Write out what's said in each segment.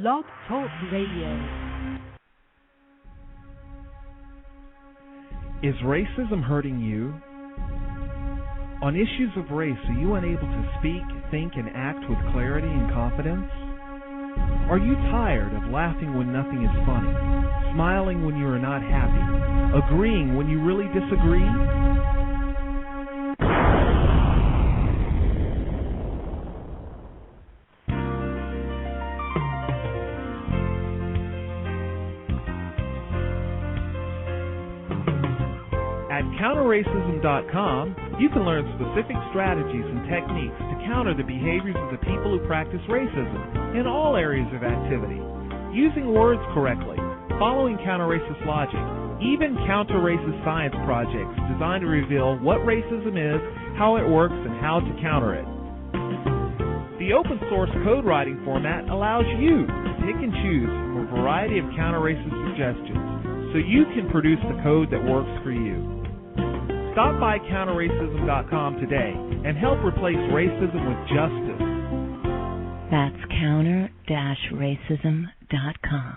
Blog Talk Radio. Is racism hurting you? On issues of race, are you unable to speak, think, and act with clarity and confidence? Are you tired of laughing when nothing is funny, smiling when you are not happy, agreeing when you really disagree? At counterracism.com, you can learn specific strategies and techniques to counter the behaviors of the people who practice racism in all areas of activity, using words correctly, following counter-racist logic, even counter-racist science projects designed to reveal what racism is, how it works, and how to counter it. The open-source code writing format allows you to pick and choose from a variety of counter-racist suggestions so you can produce the code that works for you. Stop by counterracism.com today and help replace racism with justice. That's counter-racism.com.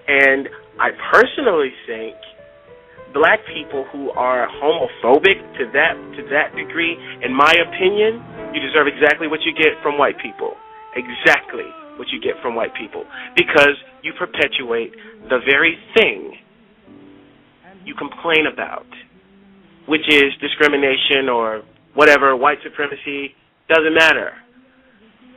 And I personally think black people who are homophobic to that degree, in my opinion, you deserve exactly what you get from white people. Exactly what you get from white people. Because you perpetuate the very thing you complain about, which is discrimination or whatever, white supremacy, doesn't matter.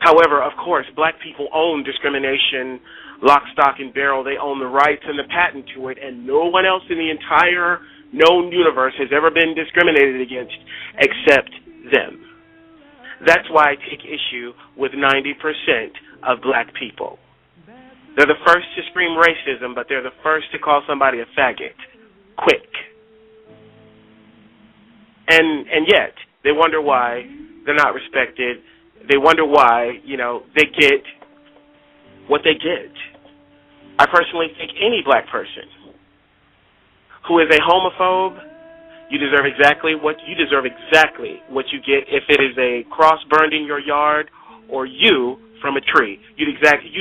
However, of course, black people own discrimination, lock, stock, and barrel. They own the rights and the patent to it, and no one else in the entire known universe has ever been discriminated against except them. That's why I take issue with 90% of black people. They're the first to scream racism, but they're the first to call somebody a faggot. Quick. And yet, they wonder why they're not respected. They wonder why, they get what they get. I personally think any black person who is a homophobe, you deserve exactly what you get if it is a cross burned in your yard or you from a tree. You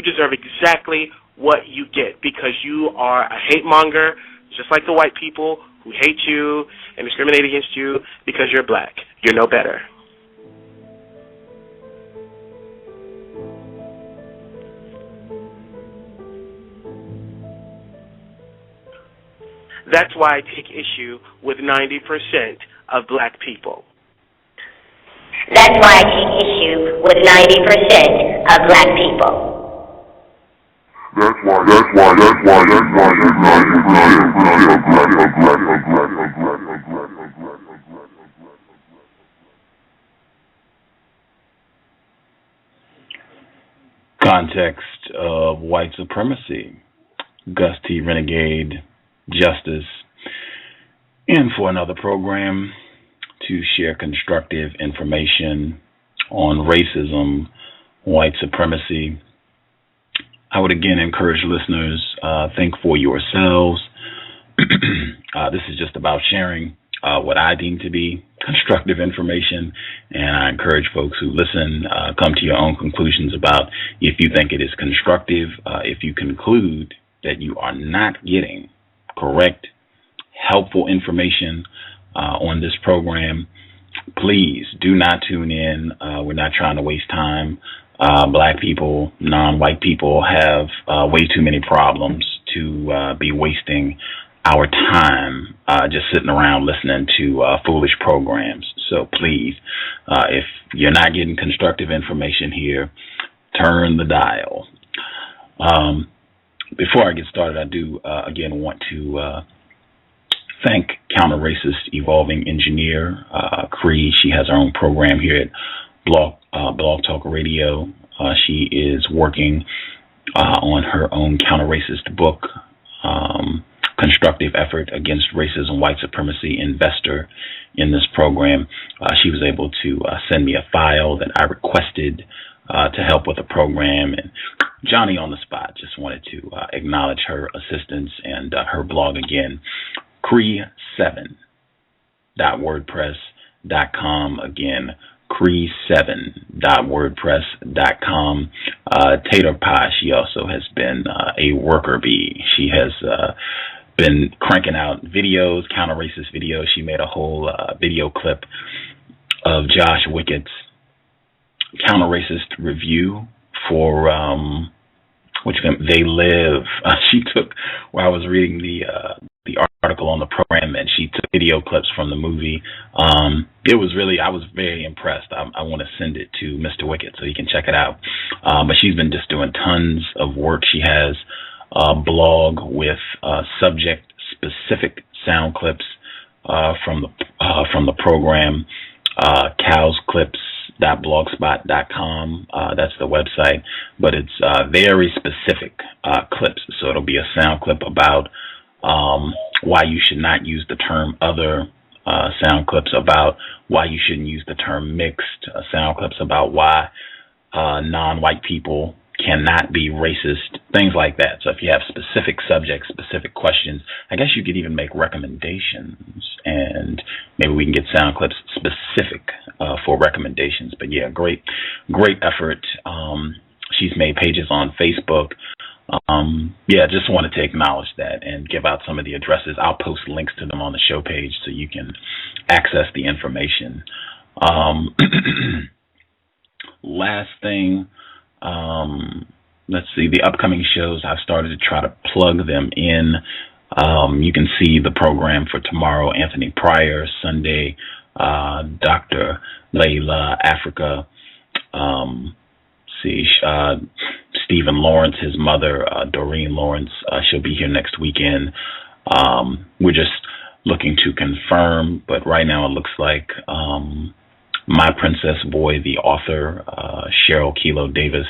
deserve exactly what you get because you are a hate monger, just like the white people who hate you and discriminate against you because you're black. You're no better. That's why I take issue with 90% of black people. That's why I take issue with 90% of black people. That's why context of white supremacy, Gus T Renegade, Justice, and for another program to share constructive information on racism, white supremacy. I would again encourage listeners, think for yourselves. This is just about sharing what I deem to be constructive information, and I encourage folks who listen, come to your own conclusions about if you think it is constructive. If you conclude that you are not getting correct, helpful information on this program, please do not tune in. We're not trying to waste time. Black people, non-white people have way too many problems to be wasting our time just sitting around listening to foolish programs. So please, if you're not getting constructive information here, turn the dial. Before I get started, I do again want to thank counter-racist evolving engineer Cree. She has her own program here at Blog Talk Radio. She is working on her own counter-racist book, Constructive Effort Against Racism, White Supremacy, investor in this program. She was able to send me a file that I requested to help with the program, and Johnny on the spot just wanted to acknowledge her assistance and her blog again, cree7.wordpress.com. Again, cree7.wordpress.com. Tater Pie, she also has been a worker bee. She has been cranking out videos, counter-racist videos. She made a whole video clip of Josh Wickett's counter-racist review for which They Live. She took, while I was reading the article on the program, and she took video clips from the movie. It was really, I was very impressed. I want to send it to Mr. Wickett so he can check it out. But she's been just doing tons of work. She has a blog with subject-specific sound clips from the program, cowsclips.blogspot.com. That's the website, but it's very specific clips. So it'll be a sound clip about why you should not use the term other, sound clips about why you shouldn't use the term mixed, sound clips about why non-white people cannot be racist, things like that. So if you have specific subjects, specific questions, I guess you could even make recommendations, and maybe we can get sound clips specific for recommendations. But yeah, great effort. She's made pages on Facebook. Just wanted to acknowledge that and give out some of the addresses. I'll post links to them on the show page so you can access the information. Last thing, let's see, the upcoming shows, I've started to try to plug them in. You can see the program for tomorrow: Anthony Pryor, Sunday, Dr. Layla Africa, Stephen Lawrence, his mother, Doreen Lawrence, she'll be here next weekend. We're just looking to confirm, but right now it looks like My Princess Boy, the author, Cheryl Kilo Davis,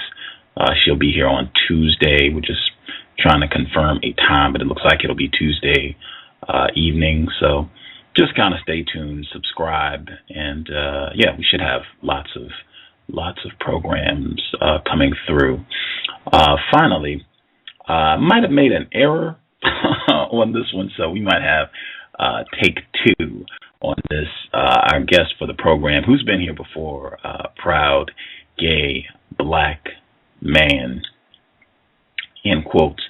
she'll be here on Tuesday. We're just trying to confirm a time, but it looks like it'll be Tuesday evening. So just kind of stay tuned, subscribe, and we should have lots of programs coming through. Finally, might have made an error on this one, so we might have take two on this. Our guest for the program, who's been here before, proud, gay, black man, in quotes.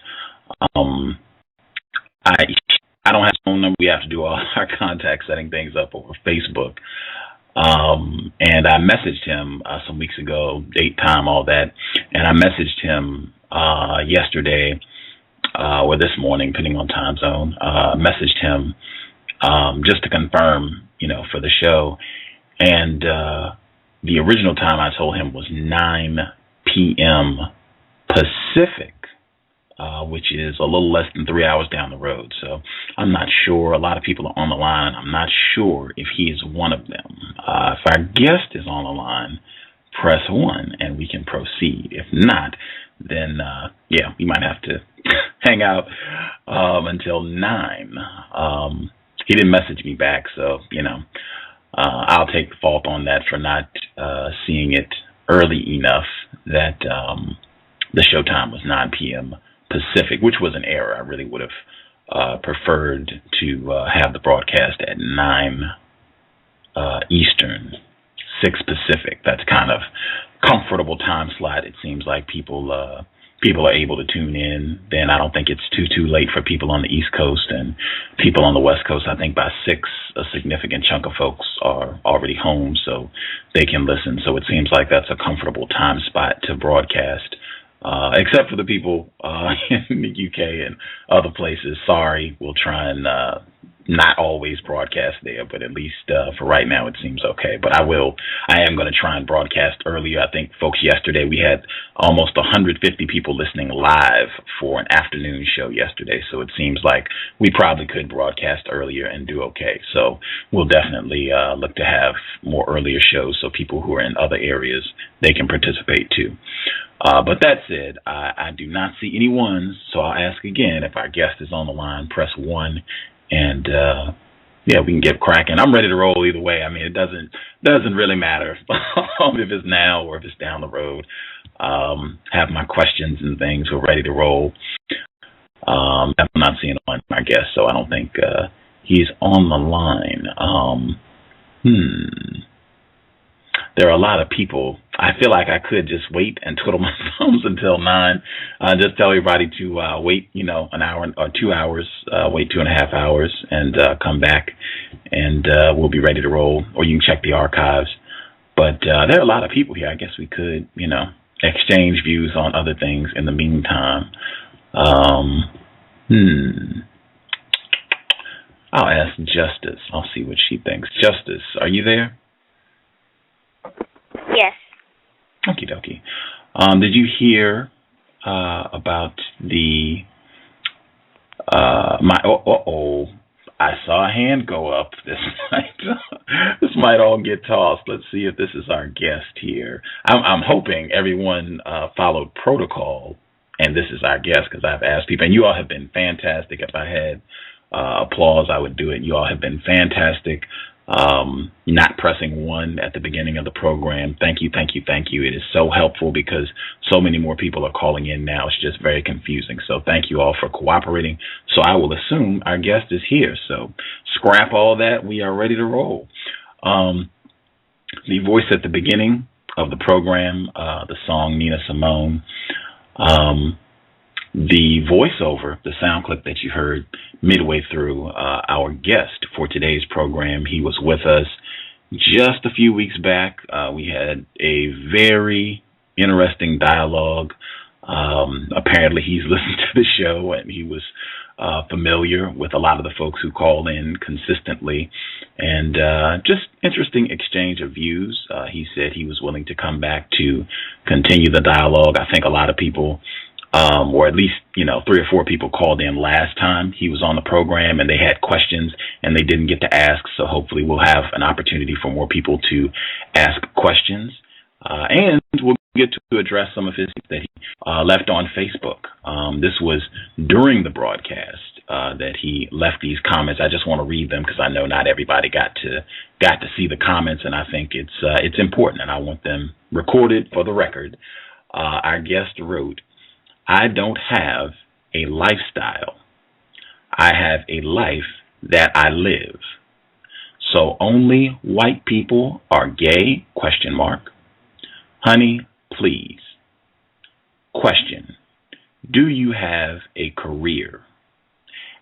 I don't have his phone number. We have to do all our contact setting things up over Facebook. And I messaged him some weeks ago, date, time, all that. And I messaged him yesterday or this morning, depending on time zone. Messaged him just to confirm, for the show. And the original time I told him was 9 p.m. Pacific, which is a little less than 3 hours down the road. So I'm not sure. A lot of people are on the line. I'm not sure if he is one of them. If our guest is on the line, press 1 and we can proceed. If not, then yeah, we might have to hang out until 9. He didn't message me back, so I'll take the fault on that for not seeing it early enough that the show time was 9 p.m. Pacific, which was an error. I really would have preferred to have the broadcast at 9 Eastern, 6 Pacific. That's kind of comfortable time slot. It seems like people are able to tune in. Then I don't think it's too late for people on the East Coast and people on the West Coast. I think by 6, a significant chunk of folks are already home, so they can listen. So it seems like that's a comfortable time spot to broadcast. Except for the people in the UK and other places. Sorry, we'll try and not always broadcast there, but at least for right now it seems okay. But I am going to try and broadcast earlier. I think, folks, yesterday we had almost 150 people listening live for an afternoon show yesterday, so it seems like we probably could broadcast earlier and do okay. So we'll definitely look to have more earlier shows so people who are in other areas, they can participate too. But that said, I do not see any ones, so I'll ask again. If our guest is on the line, press 1, and yeah, we can get cracking. I'm ready to roll either way. I mean, it doesn't really matter if it's now or if it's down the road. Have my questions and things. We're ready to roll. I'm not seeing our guest, so I don't think he's on the line. There are a lot of people. I feel like I could just wait and twiddle my thumbs until 9. Just tell everybody to wait, an hour or 2 hours, wait 2.5 hours, and come back, and we'll be ready to roll. Or you can check the archives. But there are a lot of people here. I guess we could, exchange views on other things in the meantime. I'll ask Justice. I'll see what she thinks. Justice, are you there? Yes. Okie dokie. Did you hear about the I saw a hand go up. This might all get tossed. Let's see if this is our guest here. I'm hoping everyone followed protocol, and this is our guest, because I've asked people, and you all have been fantastic. If I had applause, I would do it. You all have been fantastic. Not pressing 1 at the beginning of the program. Thank you. It is so helpful because so many more people are calling in now. It's just very confusing. So thank you all for cooperating. So I will assume our guest is here. So scrap all that. We are ready to roll. The voice at the beginning of the program, the song Nina Simone, the voiceover, the sound clip that you heard midway through, our guest for today's program, he was with us just a few weeks back. We had a very interesting dialogue. Apparently he's listened to the show, and he was familiar with a lot of the folks who call in consistently, and just interesting exchange of views. He said he was willing to come back to continue the dialogue. I think a lot of people, or at least, 3 or 4 people called in last time he was on the program, and they had questions and they didn't get to ask. So hopefully we'll have an opportunity for more people to ask questions. And we'll get to address some of his that he left on Facebook. This was during the broadcast that he left these comments. I just want to read them because I know not everybody got to see the comments, and I think it's important, and I want them recorded for the record. Our guest wrote, "I don't have a lifestyle. I have a life that I live. So only white people are gay? ? Honey, please. Question, do you have a career?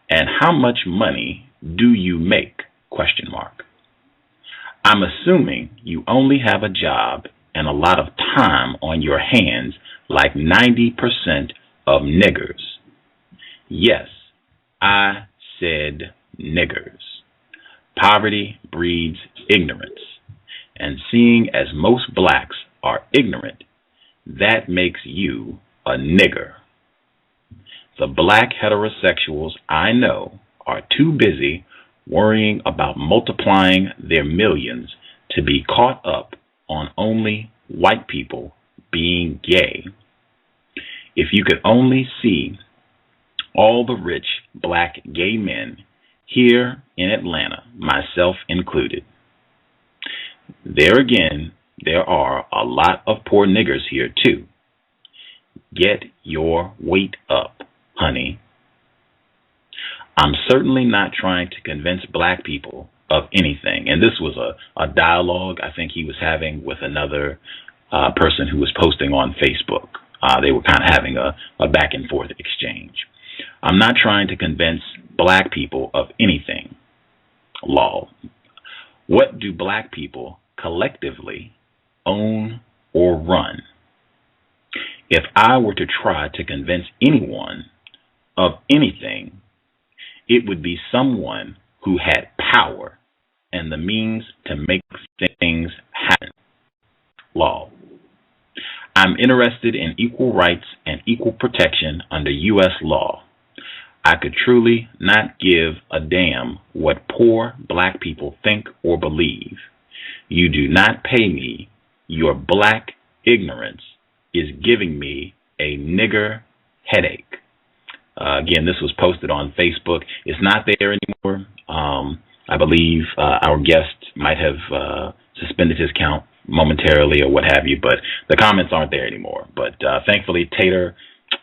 And how much money do you make? ? I'm assuming you only have a job and a lot of time on your hands like 90% of niggers. Yes, I said niggers. Poverty breeds ignorance. And seeing as most blacks are ignorant, that makes you a nigger. The black heterosexuals I know are too busy worrying about multiplying their millions to be caught up on only white people being gay. If you could only see all the rich black gay men here in Atlanta, myself included. There again, there are a lot of poor niggers here too. Get your weight up, honey. I'm certainly not trying to convince black people of anything. And this was a dialogue I think he was having with another person who was posting on Facebook. They were kind of having a back and forth exchange. I'm not trying to convince black people of anything. Law. What do black people collectively own or run? If I were to try to convince anyone of anything, it would be someone who had power and the means to make things happen. Law. I'm interested in equal rights and equal protection under U.S. law. I could truly not give a damn what poor black people think or believe. You do not pay me. Your black ignorance is giving me a nigger headache. Again, this was posted on Facebook. It's not there anymore. I believe our guest might have suspended his account momentarily or what have you, but the comments aren't there anymore. But thankfully, Tater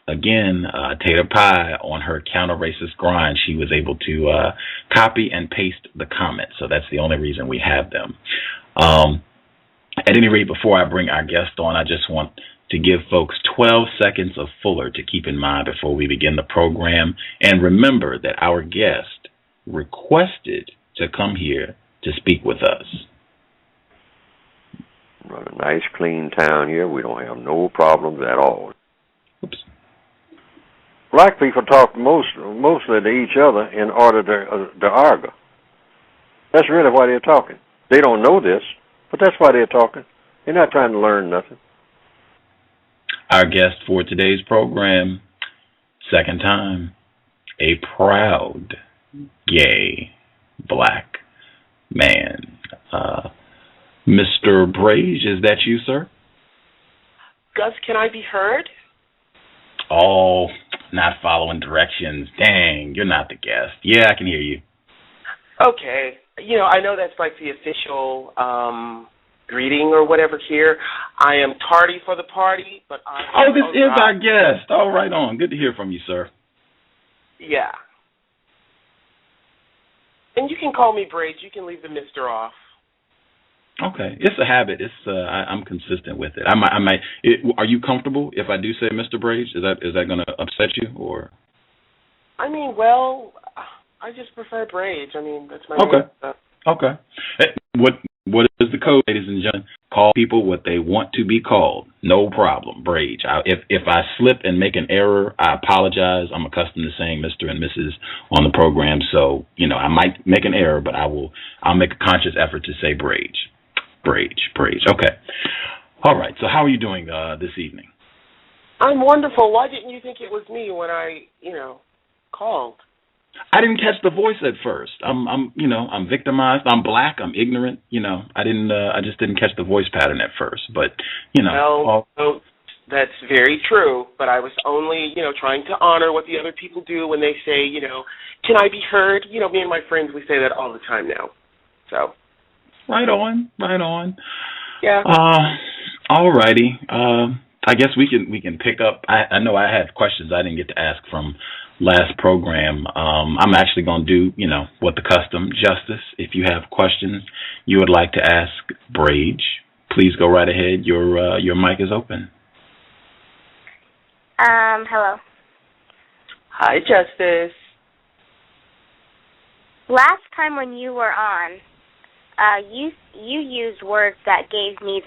Pie, on her counter-racist grind, she was able to copy and paste the comments. So that's the only reason we have them. At any rate, before I bring our guest on, I just want to give folks 12 seconds of Fuller to keep in mind before we begin the program. And remember that our guest requested to come here to speak with us. Run a nice, clean town here. We don't have no problems at all. Oops. Black people talk mostly to each other in order to argue. That's really why they're talking. They don't know this, but that's why they're talking. They're not trying to learn nothing. Our guest for today's program, second time, a proud gay black man. Mr. Brage, is that you, sir? Gus, can I be heard? Oh, not following directions. Dang, you're not the guest. Yeah, I can hear you. Okay. I know that's like the official greeting or whatever here. I am tardy for the party, but this is our guest. Oh, right on. Good to hear from you, sir. Yeah. And you can call me Brage. You can leave the Mr. off. Okay, it's a habit. I'm consistent with it. I might. Are you comfortable if I do say Mr. Brage? Is that going to upset you or? I mean, well, I just prefer Brage. I mean, that's my name. Okay. What is the code, ladies and gentlemen? Call people what they want to be called. No problem, Brage. If I slip and make an error, I apologize. I'm accustomed to saying Mr. and Mrs. on the program, so I might make an error, but I'll make a conscious effort to say Brage. Brage. Okay. All right. So how are you doing this evening? I'm wonderful. Why didn't you think it was me when I, called? I didn't catch the voice at first. I'm victimized. I'm black. I'm ignorant. I just didn't catch the voice pattern at first. But Well, that's very true. But I was only, trying to honor what the other people do when they say, can I be heard? Me and my friends, we say that all the time now. So. Right on. Yeah. All righty. I guess we can pick up. I know I had questions I didn't get to ask from last program. I'm actually going to do, what the custom, Justice. If you have questions you would like to ask Brage, please go right ahead. Your mic is open. Hello. Hi, Justice. Last time when you were on, you used words that gave me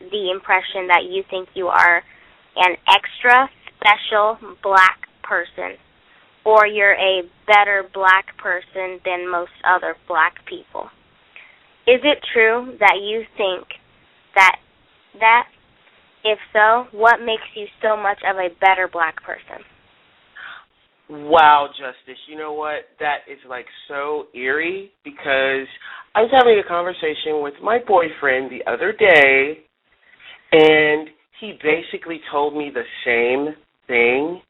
the impression that you think you are an extra special black person, or you're a better black person than most other black people. Is it true that you think that? If so, what makes you so much of a better black person? Wow, Justice, you know what? That is so eerie because I was having a conversation with my boyfriend the other day, and he basically told me the same thing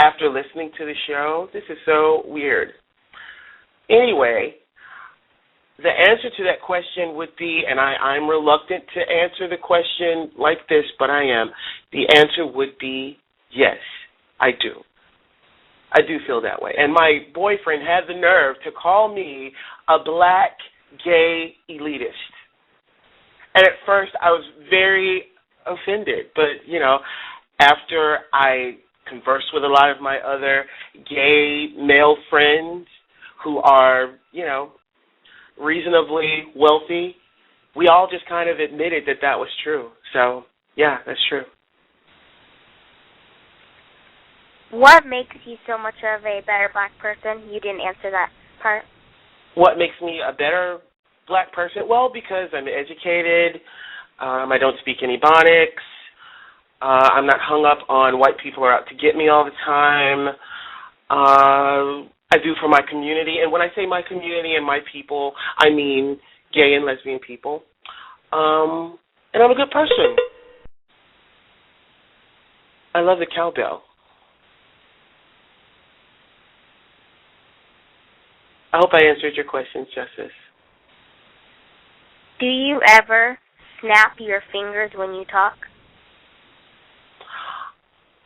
after listening to the show. This is so weird. Anyway, the answer to that question would be, and I'm reluctant to answer the question like this, but I am. The answer would be yes, I do. I do feel that way. And my boyfriend had the nerve to call me a black gay elitist. And at first I was very offended. But, you know, after I conversed with a lot of my other gay male friends who are, you know, reasonably wealthy, we all just kind of admitted that that was true. So, yeah, that's true. What makes you so much of a better black person? You didn't answer that part. What makes me a better black person? Well, because I'm educated. I don't speak any Ebonics. I'm not hung up on white people are out to get me all the time. I do for my community. And when I say my community and my people, I mean gay and lesbian people. And I'm a good person. I love the cowbell. I hope I answered your question, Justice. Do you ever snap your fingers when you talk?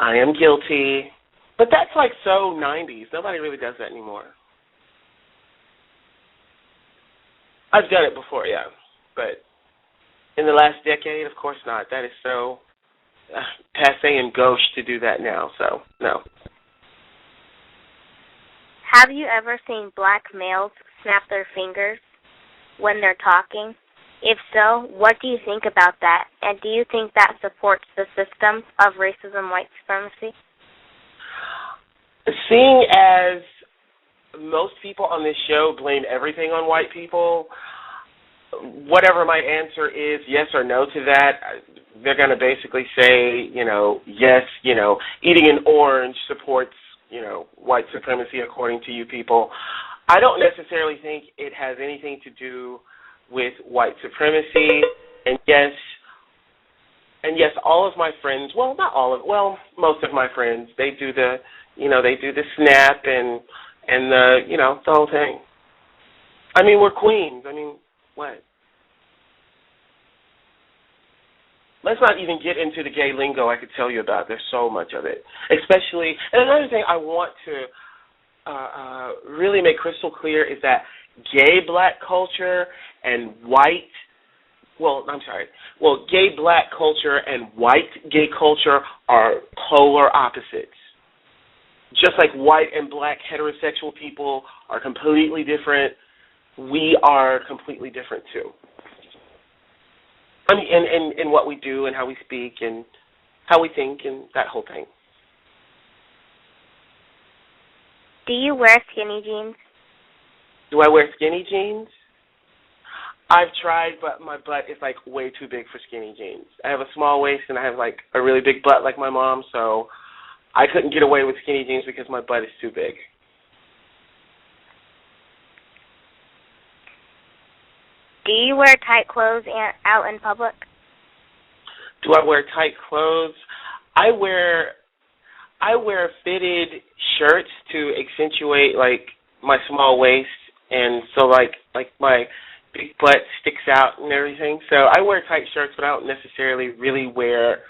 I am guilty. But that's like so 90s. Nobody really does that anymore. I've done it before, yeah. But in the last decade, of course not. That is so passé and gauche to do that now, so no. Have you ever seen black males snap their fingers when they're talking? If so, what do you think about that? And do you think that supports the system of racism, white supremacy? Seeing as most people on this show blame everything on white people, whatever my answer is, yes or no to that, they're going to basically say, you know, yes, you know, eating an orange supports, you know, white supremacy according to you people. I don't necessarily think it has anything to do with white supremacy. And yes, all of my friends, well, not all of, well, most of my friends, they do the, you know, they do the snap and the, you know, the whole thing. I mean, we're queens. I mean, what? Let's not even get into the gay lingo I could tell you about. There's so much of it. Especially, and another thing I want to really make crystal clear is that gay black culture and gay black culture and white gay culture are polar opposites. Just like white and black heterosexual people are completely different, we are completely different too. I mean, in what we do and how we speak and how we think and that whole thing. Do you wear skinny jeans? Do I wear skinny jeans? I've tried, but my butt is like way too big for skinny jeans. I have a small waist and I have like a really big butt like my mom, so I couldn't get away with skinny jeans because my butt is too big. Do you wear tight clothes out in public? Do I wear tight clothes? I wear fitted shirts to accentuate like my small waist, and so like my big butt sticks out and everything. So I wear tight shirts, but I don't necessarily really wear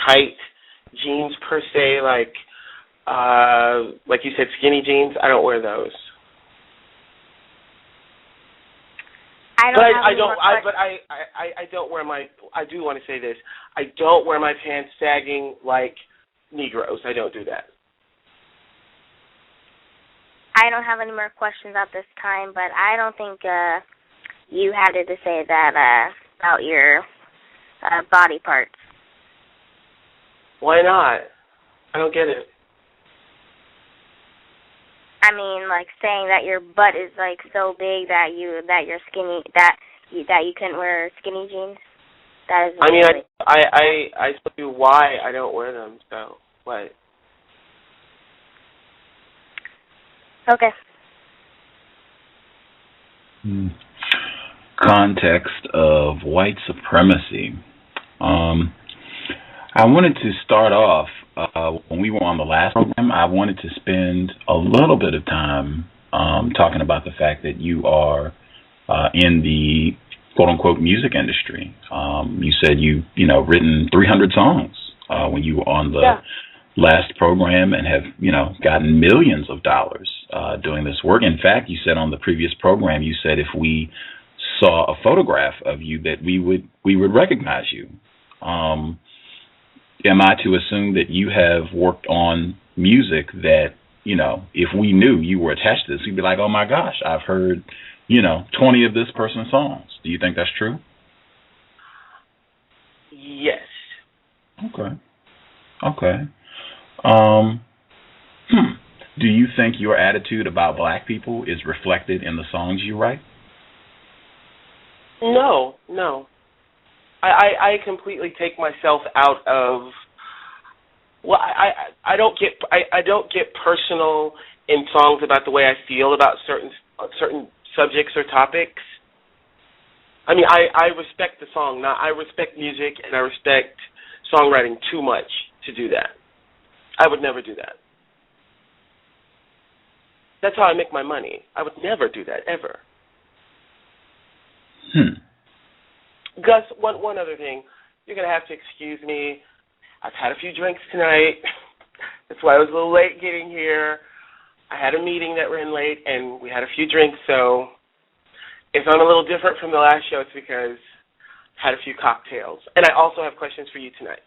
tight jeans per se. Like you said, skinny jeans. I don't wear those. I don't wear my. I do want to say this. I don't wear my pants sagging like Negroes. I don't do that. I don't have any more questions at this time, but I don't think you had to say that about your body parts. Why not? I don't get it. I mean, like saying that your butt is like so big that you're skinny, that you couldn't wear skinny jeans. That is. I mean, I told you why I don't wear them. So what? Okay. Context of white supremacy. I wanted to start off when we were on the last program, I wanted to spend a little bit of time talking about the fact that you are in the quote-unquote music industry. You said you written 300 songs when you were on the last program and have, gotten millions of dollars doing this work. In fact, you said on the previous program, you said if we saw a photograph of you that we would recognize you. Am I to assume that you have worked on music that, if we knew you were attached to this, we'd be like, oh my gosh, I've heard, 20 of this person's songs. Do you think that's true? Yes. Okay. Do you think your attitude about black people is reflected in the songs you write? No. I completely take myself out of. Well, I don't get personal in songs about the way I feel about certain subjects or topics. I mean, I respect the song. I respect music and I respect songwriting too much to do that. I would never do that. That's how I make my money. I would never do that, ever. Gus, one other thing. You're going to have to excuse me. I've had a few drinks tonight. That's why I was a little late getting here. I had a meeting that ran late, and we had a few drinks, so if I'm a little different from the last show, it's because I had a few cocktails. And I also have questions for you tonight.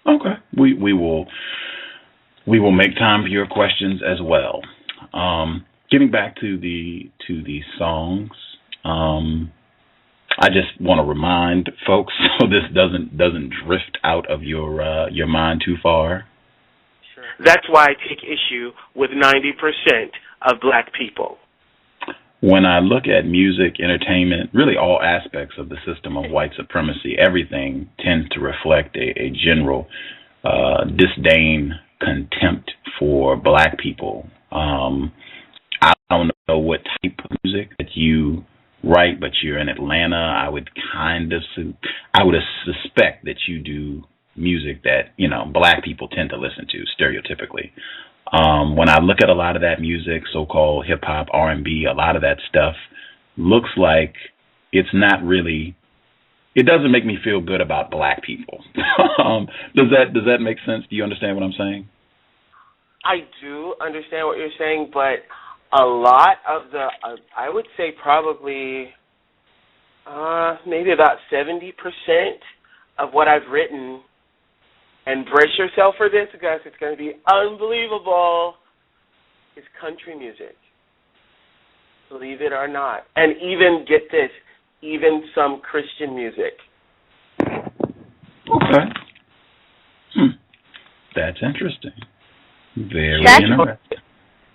Okay. We will make time for your questions as well. Getting back to the songs, I just want to remind folks so this doesn't drift out of your mind too far. Sure. That's why I take issue with 90% of black people. When I look at music, entertainment, really all aspects of the system of white supremacy, everything tends to reflect a general disdain, contempt for black people. I don't know what type of music that you write, but you're in Atlanta. I would suspect that you do music that, black people tend to listen to stereotypically. When I look at a lot of that music, so-called hip-hop, R&B, a lot of that stuff looks like it's not really, it doesn't make me feel good about black people. Does that make sense? Do you understand what I'm saying? I do understand what you're saying, but a lot of I would say probably maybe about 70% of what I've written, and brace yourself for this, guys, it's going to be unbelievable, is country music. Believe it or not. And even, get this, even some Christian music. Okay. That's interesting. Very interesting.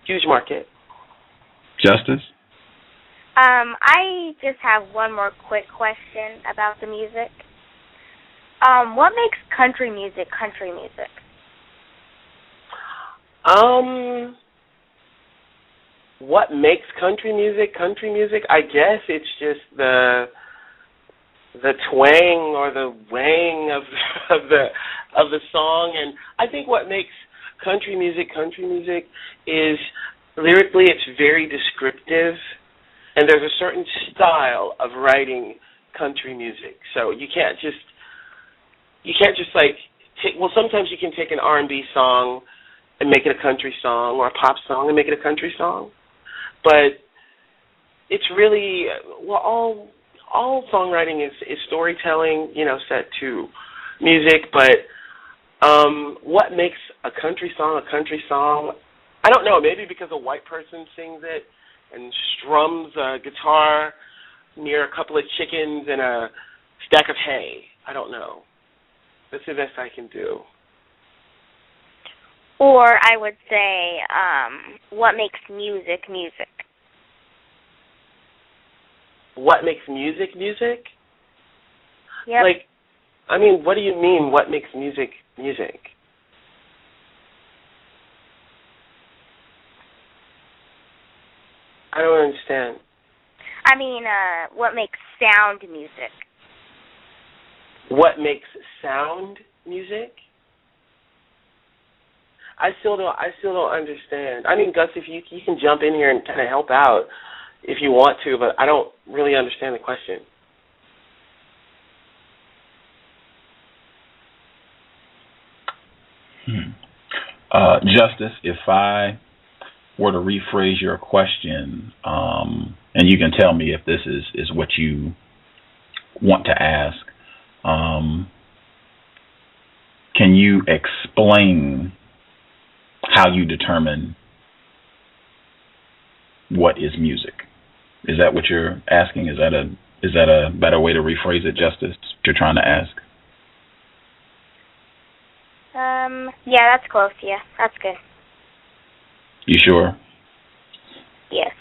Huge market. Justice? I just have one more quick question about the music. What makes country music country music? What makes country music country music? I guess it's just the twang or the wang of the song, and I think what makes country music is lyrically it's very descriptive, and there's a certain style of writing country music. So you can't just like sometimes you can take an R&B song and make it a country song, or a pop song and make it a country song. But it's really, all songwriting is storytelling, set to music. But what makes a country song? I don't know. Maybe because a white person sings it and strums a guitar near a couple of chickens and a stack of hay. I don't know. That's the best I can do. Or I would say, what makes music music? What makes music music? Yep. What do you mean, what makes music music? I don't understand. I mean, what makes sound music? What makes sound music? I still don't understand. I mean, Gus, if you can jump in here and kind of help out if you want to, but I don't really understand the question. Justice, if I were to rephrase your question, and you can tell me if this is what you want to ask, can you explain how you determine what is music? Is that what you're asking? Is that a better way to rephrase it, Justice? What you're trying to ask? Yeah, that's close. Yeah, that's good. You sure? Yes.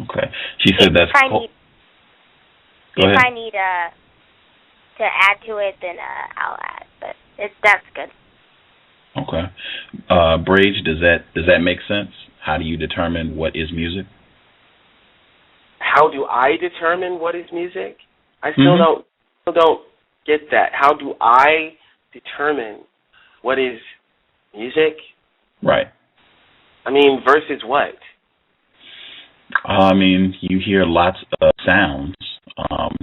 Okay. She said that's cool. Go ahead. If I need to add to it, then I'll add. But that's good. Okay. Brage, does that make sense? How do you determine what is music? How do I determine what is music? I still don't get that. How do I determine what is music? Right. I mean, versus what? I mean, you hear lots of sounds.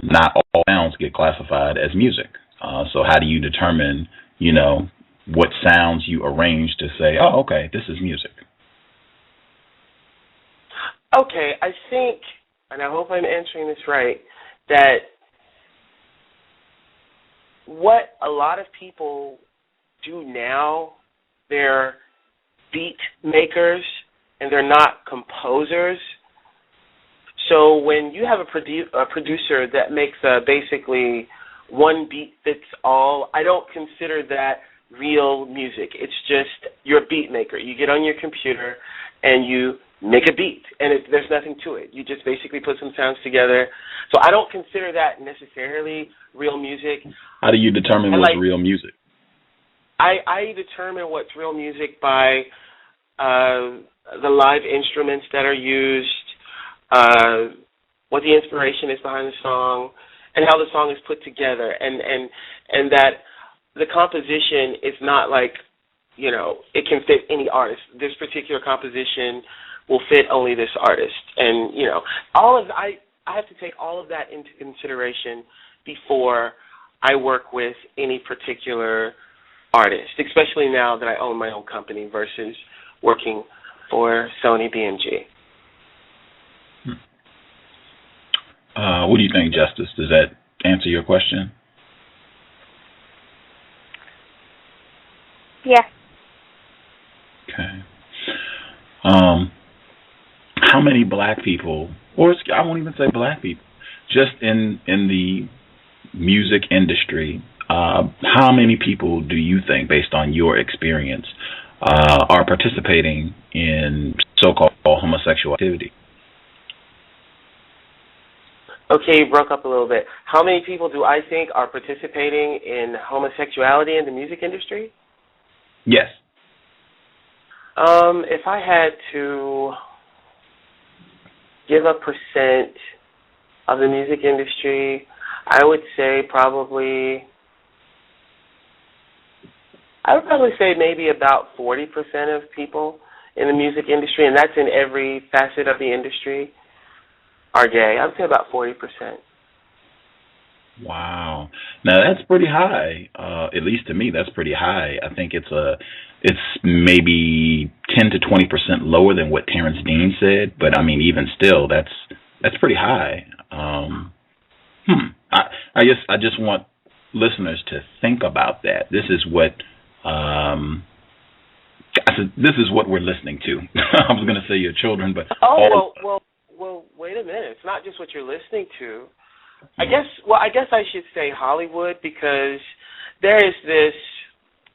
Not all sounds get classified as music. So how do you determine, what sounds you arrange to say, oh, okay, this is music? Okay, I think, and I hope I'm answering this right, that what a lot of people do now, they're beat makers and they're not composers. So when you have a producer that makes basically one beat fits all, I don't consider that real music. It's just you're a beat maker. You get on your computer and you make a beat, and there's nothing to it. You just basically put some sounds together. So I don't consider that necessarily real music. How do you determine what's real music? I determine what's real music by the live instruments that are used, what the inspiration is behind the song, and how the song is put together, and that the composition is not like, it can fit any artist. This particular composition will fit only this artist, and I have to take all of that into consideration before I work with any particular artist, especially now that I own my own company versus working for Sony BMG. What do you think, Justice? Does that answer your question? Yeah. Okay. How many black people, or I won't even say black people, just in the music industry, how many people do you think, based on your experience, are participating in so-called homosexual activity? Okay, you broke up a little bit. How many people do I think are participating in homosexuality in the music industry? Yes. If I had to give a percent of the music industry, I would say maybe about 40% of people in the music industry, and that's in every facet of the industry, are gay. I would say about 40%. Wow. Now that's pretty high. At least to me, that's pretty high. I think it's maybe 10 to 20% lower than what Terrence Dean said, but I mean, even still, that's pretty high. I just want listeners to think about that. This is what we're listening to. I was going to say your children, but well, wait a minute. It's not just what you're listening to. I guess I should say Hollywood, because there is this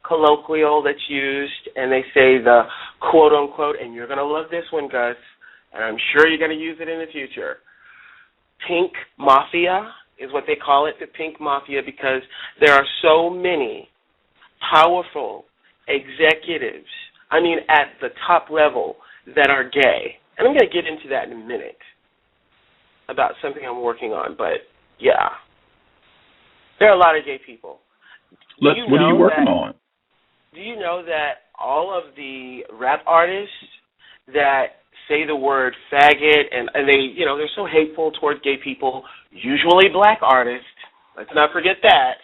colloquial that's used, and they say the quote unquote, and you're going to love this one, Gus, and I'm sure you're going to use it in the future. Pink Mafia is what they call it, the Pink Mafia, because there are so many powerful executives, at the top level, that are gay. And I'm going to get into that in a minute about something I'm working on, but yeah. There are a lot of gay people. What are you working on? do you know that all of the rap artists that say the word faggot and they, they're so hateful towards gay people, usually black artists, let's not forget that,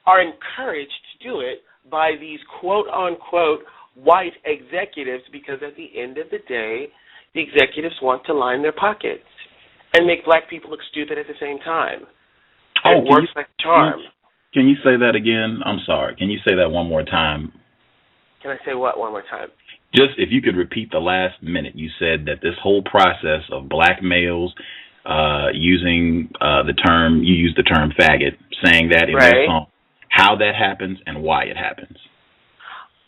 are encouraged to do it by these quote-unquote white executives because at the end of the day, the executives want to line their pockets and make black people look stupid at the same time. It works like a charm. Can you say that again? I'm sorry. Can you say that one more time? Can I say what one more time? Just if you could repeat the last minute. You said that this whole process of black males using you used the term faggot, saying that in their song, how that happens and why it happens.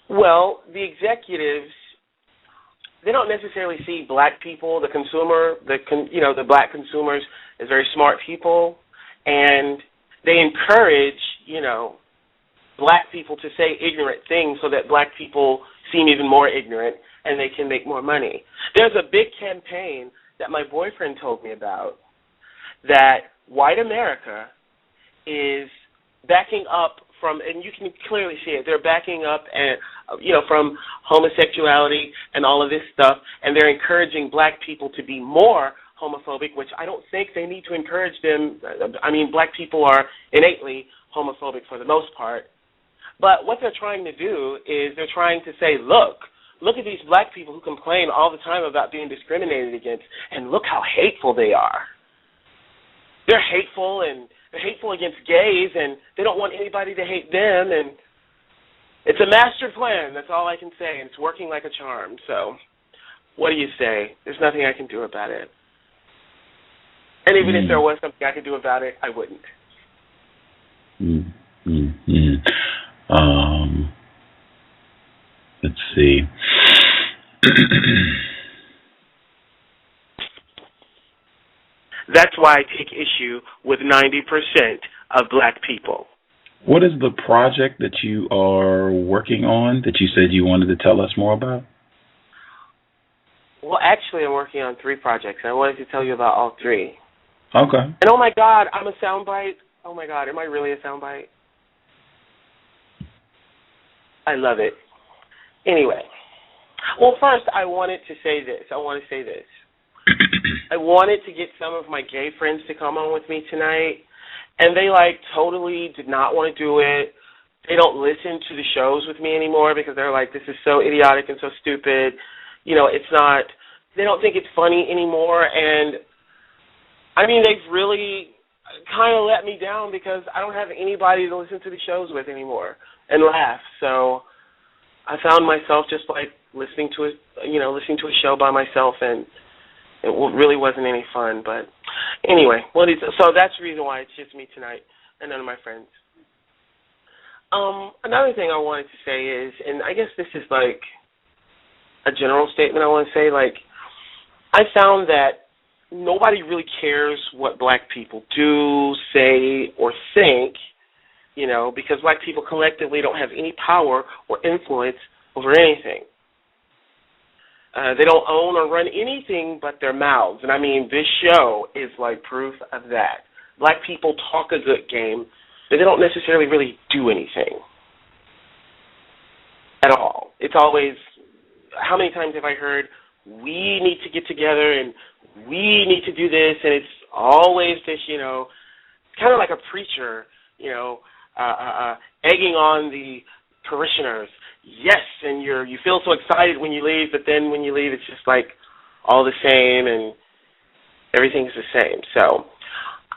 Well, the executives, they don't necessarily see black people, the consumer, the black consumers as very smart people, and they encourage, black people to say ignorant things so that black people seem even more ignorant and they can make more money. There's a big campaign that my boyfriend told me about that white America is backing up from, and you can clearly see it, they're backing up and from homosexuality and all of this stuff, and they're encouraging black people to be more homophobic, which I don't think they need to encourage them. I mean, black people are innately homophobic for the most part. But what they're trying to do is they're trying to say, look at these black people who complain all the time about being discriminated against, and look how hateful they are. They're hateful, and they're hateful against gays, and they don't want anybody to hate them, and it's a master plan. That's all I can say, and it's working like a charm. So what do you say? There's nothing I can do about it. And even if there was something I could do about it, I wouldn't. Let's see. That's why I take issue with 90% of black people. What is the project that you are working on that you said you wanted to tell us more about? Well, actually, I'm working on 3 projects. I wanted to tell you about all 3. Okay. And oh my God, I'm a soundbite. Oh my God, am I really a soundbite? I love it. Anyway, well, first I wanted to say this. I wanted to get some of my gay friends to come on with me tonight, and they totally did not want to do it. They don't listen to the shows with me anymore because they're like, this is so idiotic and so stupid. It's not. They don't think it's funny anymore, and I mean, they've really kind of let me down because I don't have anybody to listen to the shows with anymore and laugh. So I found myself just listening to a show by myself, and it really wasn't any fun. But anyway, so that's the reason why it's just me tonight and none of my friends. Another thing I wanted to say is, and I guess this is a general statement I want to say, I found that nobody really cares what black people do, say, or think, because black people collectively don't have any power or influence over anything. They don't own or run anything but their mouths. And I mean, this show is proof of that. Black people talk a good game, but they don't necessarily really do anything at all. It's always, how many times have I heard, we need to get together and we need to do this, and it's always this, kind of like a preacher, egging on the parishioners. Yes, and you feel so excited when you leave, but then when you leave, it's just all the same, and everything's the same. So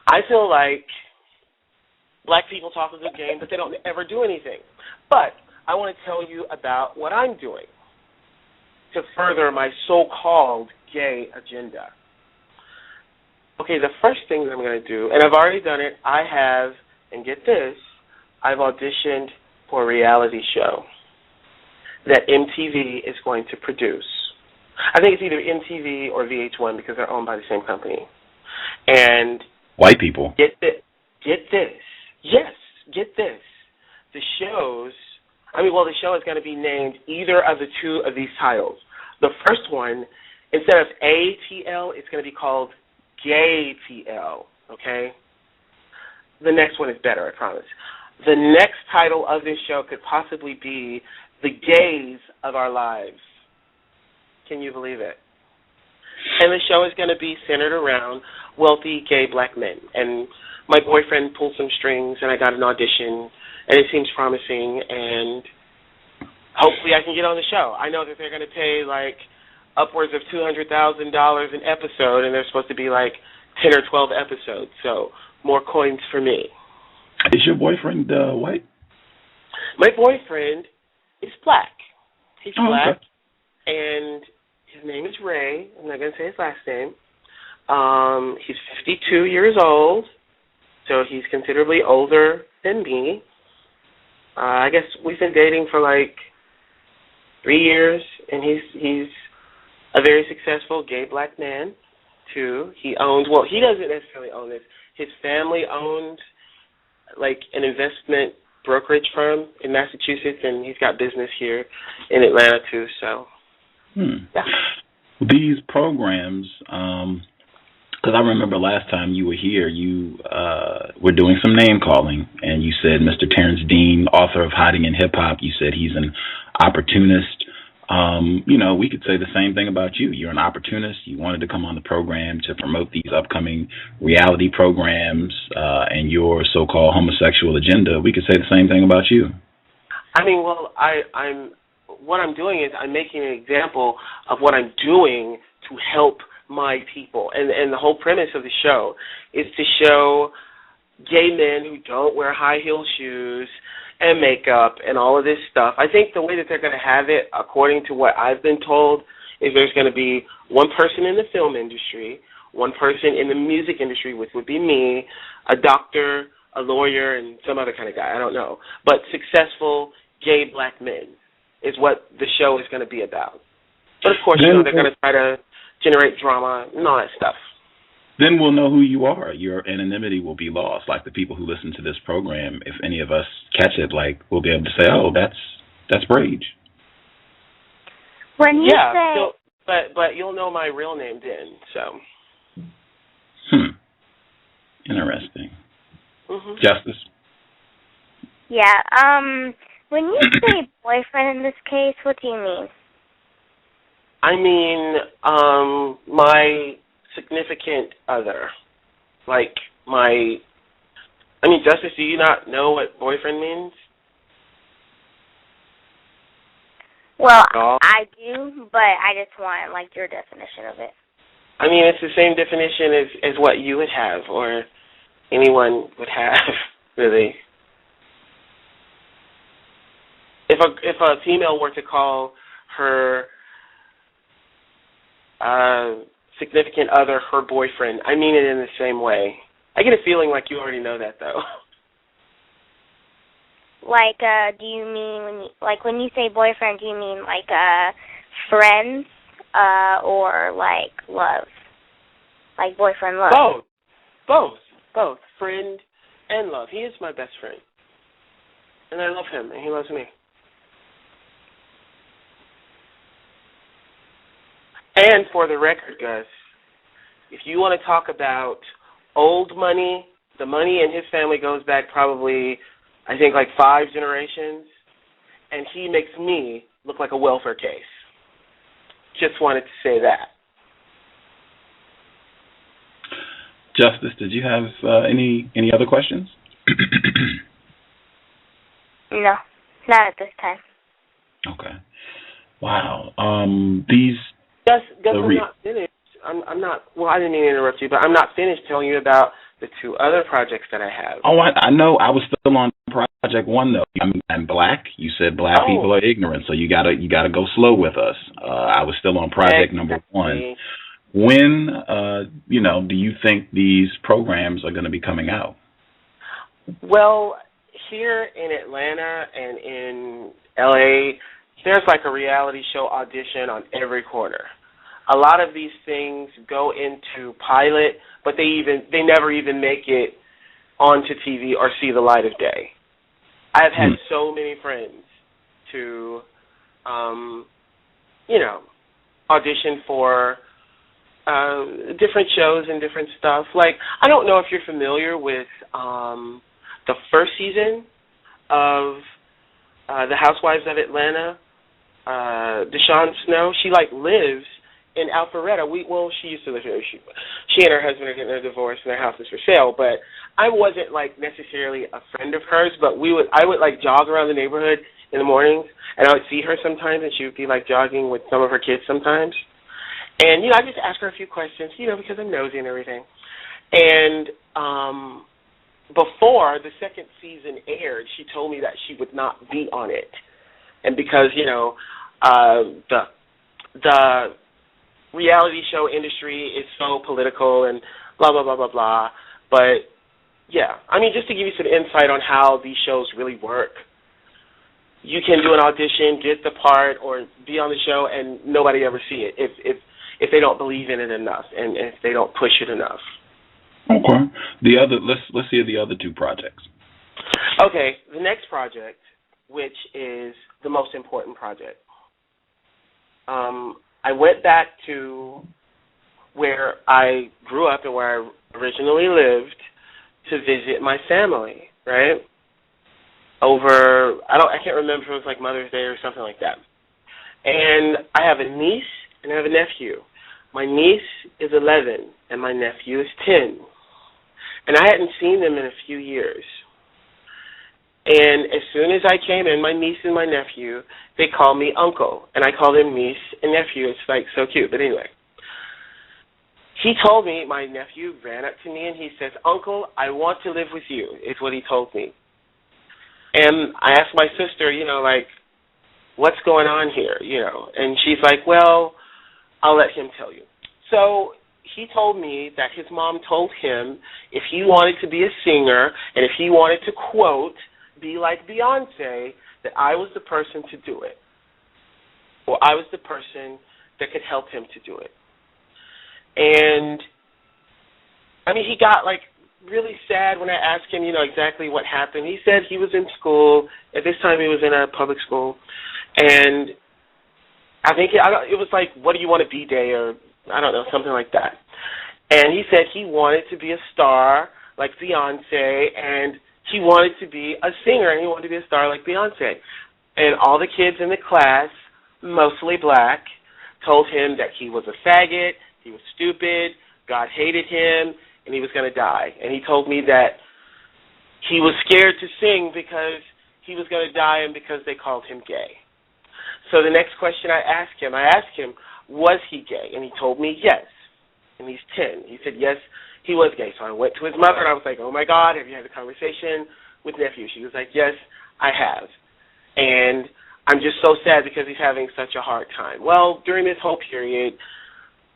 I feel like black people talk a good game, but they don't ever do anything. But I want to tell you about what I'm doing to further my so-called gay agenda. Okay, the first thing that I'm going to do, and I've already done it, and get this, I've auditioned for a reality show that MTV is going to produce. I think it's either MTV or VH1 because they're owned by the same company. And white people. Get this. Yes, get this. The show is going to be named either of the 2 of these titles. The first one, instead of ATL, it's going to be called Gay TL, okay? The next one is better, I promise. the next title of this show could possibly be The Gays of Our Lives. Can you believe it? And the show is going to be centered around wealthy gay black men. And my boyfriend pulled some strings, and I got an audition, and it seems promising, and hopefully I can get on the show. I know that they're going to pay, like, upwards of $200,000 an episode, and there's supposed to be, like, 10 or 12 episodes, so more coins for me. Is your boyfriend white? My boyfriend is black. He's black, okay. And his name is Ray. I'm not going to say his last name. He's 52 years old, so he's considerably older than me. I guess we've been dating for like 3 years, and he's a very successful gay black man, too. He owns, well, he doesn't necessarily own this. His family owns like an investment brokerage firm in Massachusetts, and he's got business here in Atlanta, too, so. Yeah. These programs, because I remember last time you were here, you were doing some name calling, and you said Mr. Terrence Dean, author of Hiding in Hip Hop, you said he's an opportunist. You know, we could say the same thing about you. You're an opportunist. You wanted to come on the program to promote these upcoming reality programs and your so-called homosexual agenda. We could say the same thing about you. I mean, well, what I'm doing is I'm making an example of what I'm doing to help my people. And the whole premise of the show is to show gay men who don't wear high-heel shoes and makeup and all of this stuff. I think the way that they're going to have it, according to what I've been told, is there's going to be one person in the film industry, one person in the music industry, which would be me, a doctor, a lawyer, and some other kind of guy. I don't know. But successful gay black men is what the show is going to be about. But, of course, you know, they're going to try to generate drama and all that stuff. Then we'll know who you are. Your anonymity will be lost. Like the people who listen to this program, if any of us catch it, like we'll be able to say, "Oh, that's Brage." When you say, but you'll know my real name then. So. Interesting. Mm-hmm. Justice. Yeah. When you say boyfriend in this case, what do you mean? I mean, my significant other. Like Justice, do you not know what boyfriend means? Well, I do, but I just want, like, your definition of it. I mean, it's the same definition as what you would have or anyone would have, really. If a female were to call her significant other her boyfriend, I mean it in the same way. I get a feeling like you already know that, though. Like, do you mean when you say boyfriend? Do you mean like friends, or like love, like boyfriend love? Both, friend and love. He is my best friend, and I love him, and he loves me. And for the record, Gus, if you want to talk about old money, the money in his family goes back probably, I think, like 5 generations, and he makes me look like a welfare case. Just wanted to say that. Justice, did you have any other questions? No, not at this time. Okay. Wow. These. Gus, I'm not finished. I'm not. Well, I didn't mean to interrupt you, but I'm not finished telling you about the 2 other projects that I have. Oh, I know. I was still on project 1 though. I'm black. You said black people are ignorant, so you gotta go slow with us. I was still on project number 1. When do you think these programs are going to be coming out? Well, here in Atlanta and in LA, there's like a reality show audition on every corner. A lot of these things go into pilot, but they never even make it onto TV or see the light of day. I've had so many friends to, audition for different shows and different stuff. Like, I don't know if you're familiar with the first season of the Housewives of Atlanta, Deshawn Snow. She lives in Alpharetta. She used to live here. She and her husband are getting a divorce, and their house is for sale. But I wasn't necessarily a friend of hers. But I would jog around the neighborhood in the mornings, and I would see her sometimes, and she would be jogging with some of her kids sometimes. And I just ask her a few questions, because I'm nosy and everything. And before the second season aired, she told me that she would not be on it, and because the reality show industry is so political and blah blah blah blah blah. But yeah, just to give you some insight on how these shows really work, you can do an audition, get the part, or be on the show, and nobody ever see it if they don't believe in it enough and if they don't push it enough. Okay. Let's hear the other two projects. Okay, the next project, which is the most important project. I went back to where I grew up and where I originally lived to visit my family, right? I can't remember if it was Mother's Day or something like that. And I have a niece and I have a nephew. My niece is 11 and my nephew is 10. And I hadn't seen them in a few years. And as soon as I came in, my niece and my nephew, they call me uncle. And I call them niece and nephew. It's so cute. But anyway, he told me, my nephew ran up to me and he says, "Uncle, I want to live with you," is what he told me. And I asked my sister, what's going on here, And she's like, well, I'll let him tell you. So he told me that his mom told him if he wanted to be a singer and if he wanted to, quote, be like Beyonce, that I was the person to do it. Or I was the person that could help him to do it. And, he got, really sad when I asked him, exactly what happened. He said he was in school. At this time, he was in a public school. And I think it was what do you want to be day, or I don't know, something like that. And he said he wanted to be a star like Beyonce, and he wanted to be a singer, and he wanted to be a star like Beyonce. And all the kids in the class, mostly black, told him that he was a faggot, he was stupid, God hated him, and he was going to die. And he told me that he was scared to sing because he was going to die and because they called him gay. So the next question I asked him, was he gay? And he told me yes. And he's 10. He said yes, he was gay. So I went to his mother and I was like, oh my God, have you had a conversation with nephew? She was like, yes, I have. And I'm just so sad because he's having such a hard time. Well, during this whole period,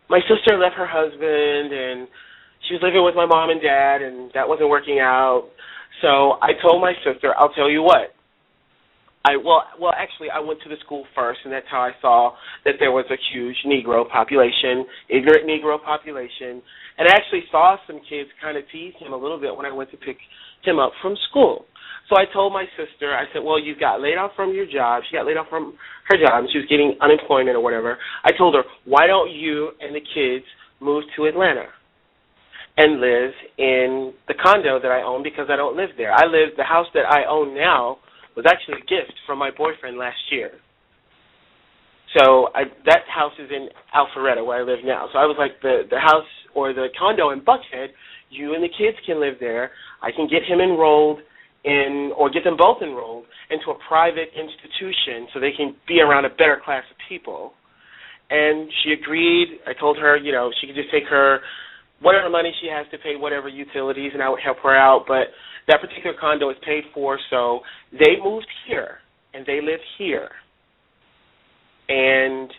my sister left her husband and she was living with my mom and dad, and that wasn't working out. So I told my sister, I'll tell you what. I went to the school first, and that's how I saw that there was a huge Negro population, ignorant Negro population. And I actually saw some kids kind of tease him a little bit when I went to pick him up from school. So I told my sister, I said, well, you got laid off from your job. She got laid off from her job, and she was getting unemployment or whatever. I told her, why don't you and the kids move to Atlanta and live in the condo that I own, because I don't live there. The house that I own now was actually a gift from my boyfriend last year. So that house is in Alpharetta, where I live now. So I was like, the house or the condo in Buckhead, you and the kids can live there. I can get him enrolled or get them both enrolled into a private institution so they can be around a better class of people. And she agreed. I told her, she could just take her whatever money she has to pay whatever utilities, and I would help her out. But that particular condo is paid for, so they moved here, and they live here. And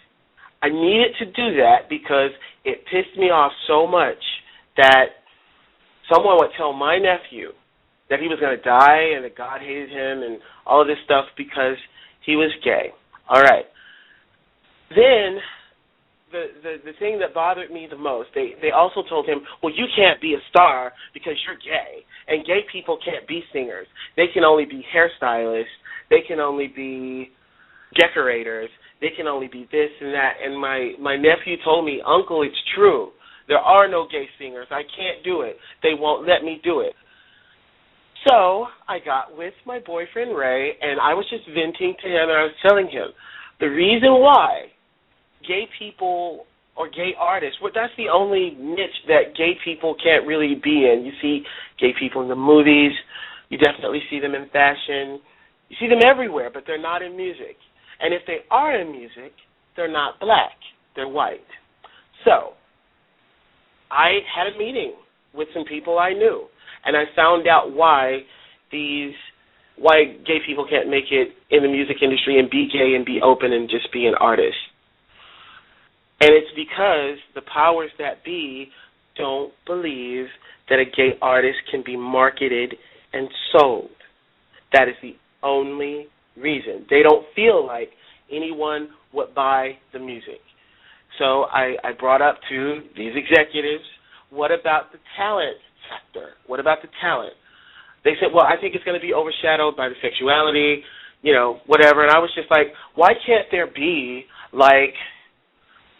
I needed to do that because it pissed me off so much that someone would tell my nephew that he was going to die and that God hated him and all of this stuff because he was gay. All right. Then the thing that bothered me the most, they also told him, well, you can't be a star because you're gay, and gay people can't be singers. They can only be hairstylists. They can only be decorators. They can only be this and that. And my nephew told me, Uncle, it's true. There are no gay singers. I can't do it. They won't let me do it. So I got with my boyfriend, Ray, and I was just venting to him, and I was telling him the reason why gay people or gay artists, well, that's the only niche that gay people can't really be in. You see gay people in the movies. You definitely see them in fashion. You see them everywhere, but they're not in music. And if they are in music, they're not black. They're white. So I had a meeting with some people I knew, and I found out why gay people can't make it in the music industry and be gay and be open and just be an artist. And it's because the powers that be don't believe that a gay artist can be marketed and sold. That is the only reason. They don't feel like anyone would buy the music. So I brought up to these executives, what about the talent factor? What about the talent? They said, well, I think it's going to be overshadowed by the sexuality, whatever. And I was just like, why can't there be, like,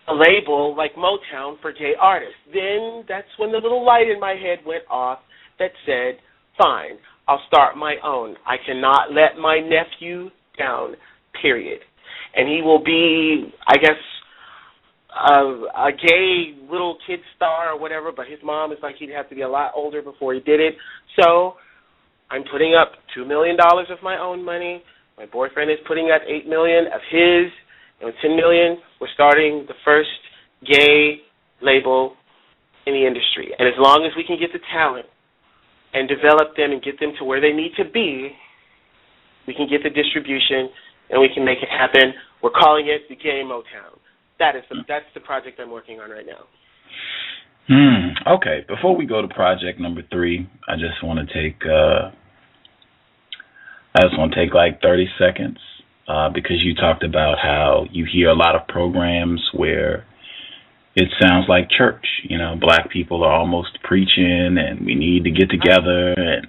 a label like Motown for gay artists? Then that's when the little light in my head went off that said, fine, I'll start my own. I cannot let my nephew down, period. And he will be, I guess, a gay little kid star or whatever, but his mom is like he'd have to be a lot older before he did it. So I'm putting up $2 million of my own money. My boyfriend is putting up $8 million of his. And $10 million, we're starting the first gay label in the industry. And as long as we can get the talent and develop them and get them to where they need to be, we can get the distribution and we can make it happen. We're calling it the Gay Motown. That's the project I'm working on right now. Okay. Before we go to project number 3, I just want to take like 30 seconds because you talked about how you hear a lot of programs where it sounds like church. Black people are almost preaching, and we need to get together, and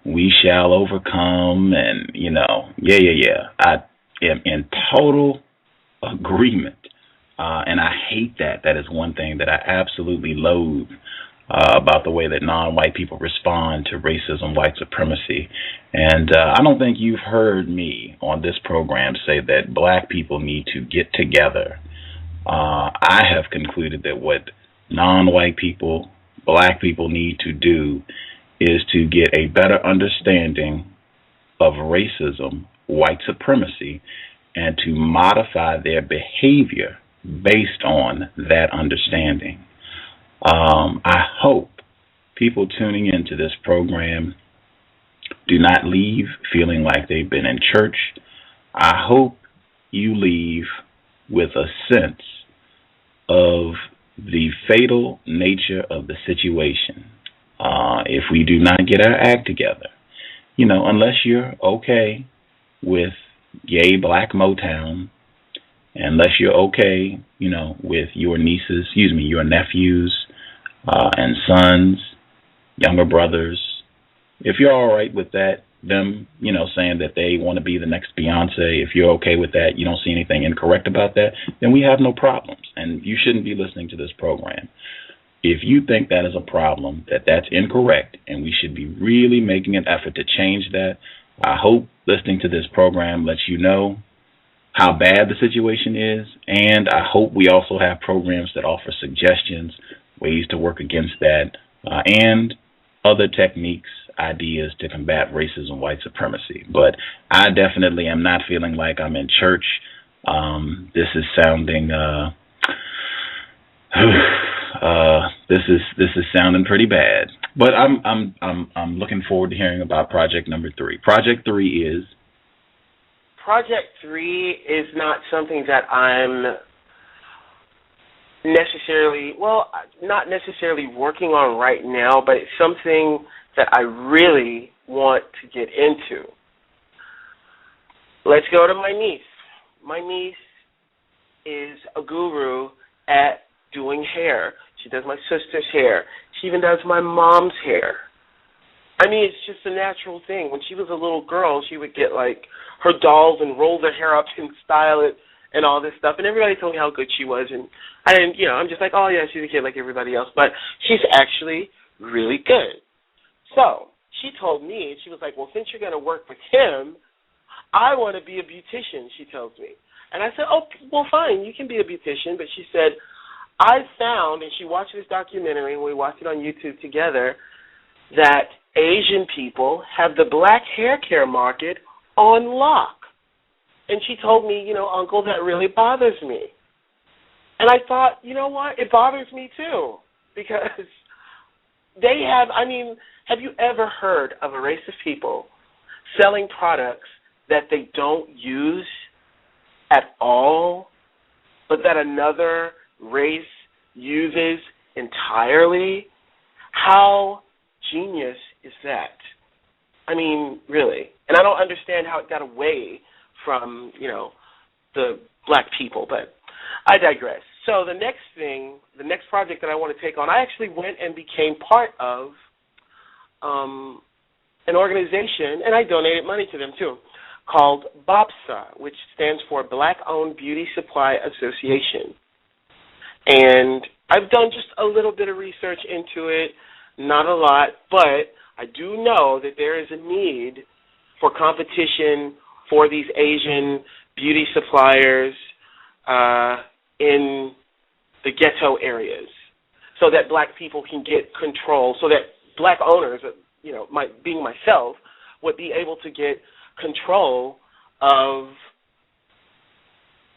we shall overcome, and yeah. I am in total agreement. And I hate that. That is one thing that I absolutely loathe about the way that non-white people respond to racism, white supremacy. And I don't think you've heard me on this program say that black people need to get together. I have concluded that what non-white people, black people need to do is to get a better understanding of racism, white supremacy, and to modify their behavior based on that understanding. I hope people tuning into this program do not leave feeling like they've been in church. I hope you leave with a sense of the fatal nature of the situation. If we do not get our act together, unless you're okay with gay black Motown, unless you're okay, with your your nephews and sons, younger brothers, if you're all right with that, them, saying that they want to be the next Beyonce, if you're okay with that, you don't see anything incorrect about that, then we have no problems, and you shouldn't be listening to this program. If you think that is a problem, that's incorrect, and we should be really making an effort to change that, I hope listening to this program lets you know how bad the situation is, and I hope we also have programs that offer suggestions, ways to work against that, and other techniques, ideas to combat racism, white supremacy. But I definitely am not feeling like I'm in church. This is sounding this is sounding pretty bad. But I'm looking forward to hearing about project number 3. Project 3 is not something that I'm not necessarily working on right now, but it's something that I really want to get into. Let's go to my niece. My niece is a guru at doing hair. She does my sister's hair. She even does my mom's hair. I mean, it's just a natural thing. When she was a little girl, she would get, like, her dolls and roll their hair up and style it and all this stuff. And everybody told me how good she was. And I didn't, I'm just like, oh, yeah, she's a kid like everybody else. But she's actually really good. So she told me, she was like, well, since you're going to work with him, I want to be a beautician, she tells me. And I said, oh, well, fine, you can be a beautician. But she said, I found, and she watched this documentary, and we watched it on YouTube together, that Asian people have the black hair care market on lock. And she told me, you know, Uncle, that really bothers me. And I thought, you know what, it bothers me too, because they have, I mean, have you ever heard of a race of people selling products that they don't use at all, but that another race uses entirely? How genius is that? I mean, really. And I don't understand how it got away from, you know, the black people, but I digress. So the next project that I want to take on, I actually went and became part of an organization, and I donated money to them too, called BOPSA, which stands for Black Owned Beauty Supply Association. And I've done just a little bit of research into it, not a lot, but I do know that there is a need for competition for these Asian beauty suppliers in the ghetto areas, so that black people can get control, so that black owners, you know, being myself, would be able to get control of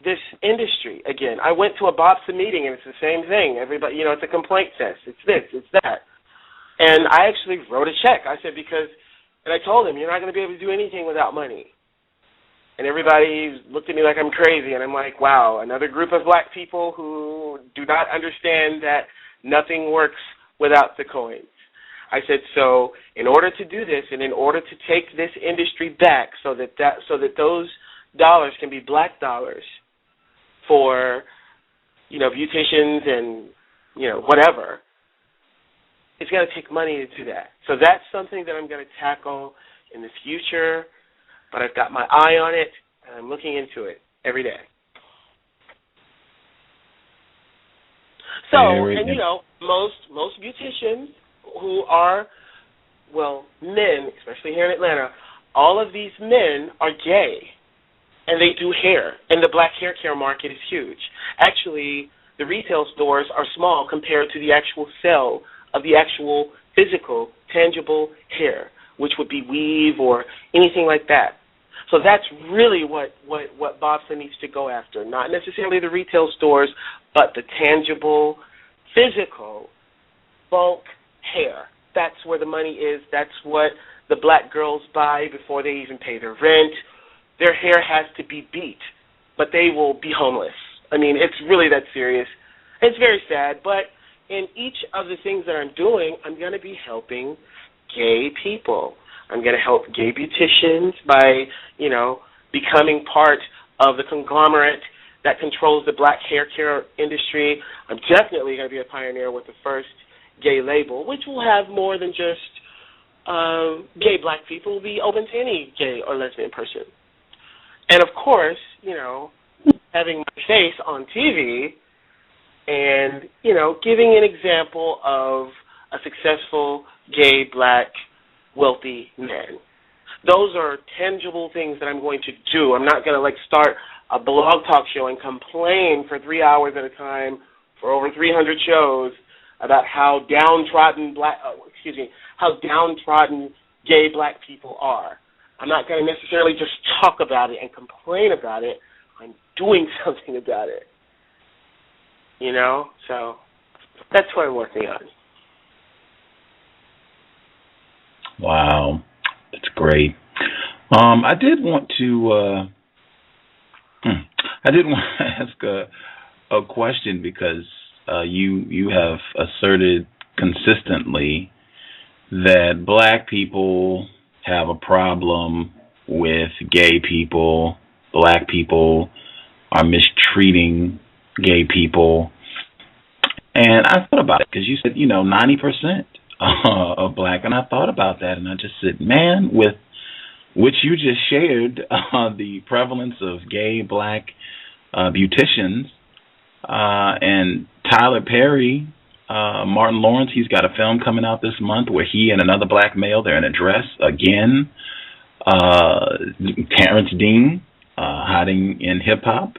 this industry. Again, I went to a BOPSA meeting, and it's the same thing. Everybody, you know, it's a complaint test. It's this, it's that. And I actually wrote a check. I said, and I told them, you're not going to be able to do anything without money. And everybody looked at me like I'm crazy, and I'm like, wow, another group of black people who do not understand that nothing works without the coins. I said, so in order to do this, and in order to take this industry back, so that those dollars can be black dollars for, you know, beauticians and, you know, whatever, it's going to take money to do that. So that's something that I'm going to tackle in the future. But I've got my eye on it, and I'm looking into it every day. So, and you know, most beauticians who are, well, men, especially here in Atlanta, all of these men are gay, and they do hair, and the black hair care market is huge. Actually, the retail stores are small compared to the actual sale of the actual physical, tangible hair, which would be weave or anything like that. So that's really what BOPSA needs to go after, not necessarily the retail stores, but the tangible, physical, bulk hair. That's where the money is. That's what the black girls buy before they even pay their rent. Their hair has to be beat, but they will be homeless. I mean, it's really that serious. It's very sad, but in each of the things that I'm doing, I'm going to be helping gay people. I'm going to help gay beauticians by, you know, becoming part of the conglomerate that controls the black hair care industry. I'm definitely going to be a pioneer with the first gay label, which will have more than just gay black people. It will be open to any gay or lesbian person. And, of course, you know, having my face on TV and, you know, giving an example of a successful gay, black, wealthy man. Those are tangible things that I'm going to do. I'm not going to, like, start a blog talk show and complain for 3 hours at a time for over 300 shows about how downtrodden how downtrodden gay black people are. I'm not going to necessarily just talk about it and complain about it. I'm doing something about it. You know? So that's what I'm working on. Wow. That's great. I did want to ask a question, because you have asserted consistently that black people have a problem with gay people, black people are mistreating gay people. And I thought about it, because you said, 90% of black, and I thought about that, and I just said, man, with which you just shared the prevalence of gay black beauticians, and Tyler Perry Martin Lawrence, he's got a film coming out this month where he and another black male, they're in a dress again. Terrence Dean, hiding in hip-hop.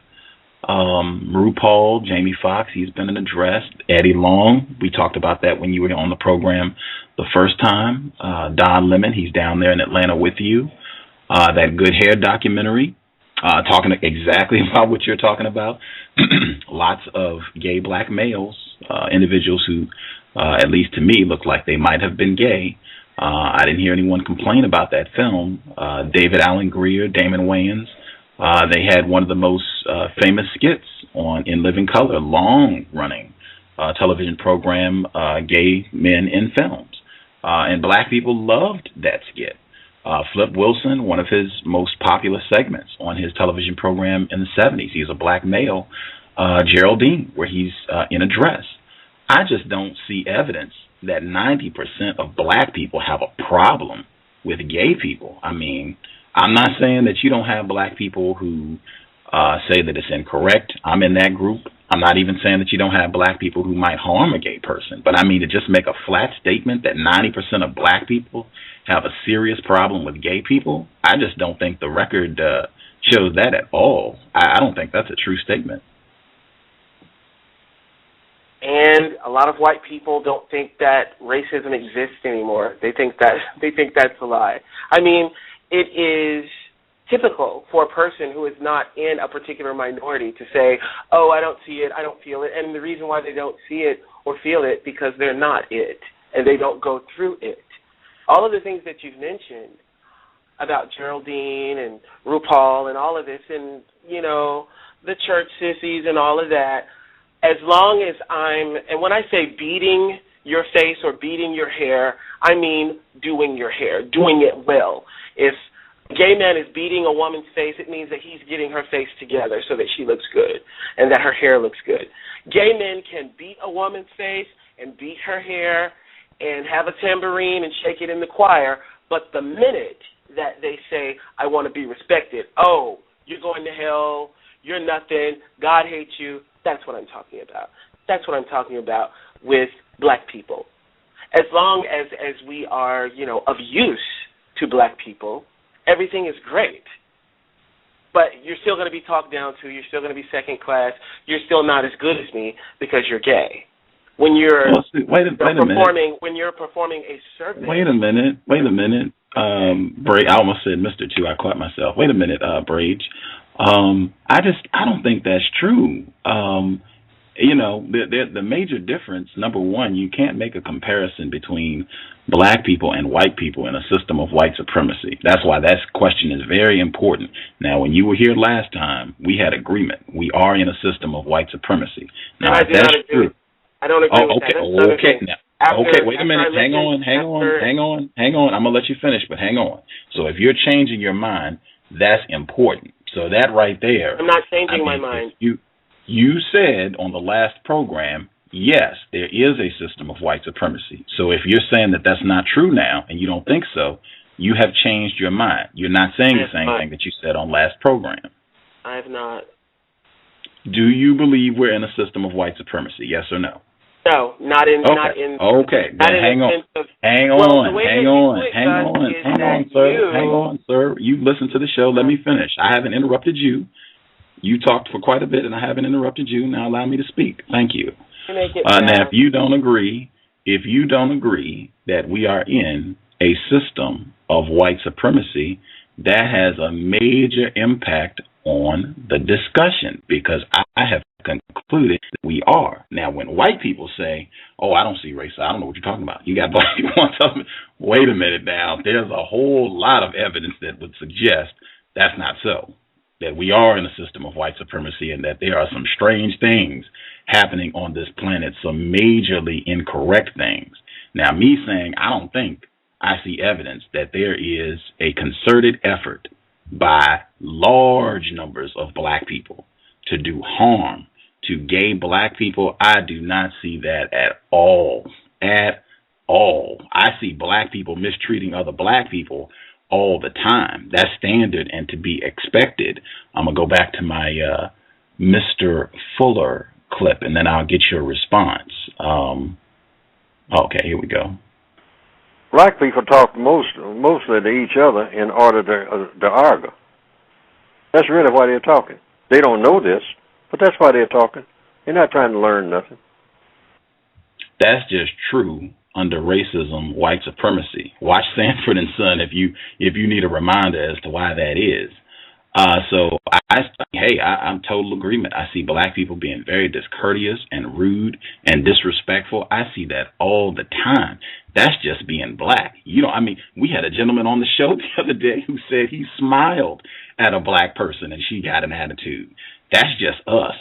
RuPaul, Jamie Foxx, he's been in a dress. Eddie Long, we talked about that when you were on the program the first time. Don Lemon, he's down there in Atlanta with you. That Good Hair documentary, talking exactly about what you're talking about. Lots of gay black males, individuals who, at least to me, look like they might have been gay. I didn't hear anyone complain about that film. David Allen Greer, Damon Wayans, they had one of the most famous skits in Living Color, long-running television program, Gay Men in Films. And black people loved that skit. Flip Wilson, one of his most popular segments on his television program in the 70s, he's a black male, Geraldine, where he's in a dress. I just don't see evidence that 90% of black people have a problem with gay people. I mean, I'm not saying that you don't have black people who say that it's incorrect. I'm in that group. I'm not even saying that you don't have black people who might harm a gay person. But I mean, to just make a flat statement that 90% of black people have a serious problem with gay people, I just don't think the record shows that at all. I don't think that's a true statement. And a lot of white people don't think that racism exists anymore. They think that's a lie. I mean, it is typical for a person who is not in a particular minority to say, oh, I don't see it, I don't feel it. And the reason why they don't see it or feel it because they're not it and they don't go through it. All of the things that you've mentioned about Geraldine and RuPaul and all of this and, you know, the church sissies and all of that, as long as and when I say beating your face or beating your hair, I mean doing your hair, doing it well. If a gay man is beating a woman's face, it means that he's getting her face together so that she looks good and that her hair looks good. Gay men can beat a woman's face and beat her hair and have a tambourine and shake it in the choir, but the minute that they say, I want to be respected, oh, you're going to hell, you're nothing, God hates you, that's what I'm talking about. That's what I'm talking about with black people. As long as we are, you know, of use to black people, everything is great. But you're still going to be talked down to, you're still going to be second class, you're still not as good as me because you're gay. When you're when you're performing a service. Wait a minute. Braid, I almost said Mr. Two. I caught myself. Wait a minute, Braid. I don't think that's true. You know, the major difference, number one, you can't make a comparison between black people and white people in a system of white supremacy. That's why that question is very important. Now, when you were here last time, we had agreement. We are in a system of white supremacy. Now, and I don't agree with that. Okay. Now, wait a minute. Hang on. I'm going to let you finish, but hang on. So if you're changing your mind, that's important. So that right there. I'm not changing my mind. You said on the last program, yes, there is a system of white supremacy. So if you're saying that that's not true now and you don't think so, you have changed your mind. You're not saying the same thing that you said on last program. I have not. Do you believe we're in a system of white supremacy? Yes or no? No, not in. Okay, then hang on, sir. You listen to the show. Let me finish. I haven't interrupted you. You talked for quite a bit, and I haven't interrupted you. Now allow me to speak. Thank you. Now, if you don't agree that we are in a system of white supremacy, that has a major impact on the discussion because I have concluded that we are. Now, when white people say, oh, I don't see race, I don't know what you're talking about. You got black people on top of me. Wait a minute now. There's a whole lot of evidence that would suggest that's not so, that we are in a system of white supremacy and that there are some strange things happening on this planet, some majorly incorrect things. Now, me saying I don't think, I see evidence that there is a concerted effort by large numbers of black people to do harm to gay black people. I do not see that at all. At all. I see black people mistreating other black people all the time. That's standard and to be expected. I'm going to go back to my Mr. Fuller clip, and then I'll get your response. Okay, here we go. Black people talk mostly to each other in order to argue. That's really why they're talking. They don't know this, but that's why they're talking. They're not trying to learn nothing. That's just true under racism, white supremacy. Watch Sanford and Son if you need a reminder as to why that is. So I'm total agreement. I see black people being very discourteous and rude and disrespectful. I see that all the time. That's just being black. We had a gentleman on the show the other day who said he smiled at a black person and she got an attitude. That's just us.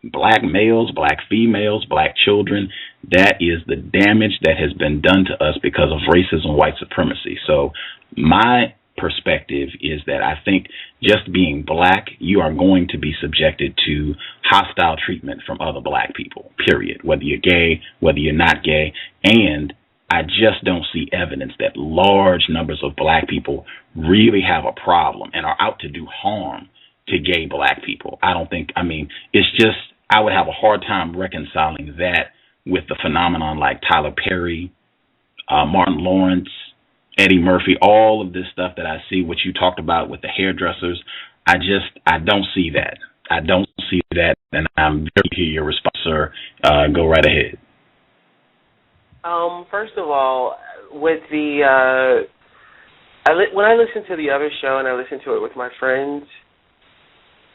Black males, black females, black children. That is the damage that has been done to us because of racism, white supremacy. So my perspective is that I think just being black, you are going to be subjected to hostile treatment from other black people, period, whether you're gay, whether you're not gay. And I just don't see evidence that large numbers of black people really have a problem and are out to do harm to gay black people. It's just, I would have a hard time reconciling that with the phenomenon like Tyler Perry, Martin Lawrence, Eddie Murphy, all of this stuff that I see, what you talked about with the hairdressers. I don't see that. I don't see that, and I'm very to hear your response, sir. Go right ahead. First of all, with the when I listened to the other show and I listened to it with my friends,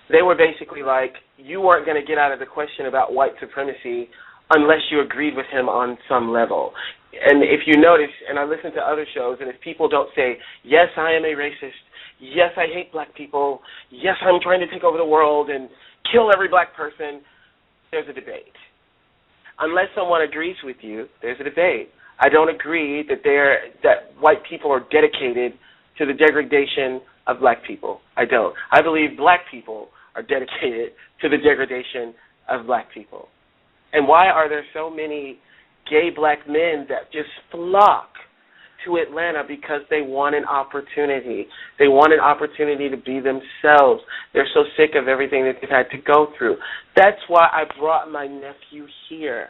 they were basically like, you weren't going to get out of the question about white supremacy unless you agreed with him on some level. And if you notice, and I listen to other shows, and if people don't say, yes, I am a racist, yes, I hate black people, yes, I'm trying to take over the world and kill every black person, there's a debate. Unless someone agrees with you, there's a debate. I don't agree that white people are dedicated to the degradation of black people. I don't. I believe black people are dedicated to the degradation of black people. And why are there so many gay black men that just flock to Atlanta? Because they want an opportunity. They want an opportunity to be themselves. They're so sick of everything that they've had to go through. That's why I brought my nephew here.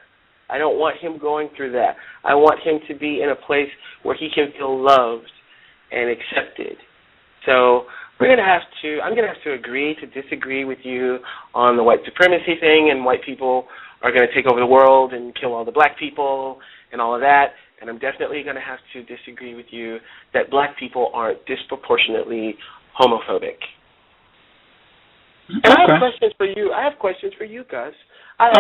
I don't want him going through that. I want him to be in a place where he can feel loved and accepted. So I'm going to have to agree to disagree with you on the white supremacy thing, and white people are going to take over the world and kill all the black people and all of that. And I'm definitely going to have to disagree with you that black people aren't disproportionately homophobic. And I have questions for you. Gus. I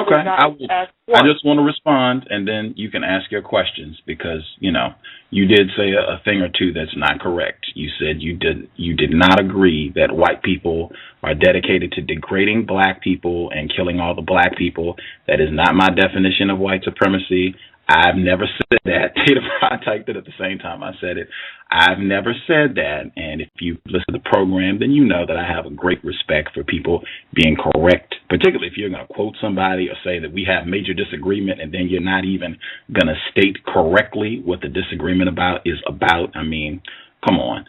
just want to respond, and then you can ask your questions, because you did say a thing or two that's not correct. You said you did not agree that white people are dedicated to degrading black people and killing all the black people. That is not my definition of white supremacy. I've never said that. I typed it at the same time I said it. I've never said that. And if you listen to the program, then you know that I have a great respect for people being correct, particularly if you're going to quote somebody or say that we have major disagreement and then you're not even going to state correctly what the disagreement is about. I mean, come on.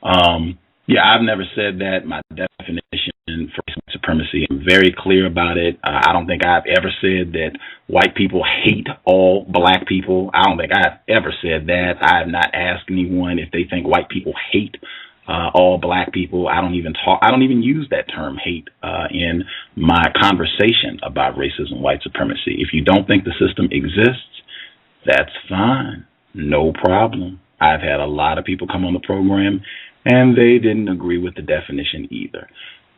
I've never said that. My definition for supremacy, I'm very clear about it. I don't think I've ever said that white people hate all black people. I don't think I've ever said that. I have not asked anyone if they think white people hate all black people. I don't even use that term hate in my conversation about racism, white supremacy. If you don't think the system exists, that's fine. No problem. I've had a lot of people come on the program and they didn't agree with the definition either.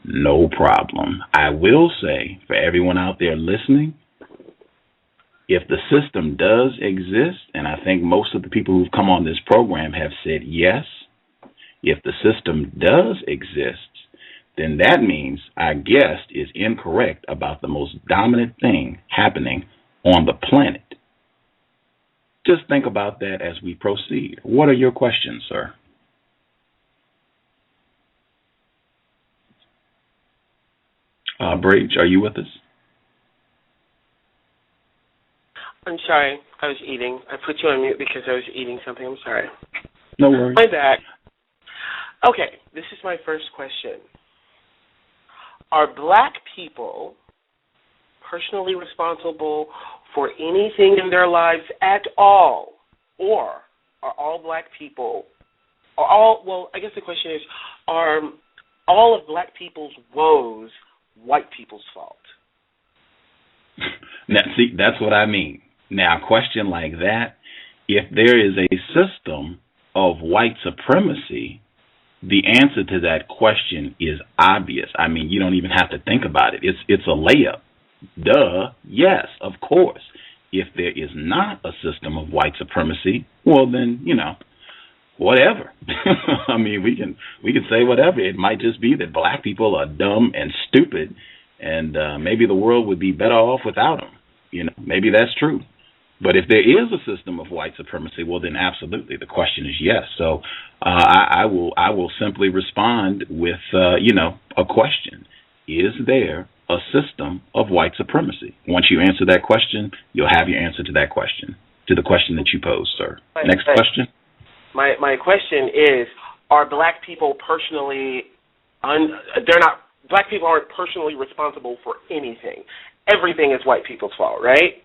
No problem. I will say, for everyone out there listening, if the system does exist, and I think most of the people who've come on this program have said yes, if the system does exist, then that means our guest is incorrect about the most dominant thing happening on the planet. Just think about that as we proceed. What are your questions, sir? Brage, are you with us? I'm sorry. I was eating. I put you on mute because I was eating something. I'm sorry. No worries. My bad. Okay, this is my first question. Are black people personally responsible for anything in their lives at all? Or are all black people, I guess the question is, are all of black people's woes white people's fault? Now, see, that's what I mean. Now, a question like that, if there is a system of white supremacy, the answer to that question is obvious. I mean, you don't even have to think about it. It's a layup. Duh, yes, of course. If there is not a system of white supremacy, well then, whatever. I mean, we can say whatever. It might just be that black people are dumb and stupid, and maybe the world would be better off without them. Maybe that's true. But if there is a system of white supremacy, well then absolutely, the question is yes. So I will simply respond with a question: is there a system of white supremacy? Once you answer that question, you'll have your answer to that question, to the question that you posed, sir. Next question. My question is: are black people personally? Black people aren't personally responsible for anything. Everything is white people's fault, right?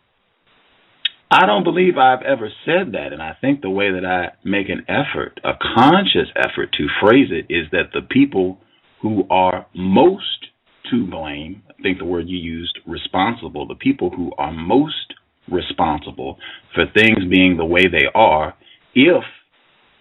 I don't believe I've ever said that, and I think the way that I make an effort, a conscious effort to phrase it, is that the people who are most to blame, I think the word you used, responsible, the people who are most responsible for things being the way they are, if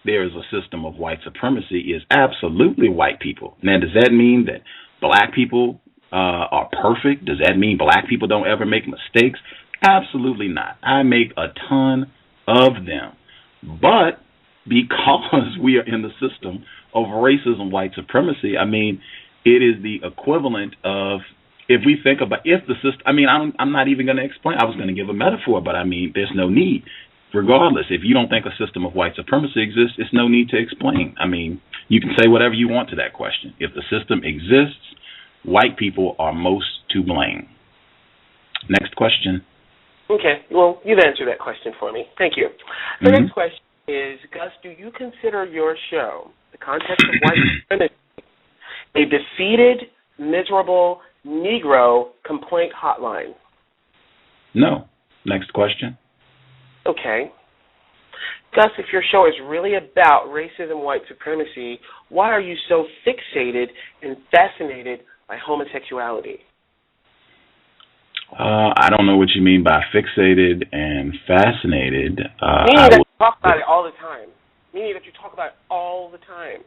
there is a system of white supremacy, is absolutely white people. Now, does that mean that black people are perfect? Does that mean black people don't ever make mistakes? Absolutely not. I make a ton of them. But because we are in the system of racism, white supremacy, I mean, it is the equivalent of, if we think about, if the system, I mean, I'm not even going to explain. I was going to give a metaphor, but I mean, there's no need. Regardless, if you don't think a system of white supremacy exists, it's no need to explain. I mean, you can say whatever you want to that question. If the system exists, white people are most to blame. Next question. Okay, well, you've answered that question for me. Thank you. The next question is, Gus, do you consider your show, The Context of White Supremacy, a defeated, miserable Negro complaint hotline? No. Next question. Okay. Gus, if your show is really about racism, white supremacy, why are you so fixated and fascinated by homosexuality? I don't know what you mean by fixated and fascinated. Meaning that you talk about it all the time. Meaning that you talk about it all the time.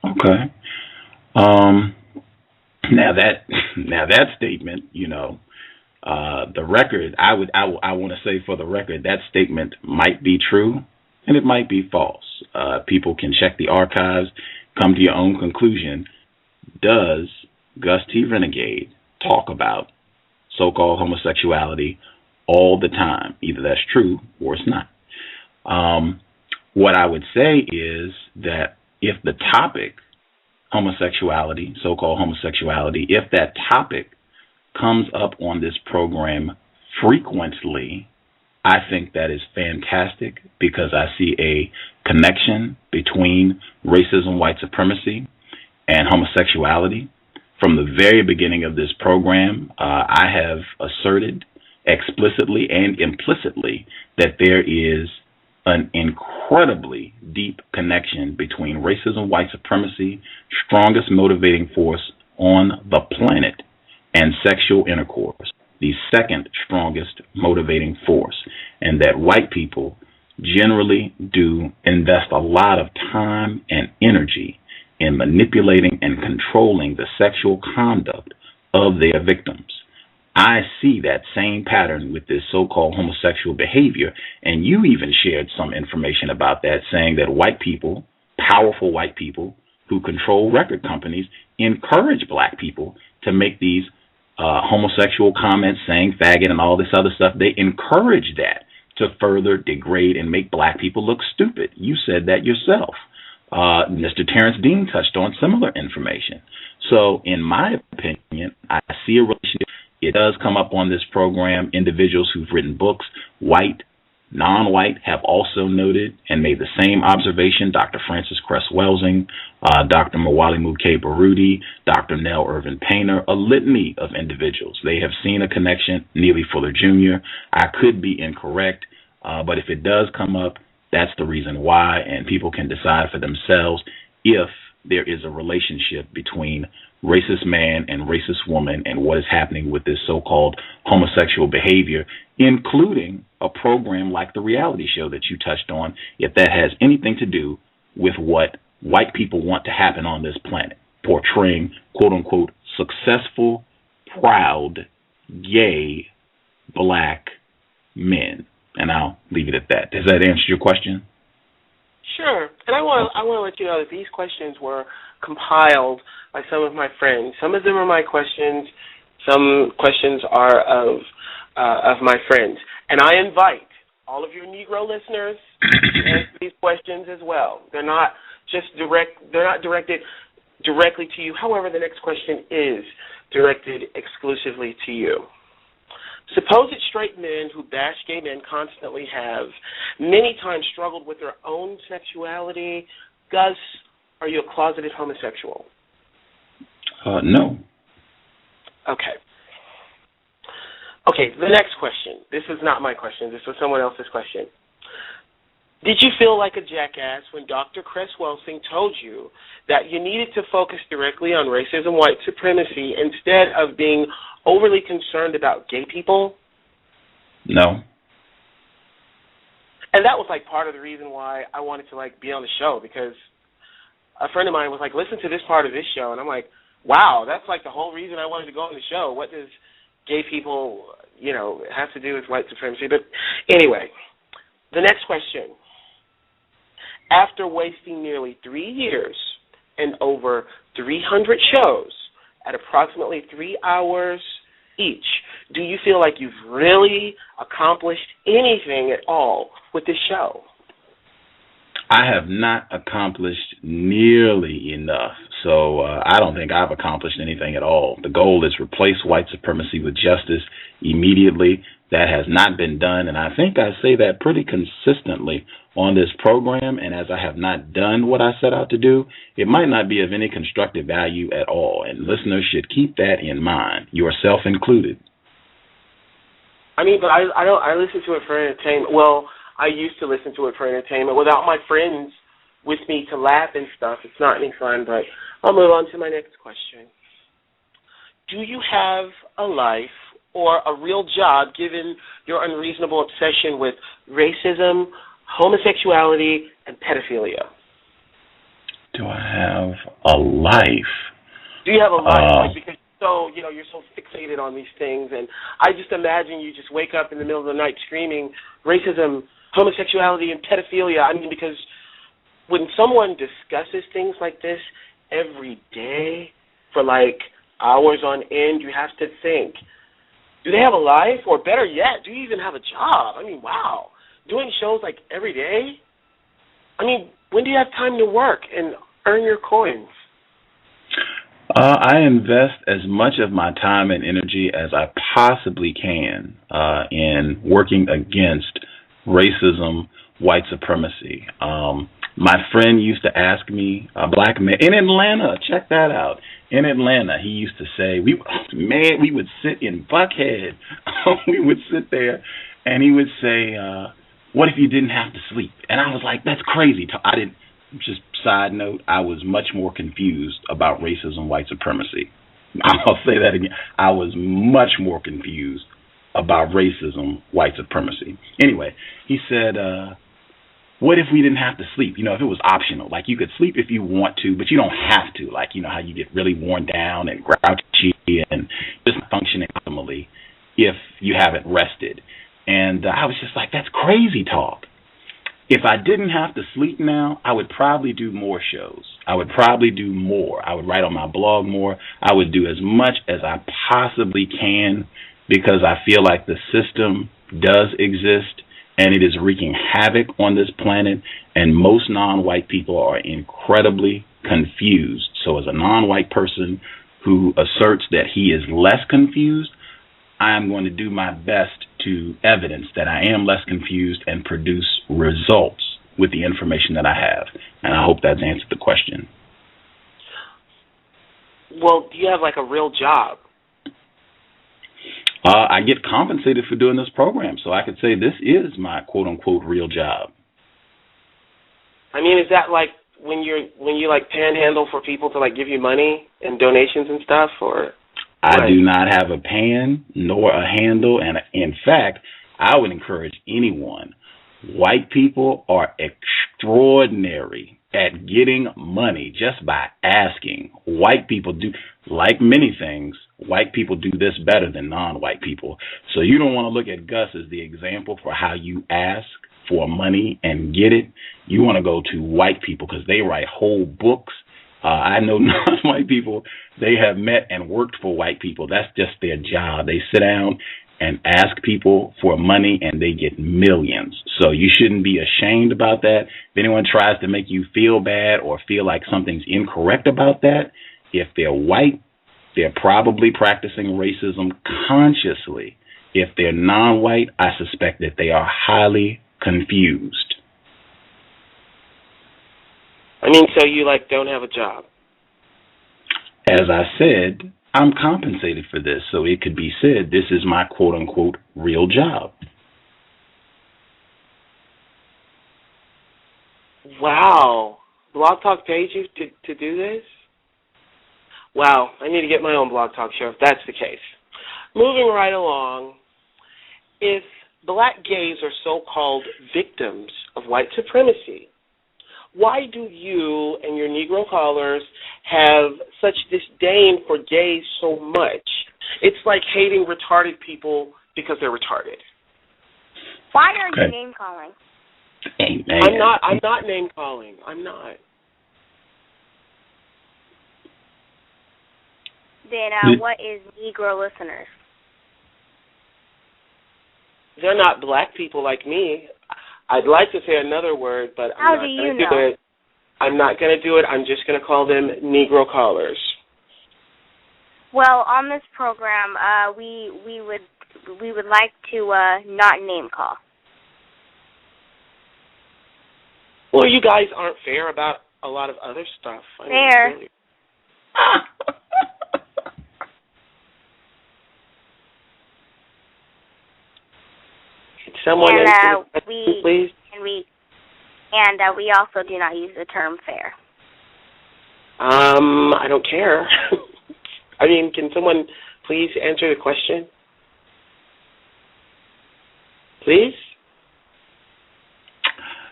Okay. Now that statement, the record, I want to say for the record, that statement might be true and it might be false. People can check the archives, come to your own conclusion. Does Gus T Renegade talk about so-called homosexuality all the time? Either that's true or it's not. What I would say is that if the topic, homosexuality, so-called homosexuality, if that topic comes up on this program frequently, I think that is fantastic because I see a connection between racism, white supremacy, and homosexuality. From the very beginning of this program, I have asserted explicitly and implicitly that there is an incredibly deep connection between racism, white supremacy, strongest motivating force on the planet, and sexual intercourse, the second strongest motivating force, and that white people generally do invest a lot of time and energy in manipulating and controlling the sexual conduct of their victims. I see that same pattern with this so-called homosexual behavior, and you even shared some information about that, saying that white people, powerful white people who control record companies, encourage black people to make these homosexual comments, saying faggot and all this other stuff. They encourage that to further degrade and make black people look stupid. You said that yourself. Mr. Terrence Dean touched on similar information. So in my opinion, I see a relationship. It does come up on this program, individuals who've written books, white, non-white have also noted and made the same observation. Dr. Francis Cress-Welsing, Dr. Mwali Muke-Barudi, Dr. Nell Irvin Painter, a litany of individuals. They have seen a connection. Neely Fuller Jr. I could be incorrect, but if it does come up, that's the reason why, and people can decide for themselves if there is a relationship between racist man and racist woman and what is happening with this so-called homosexual behavior, including a program like the reality show that you touched on, if that has anything to do with what white people want to happen on this planet, portraying, quote-unquote, successful, proud, gay, black men. And I'll leave it at that. Does that answer your question? Sure. And I want to let you know that these questions were compiled by some of my friends. Some of them are my questions. Some questions are of my friends. And I invite all of your Negro listeners to answer these questions as well. They're not directed directly to you. However, the next question is directed exclusively to you. Supposed straight men who bash gay men constantly have many times struggled with their own sexuality. Gus, are you a closeted homosexual? No. Okay. Okay, the next question. This is not my question. This was someone else's question. Did you feel like a jackass when Dr. Cress-Welsing told you that you needed to focus directly on racism, white supremacy, instead of being overly concerned about gay people? No. And that was like part of the reason why I wanted to like be on the show, because a friend of mine was like, listen to this part of this show, and I'm like, wow, that's like the whole reason I wanted to go on the show. What does gay people, have to do with white supremacy? But anyway, the next question. After wasting nearly 3 years and over 300 shows at approximately 3 hours each, do you feel like you've really accomplished anything at all with this show? I have not accomplished nearly enough, so I don't think I've accomplished anything at all. The goal is replace white supremacy with justice immediately. That has not been done, and I think I say that pretty consistently on this program, and as I have not done what I set out to do, it might not be of any constructive value at all, and listeners should keep that in mind, yourself included. I mean, but I listen to it for entertainment. Well, I used to listen to it for entertainment. Without my friends with me to laugh and stuff, it's not any fun, but I'll move on to my next question. Do you have a life or a real job given your unreasonable obsession with racism, homosexuality, and pedophilia? Do I have a life? Do you have a life? Because you're so fixated on these things, and I just imagine you just wake up in the middle of the night screaming racism, homosexuality, and pedophilia. I mean, because when someone discusses things like this every day for like hours on end, you have to think, do they have a life? Or better yet, do you even have a job? I mean, wow. Doing shows like every day? I mean, when do you have time to work and earn your coins? I invest as much of my time and energy as I possibly can in working against racism, white supremacy. My friend used to ask me, a black man in Atlanta, check that out. In Atlanta, he used to say, we would sit in Buckhead. We would sit there, and he would say, what if you didn't have to sleep? And I was like, that's crazy. Just side note, I was much more confused about racism, white supremacy. I'll say that again. I was much more confused about racism, white supremacy. Anyway, he said, what if we didn't have to sleep? If it was optional, like you could sleep if you want to, but you don't have to, like, how you get really worn down and grouchy and just functioning optimally if you haven't rested. And I was just like, that's crazy talk. If I didn't have to sleep now, I would probably do more shows. I would probably do more. I would write on my blog more. I would do as much as I possibly can because I feel like the system does exist and it is wreaking havoc on this planet, and most non-white people are incredibly confused. So as a non-white person who asserts that he is less confused, I am going to do my best to evidence that I am less confused and produce results with the information that I have. And I hope that's answered the question. Well, do you have like a real job? I get compensated for doing this program, so I could say this is my quote-unquote real job. I mean, is that like when you like panhandle for people to like give you money and donations and stuff, or? I do not have a pan nor a handle, and in fact, I would encourage anyone. White people are extraordinary at getting money just by asking. White people do, like many things, white people do this better than non-white people. So you don't want to look at Gus as the example for how you ask for money and get it. You want to go to white people because they write whole books. I know non-white people, they have met and worked for white people. That's just their job. They sit down and ask people for money, and they get millions. So you shouldn't be ashamed about that. If anyone tries to make you feel bad or feel like something's incorrect about that, if they're white, they're probably practicing racism consciously. If they're non-white, I suspect that they are highly confused. I mean, so you like don't have a job? As I said, I'm compensated for this, so it could be said this is my quote-unquote real job. Wow. Blog Talk paid you to do this? Wow, I need to get my own Blog Talk show if that's the case. Moving right along, if black gays are so-called victims of white supremacy, why do you and your Negro callers have such disdain for gays so much? It's like hating retarded people because they're retarded. Why are you name calling? I'm not name calling. I'm not. Then what is Negro listeners? They're not black people like me. I'd like to say another word, but I'm not going to do it. I'm not going to do it. I'm just going to call them Negro callers. Well, on this program, we would like to not name call. Well, you guys aren't fair about a lot of other stuff. Fair. Someone please. And we also do not use the term fair. I don't care. I mean, can someone please answer the question? Please?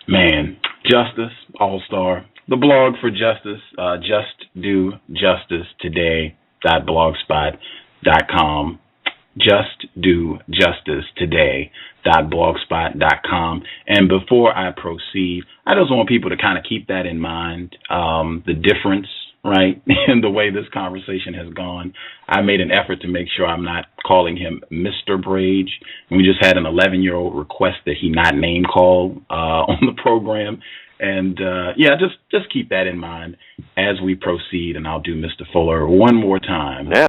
Man, Justice, All-Star, the blog for Justice, justdojusticetoday.blogspot.com. justdojusticetoday.blogspot.com. And before I proceed, I just want people to kind of keep that in mind, the difference, right, in the way this conversation has gone. I made an effort to make sure I'm not calling him Mr. Brage. We just had an 11-year-old request that he not name call on the program. And, just keep that in mind as we proceed, and I'll do Mr. Fuller one more time. Yeah.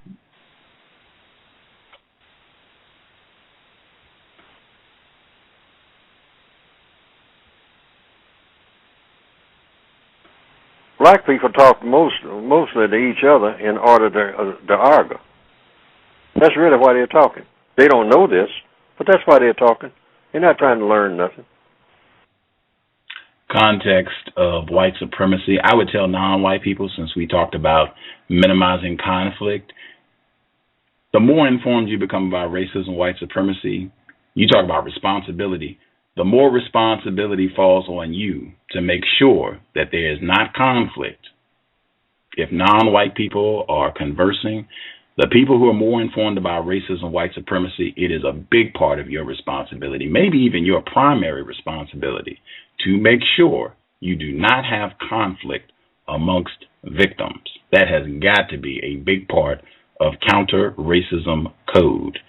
Black people talk mostly to each other in order to argue. That's really why they're talking. They don't know this, but that's why they're talking. They're not trying to learn nothing. Context of white supremacy, I would tell non-white people, since we talked about minimizing conflict, the more informed you become about racism, white supremacy, you talk about responsibility, the more responsibility falls on you to make sure that there is not conflict. If non-white people are conversing, the people who are more informed about racism, white supremacy, it is a big part of your responsibility, maybe even your primary responsibility, to make sure you do not have conflict amongst victims. That has got to be a big part of counter-racism code.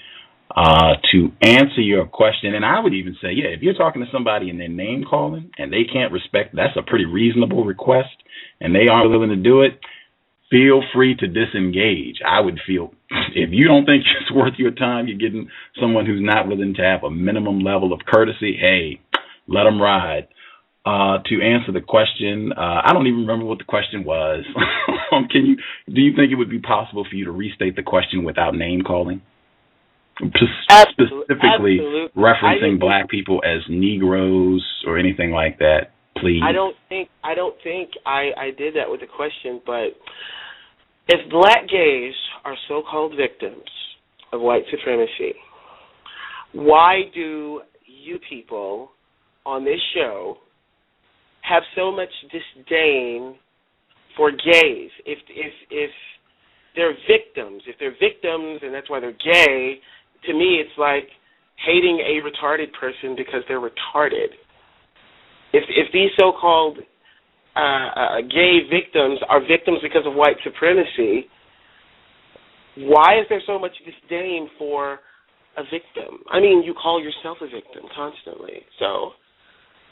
To answer your question, and I would even say, if you're talking to somebody and they're name calling and they can't respect, that's a pretty reasonable request, and they aren't willing to do it, feel free to disengage. I would feel, if you don't think it's worth your time, you're getting someone who's not willing to have a minimum level of courtesy, hey, let them ride. To answer the question, I don't even remember what the question was. Do you think it would be possible for you to restate the question without name calling? Specifically referencing black people as Negroes or anything like that, please. I don't think I did that with the question, but if black gays are so-called victims of white supremacy, why do you people on this show have so much disdain for gays? If they're victims, and that's why they're gay, to me it's like hating a retarded person because they're retarded. If these so-called gay victims are victims because of white supremacy, why is there so much disdain for a victim? I mean, you call yourself a victim constantly, so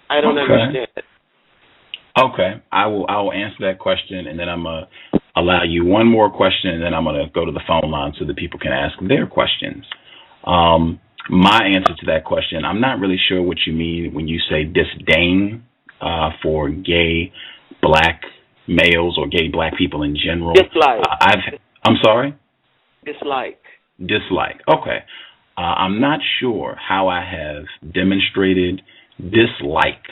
I don't understand. Okay, I will answer that question, and then I'm going to allow you one more question, and then I'm going to go to the phone line so that people can ask their questions. My answer to that question, I'm not really sure what you mean when you say disdain for gay black males or gay black people in general. Dislike. I'm sorry? Dislike. Okay. I'm not sure how I have demonstrated dislike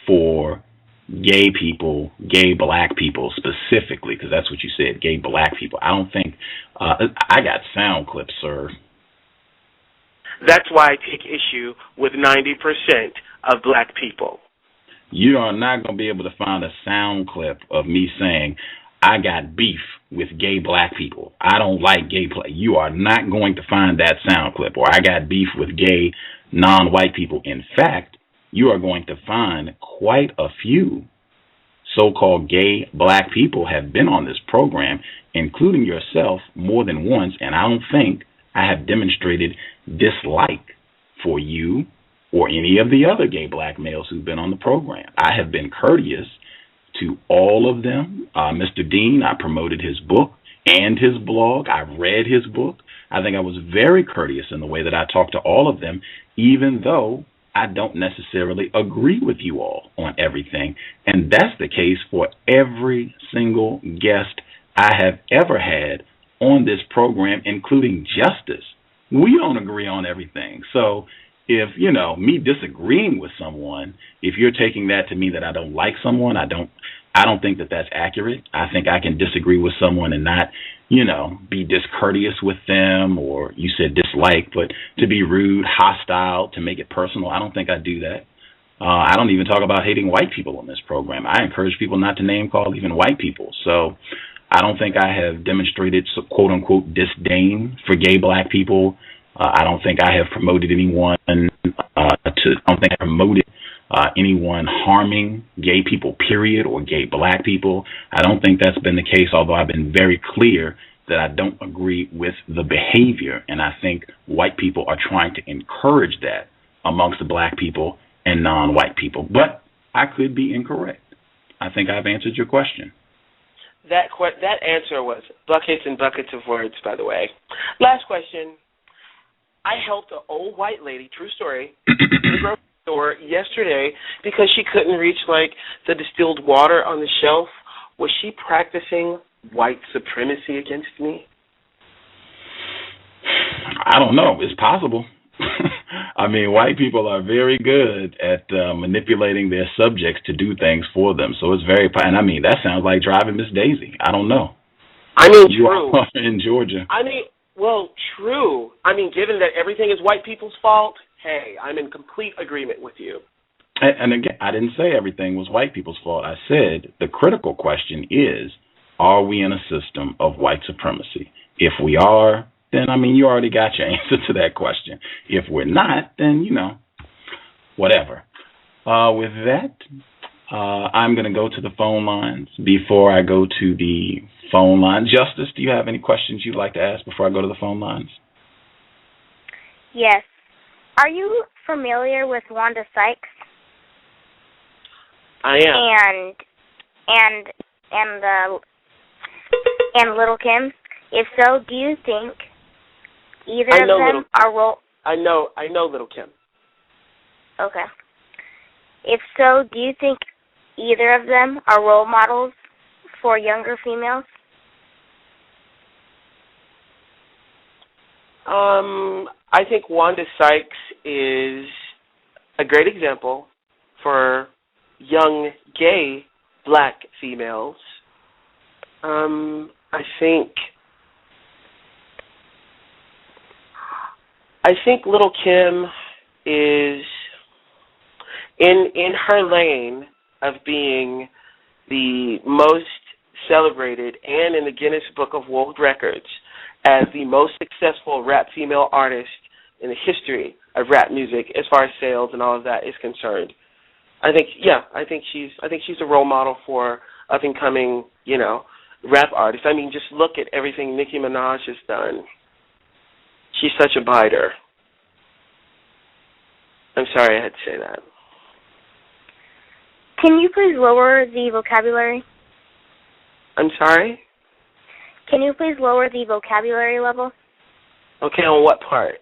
for gay people, gay black people specifically, because that's what you said, gay black people. I don't think, I got sound clips, sir. That's why I take issue with 90% of black people. You are not going to be able to find a sound clip of me saying, I got beef with gay black people. I don't like gay black. You are not going to find that sound clip. Or I got beef with gay non-white people. In fact, you are going to find quite a few so-called gay black people have been on this program, including yourself, more than once, and I don't think I have demonstrated dislike for you or any of the other gay black males who've been on the program. I have been courteous to all of them. Mr. Dean, I promoted his book and his blog. I read his book. I think I was very courteous in the way that I talked to all of them, even though I don't necessarily agree with you all on everything. And that's the case for every single guest I have ever had on this program, including Justice. We don't agree on everything. So if, me disagreeing with someone, if you're taking that to mean that I don't like someone, I don't think that that's accurate. I think I can disagree with someone and not, be discourteous with them, or you said dislike, but to be rude, hostile, to make it personal. I don't think I do that. I don't even talk about hating white people on this program. I encourage people not to name call even white people. So I don't think I have demonstrated quote unquote disdain for gay black people. I don't think I have promoted anyone anyone harming gay people, period, or gay black people. I don't think that's been the case, although I've been very clear that I don't agree with the behavior, and I think white people are trying to encourage that amongst the black people and non-white people. But I could be incorrect. I think I've answered your question. That answer was buckets and buckets of words, by the way. Last question. I helped an old white lady, true story, in the grocery store yesterday because she couldn't reach, the distilled water on the shelf. Was she practicing white supremacy against me? I don't know. It's possible. I mean, white people are very good at manipulating their subjects to do things for them. So it's and I mean, that sounds like driving Miss Daisy. I don't know. I mean, you true. Are in Georgia. I mean, well, true. I mean, given that everything is white people's fault, hey, I'm in complete agreement with you. And again, I didn't say everything was white people's fault. I said the critical question is, are we in a system of white supremacy? If we are, then, I mean, you already got your answer to that question. If we're not, then, whatever. With that, I'm going to go to the phone lines. Before I go to the phone line, Justice, do you have any questions you'd like to ask before I go to the phone lines? Yes. Are you familiar with Wanda Sykes? I am. And and Little Kim? If so, do you think either I of know them are role? I know Little Kim. Okay. If so, do you think either of them are role models for younger females? I think Wanda Sykes is a great example for young gay black females. I think Little Kim is in her lane of being the most celebrated and in the Guinness Book of World Records as the most successful rap female artist in the history of rap music as far as sales and all of that is concerned. I think she's a role model for up and coming, rap artists. I mean, just look at everything Nicki Minaj has done. She's such a biter. I'm sorry I had to say that. Can you please lower the vocabulary? I'm sorry? Can you please lower the vocabulary level? Okay, on what part?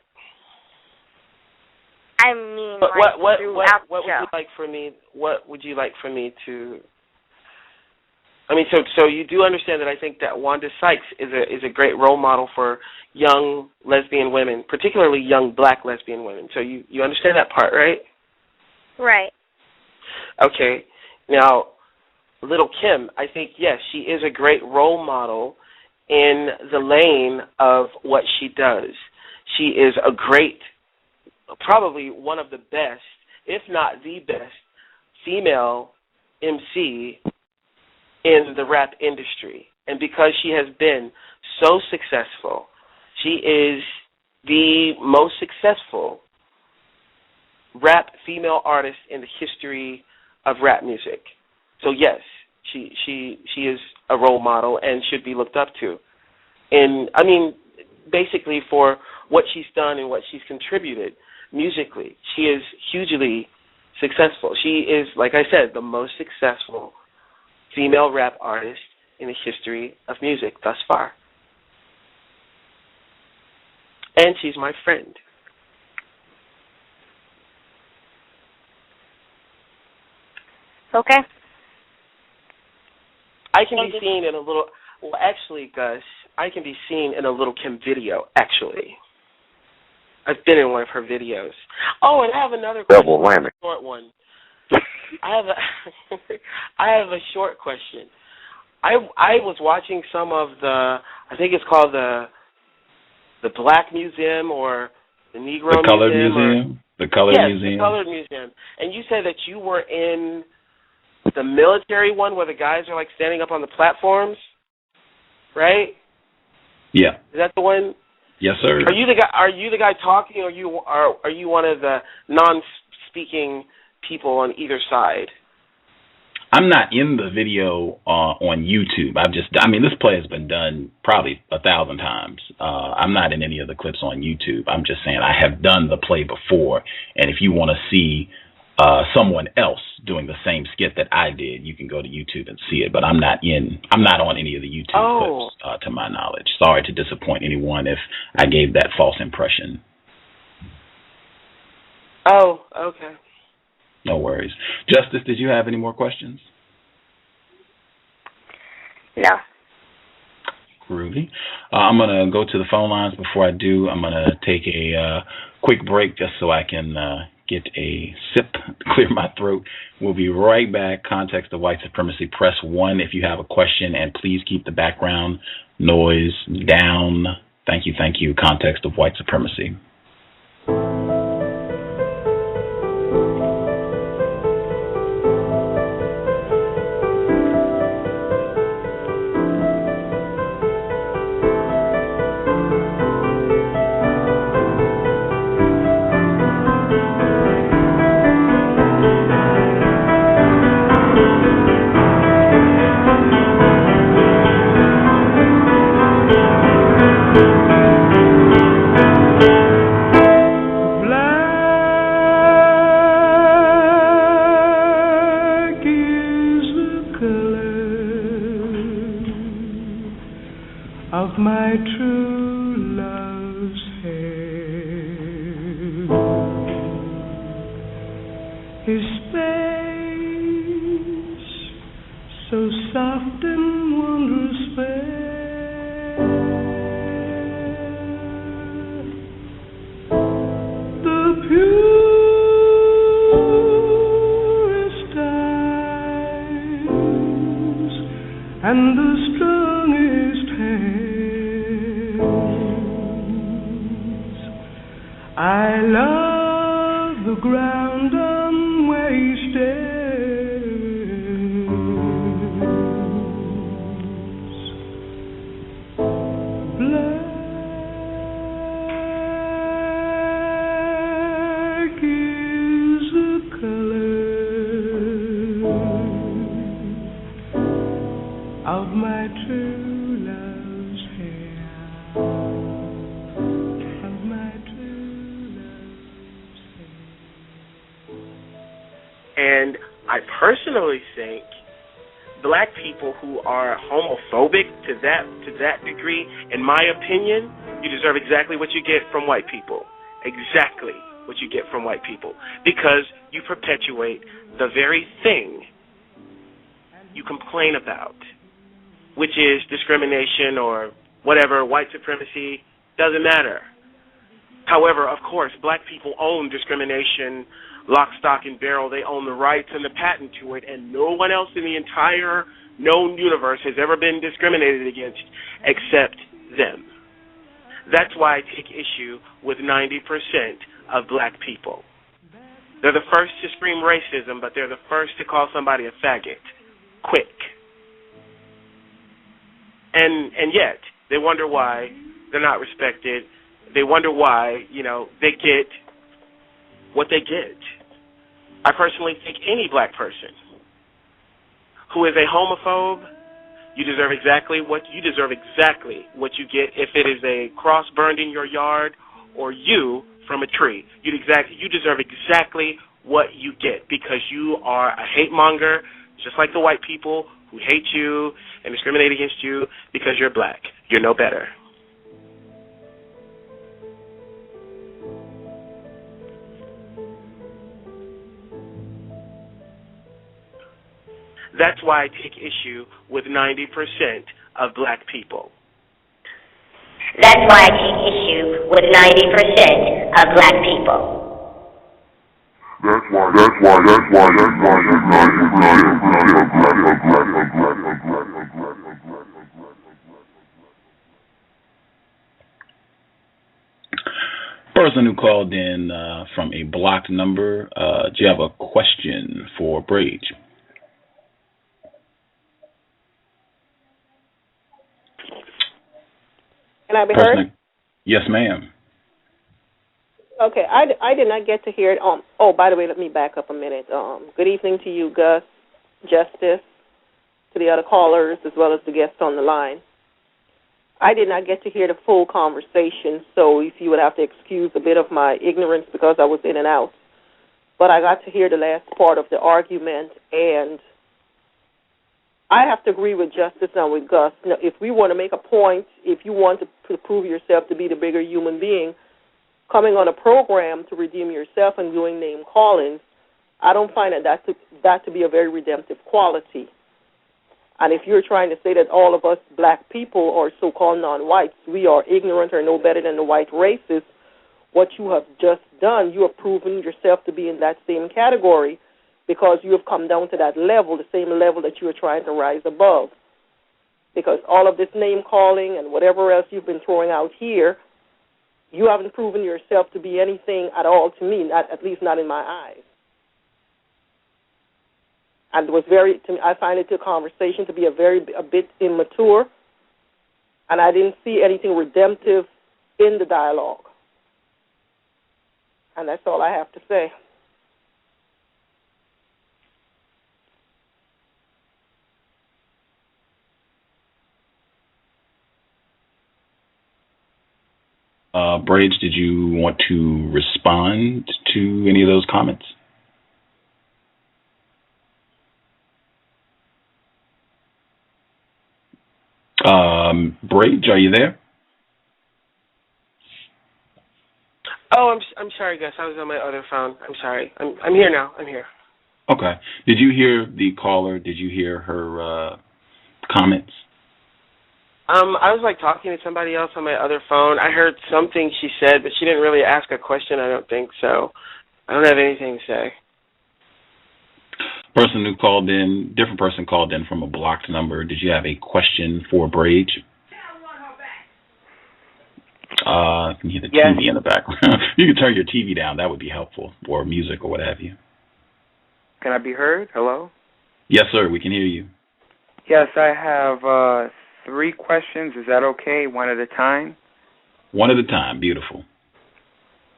I mean, what would the you like for me? What would you like for me to? I mean, so you do understand that I think that Wanda Sykes is a great role model for young lesbian women, particularly young black lesbian women. So you understand that part, right? Right. Okay. Now, Little Kim, I think, yes, she is a great role model in the lane of what she does. She is a great, probably one of the best, if not the best, female MC in the rap industry. And because she has been so successful, she is the most successful rap female artist in the history of rap music. So yes, she is a role model and should be looked up to. And I mean, basically for what she's done and what she's contributed musically, she is hugely successful. She is, like I said, the most successful female rap artist in the history of music thus far. And she's my friend. Okay. I can be seen in a little... Well, actually, Gus, I can be seen in a Little Kim video, actually. I've been in one of her videos. Oh, and I have another question. Double whammy. A short one. I have a short question. I was watching some of the... I think it's called the Black Museum or the Negro The Colored Museum. The Colored yes, Museum. The Colored Museum. And you said that you were in the military one where the guys are like standing up on the platforms, right? Yeah. Is that the one? Yes, sir. Are you the guy talking, or are you one of the non-speaking people on either side? I'm not in the video on YouTube. This play has been done probably 1,000 times. I'm not in any of the clips on YouTube. I'm just saying I have done the play before, and if you want to see someone else doing the same skit that I did, you can go to YouTube and see it. But I'm not on any of the YouTube clips, to my knowledge. Sorry to disappoint anyone if I gave that false impression. Oh, okay. No worries. Justice, did you have any more questions? No. Groovy. I'm going to go to the phone lines. Before I do, I'm going to take a quick break just so I can get a sip, clear my throat. We'll be right back. Context of White Supremacy. Press 1 if you have a question, and please keep the background noise down. Thank you. Context of White Supremacy. of my true love's hair. His face so soft and wondrous fair, the purest eyes and the strongest hands. I love the ground on where he stands. Black is the color of my true love's hair. Of my true love's hair. And I personally think black people who are homophobic to that degree, in my opinion, you deserve exactly what you get from white people. Exactly what you get from white people. Because you perpetuate the very thing you complain about, which is discrimination or whatever, white supremacy, doesn't matter. However, of course, black people own discrimination, lock, stock, and barrel. They own the rights and the patent to it, and no one else in the entire known universe has ever been discriminated against except them. That's why I take issue with 90% of black people. They're the first to scream racism, but they're the first to call somebody a faggot. Quick. And yet, they wonder why they're not respected. They wonder why, they get what they get. I personally think any black person who is a homophobe, you deserve exactly what you get if it is a cross burned in your yard or you from a tree. You deserve exactly what you get because you are a hate monger, just like the white people who hate you and discriminate against you because you're black. You're no better. That's why I take issue with 90% of black people. That's why I take issue with 90% of black people. That's why. Person who called in from a blocked number, do you have a question for Brage? Can I be heard? Yes, ma'am. Okay, I did not get to hear it. Oh, by the way, let me back up a minute. Good evening to you, Gus, Justice, to the other callers, as well as the guests on the line. I did not get to hear the full conversation, so if you would have to excuse a bit of my ignorance because I was in and out. But I got to hear the last part of the argument, and I have to agree with Justice and with Gus. Now, if we want to make a point, if you want to prove yourself to be the bigger human being, coming on a program to redeem yourself and doing name callings, I don't find that to be a very redemptive quality. And if you're trying to say that all of us black people or so-called non-whites, we are ignorant or no better than the white races, what you have just done, you have proven yourself to be in that same category because you have come down to that level, the same level that you are trying to rise above. Because all of this name calling and whatever else you've been throwing out here, you haven't proven yourself to be anything at all to me, at least not in my eyes. And it was I find it a conversation to be a bit immature, and I didn't see anything redemptive in the dialogue. And that's all I have to say. Brage, did you want to respond to any of those comments? Brage, are you there? Oh, I'm sorry, Gus. I was on my other phone. I'm sorry. I'm here now. I'm here. Okay. Did you hear the caller? Did you hear her comments? I was talking to somebody else on my other phone. I heard something she said, but she didn't really ask a question, I don't think, so I don't have anything to say. Person who called in, different person called in from a blocked number. Did you have a question for Brage? I can hear the TV in the background. You can turn your TV down. That would be helpful, or music or what have you. Can I be heard? Hello? Yes, sir. We can hear you. Yes, I have 3 questions. Is that okay? One at a time? One at a time. Beautiful.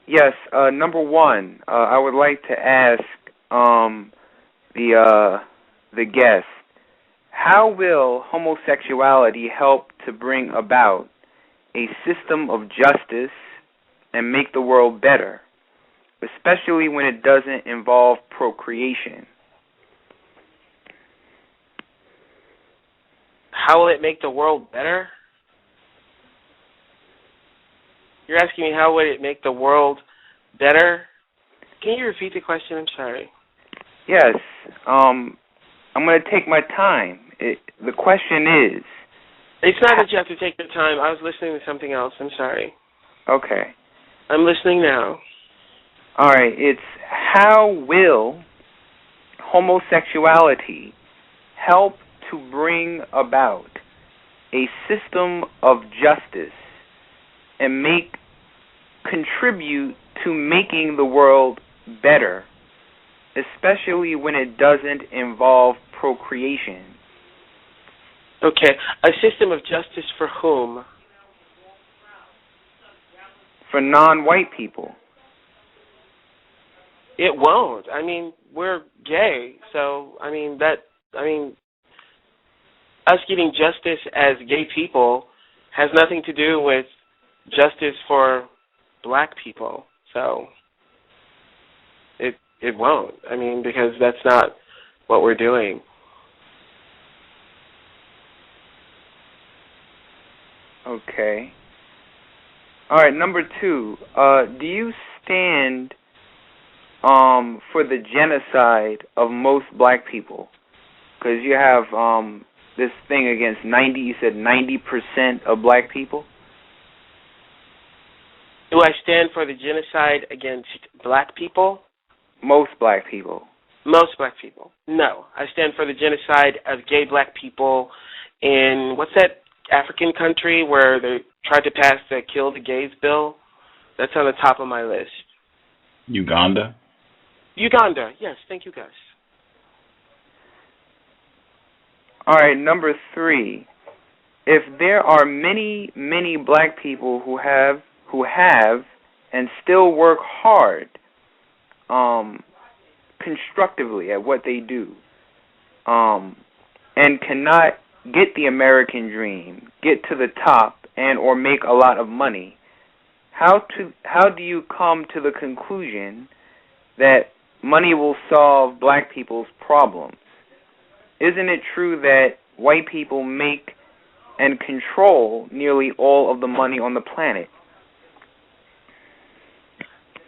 Yes. Number 1, I would like to ask the guest, how will homosexuality help to bring about a system of justice and make the world better, especially when it doesn't involve procreation? How will it make the world better? You're asking me how would it make the world better? Can you repeat the question? I'm sorry. Yes. I'm going to take my time. The question is... It's not that you have to take the time. I was listening to something else. I'm sorry. Okay. I'm listening now. All right. It's how will homosexuality help to bring about a system of justice and contribute to making the world better, especially when it doesn't involve procreation? Okay. A system of justice for whom? For non-white people. It won't. We're gay, so us getting justice as gay people has nothing to do with justice for black people. So it won't. Because that's not what we're doing. Okay. All right, number 2. Do you stand for the genocide of most black people? Because you have this thing against 90% of black people? Do I stand for the genocide against black people? Most black people. Most black people. No. I stand for the genocide of gay black people in, what's that African country where they tried to pass the Kill the Gays bill? That's on the top of my list. Uganda? Uganda. Yes. Thank you, Gus. All right, number 3. If there are many black people who have and still work hard constructively at what they do and cannot get the American dream, get to the top and or make a lot of money, how do you come to the conclusion that money will solve black people's problems? Isn't it true that white people make and control nearly all of the money on the planet?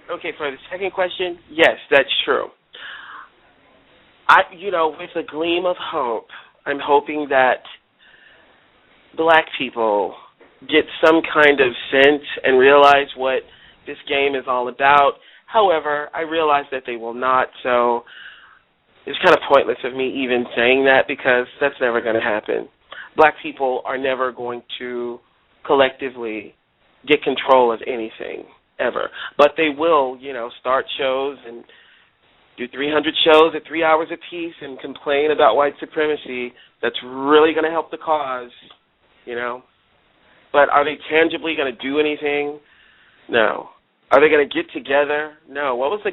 Okay, for the second question, yes, that's true. With a gleam of hope, I'm hoping that black people get some kind of sense and realize what this game is all about. However, I realize that they will not, so it's kind of pointless of me even saying that because that's never going to happen. Black people are never going to collectively get control of anything, ever. But they will, start shows and do 300 shows at 3 hours apiece and complain about white supremacy. That's really going to help the cause, But are they tangibly going to do anything? No. Are they going to get together? No. What was the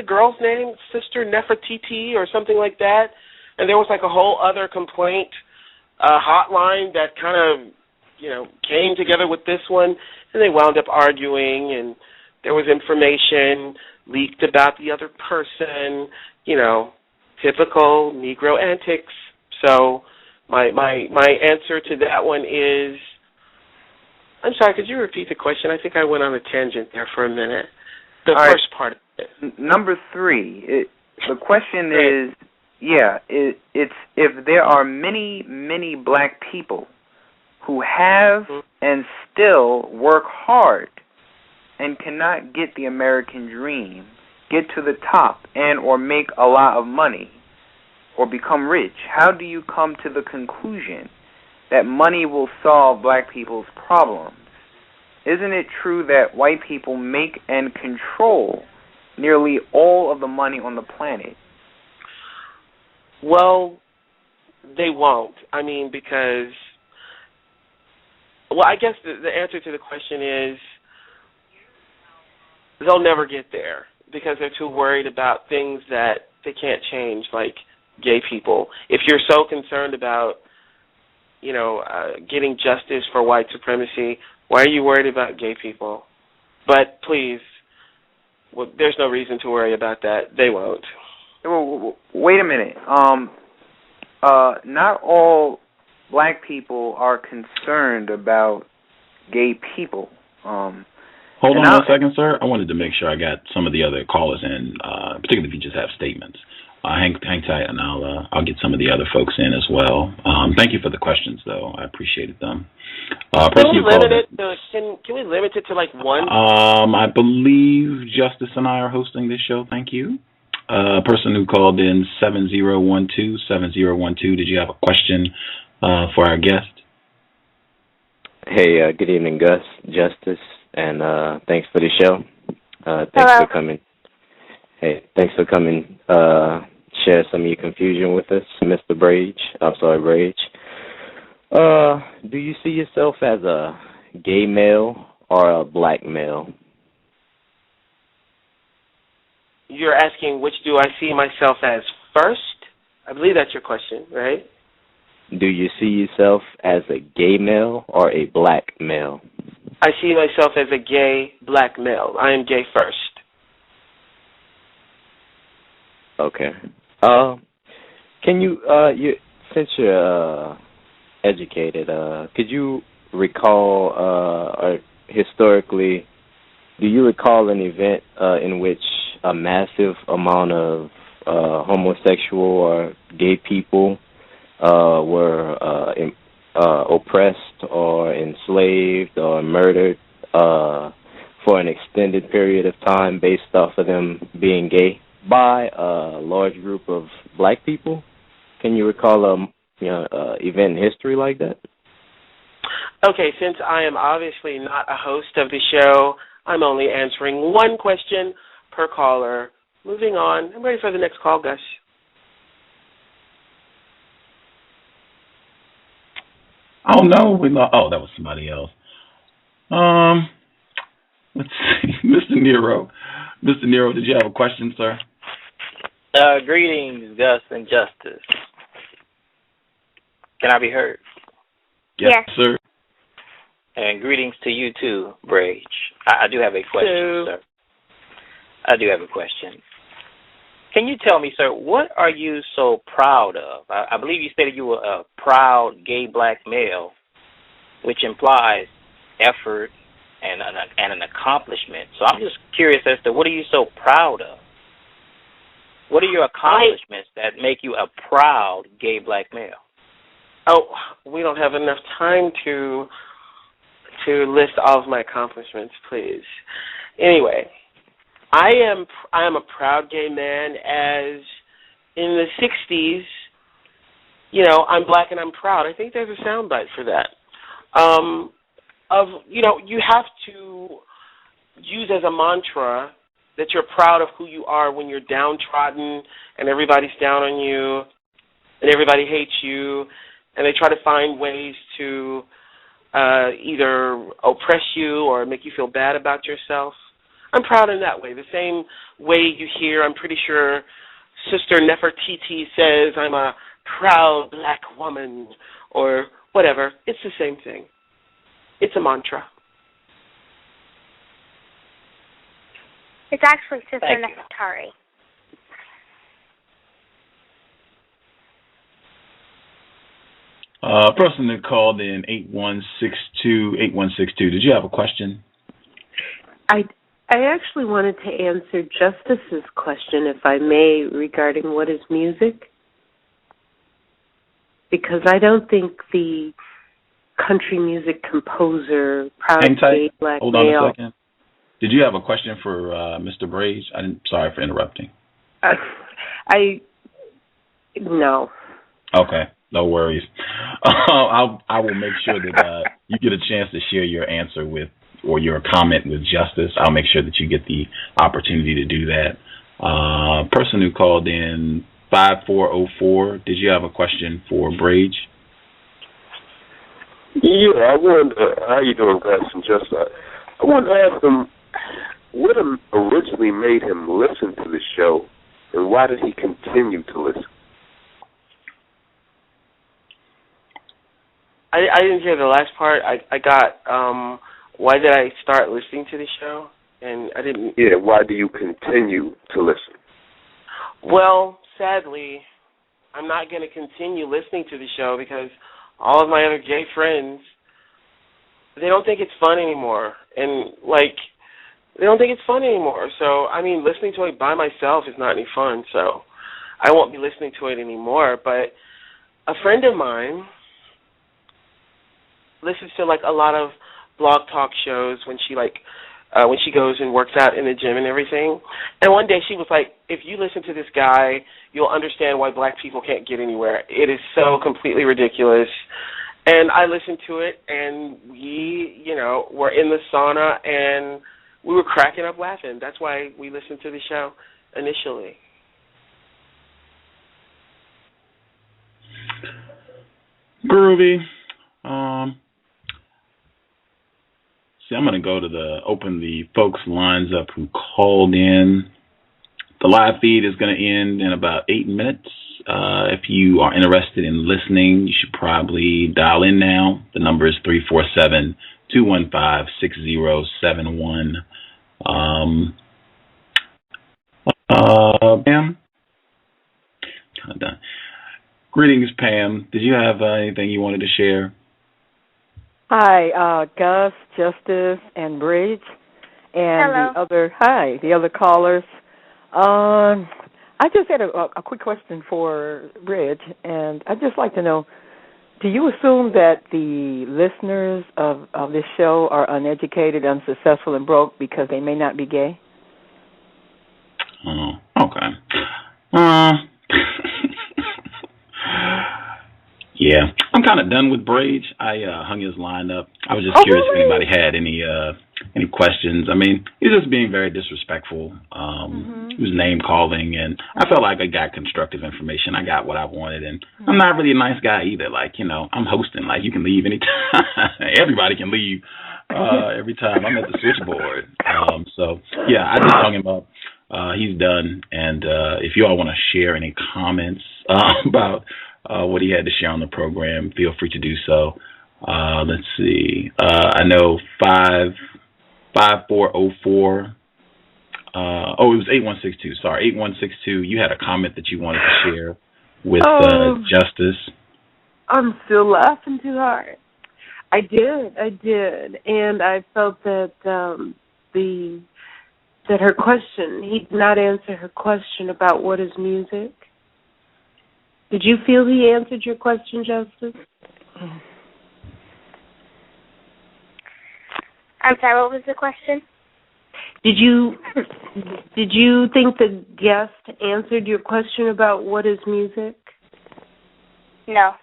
girl's name? Sister Nefertiti or something like that? And there was a whole other complaint hotline that kind of, came together with this one, and they wound up arguing, and there was information leaked about the other person, typical Negro antics. So My answer to that one is, I'm sorry, could you repeat the question? I think I went on a tangent there for a minute. The All first right. part of it. Number 3, the question is, it's if there are many black people who have and still work hard and cannot get the American dream, get to the top, and or make a lot of money or become rich, how do you come to the conclusion that money will solve black people's problems? Isn't it true that white people make and control nearly all of the money on the planet? Well, they won't. I mean, because, well, I guess the answer to the question is they'll never get there because they're too worried about things that they can't change, like gay people. If you're so concerned about, getting justice for white supremacy, why are you worried about gay people? But please, there's no reason to worry about that. They won't. Well, wait a minute. Not all black people are concerned about gay people. Hold on 1 second, sir. I wanted to make sure I got some of the other callers in, particularly if you just have statements. Hang tight, and I'll get some of the other folks in as well. Thank you for the questions, though. I appreciated them. Can we limit it to like one? I believe Justice and I are hosting this show. Thank you. Person who called in 7012. Did you have a question for our guest? Hey, good evening, Gus, Justice, and thanks for the show. Thanks Hello. for coming. Hey, thanks for coming. Share some of your confusion with us, Mr. Brage. I'm sorry, Brage. Do you see yourself as a gay male or a black male? You're asking which do I see myself as first? I believe that's your question, right? Do you see yourself as a gay male or a black male? I see myself as a gay black male. I am gay first. Okay. Can you, since you're educated, could you recall, or historically, do you recall an event in which a massive amount of homosexual or gay people were oppressed or enslaved or murdered for an extended period of time based off of them being gay by a large group of black people? Can you recall an event in history like that? Okay, since I am obviously not a host of the show, I'm only answering one question per caller. Moving on. I'm ready for the next call, Gus. Oh, no. That was somebody else. Let's see. Mr. Nero. Mr. Nero, did you have a question, sir? Greetings, Gus and Justice. Can I be heard? Yes, sir. And greetings to you too, Brage. I do have a question, sir. I do have a question. Can you tell me, sir, what are you so proud of? I believe you stated you were a proud gay black male, which implies effort and an accomplishment. So I'm just curious as to what are you so proud of? What are your accomplishments that make you a proud gay black male? Oh, we don't have enough time to list all of my accomplishments, please. Anyway, I am a proud gay man, as in the 60s, I'm black and I'm proud. I think there's a soundbite for that. You have to use as a mantra that you're proud of who you are when you're downtrodden and everybody's down on you and everybody hates you and they try to find ways to either oppress you or make you feel bad about yourself. I'm proud in that way. The same way you hear, I'm pretty sure Sister Nefertiti says, I'm a proud black woman or whatever. It's the same thing. It's a mantra. It's actually Sister Nefertari. Person that called in 8162. Did you have a question? I actually wanted to answer Justice's question, if I may, regarding what is music. Because I don't think the country music composer, proud gay black Hold male. on a second. Did you have a question for Mr. Brage? Sorry for interrupting. No. Okay, no worries. I will make sure that you get a chance to share your answer with or your comment with Justice. I'll make sure that you get the opportunity to do that. Person who called in 5404, did you have a question for Brage? Yeah, I wanted how you doing, Gus and Justice? I wanted to ask him what originally made him listen to the show, and why did he continue to listen? I didn't hear the last part. I got why did I start listening to the show? And I didn't. Yeah, why do you continue to listen? Well, sadly, I'm not going to continue listening to the show because all of my other gay friends, they don't think it's fun anymore. And, they don't think it's fun anymore. So, listening to it by myself is not any fun. So, I won't be listening to it anymore. But a friend of mine listens to, a lot of blog talk shows when she goes and works out in the gym and everything. And one day she was like, if you listen to this guy, you'll understand why black people can't get anywhere. It is so completely ridiculous. And I listened to it, and we, were in the sauna, and we were cracking up laughing. That's why we listened to the show initially. Groovy. I'm going to go to open the folks' lines up who called in. The live feed is going to end in about 8 minutes. If you are interested in listening, you should probably dial in now. The number is 347-215-6071. Pam? Kind of done. Greetings, Pam. Did you have anything you wanted to share? Hi, Gus, Justice, and Bridge, and Hello. the other callers. I just had a quick question for Bridge, and I'd just like to know, do you assume that the listeners of this show are uneducated, unsuccessful, and broke because they may not be gay? Oh, okay. Yeah, I'm kind of done with Brage. I hung his line up. I was just curious if anybody had any questions. He was just being very disrespectful. He was name calling, and I felt like I got constructive information. I got what I wanted, and I'm not really a nice guy either. I'm hosting. You can leave anytime. Everybody can leave every time. I'm at the switchboard. So yeah, I just hung him up. He's done, and if you all want to share any comments about what he had to share on the program, feel free to do so. Let's see. I know 5404. It was 8162. Sorry, 8162. You had a comment that you wanted to share with Justice. I'm still laughing too hard. I did, and I felt that that her question, he did not answer her question about what is music. Did you feel he answered your question, Justice? I'm sorry, what was the question? Did you think the guest answered your question about what is music? No.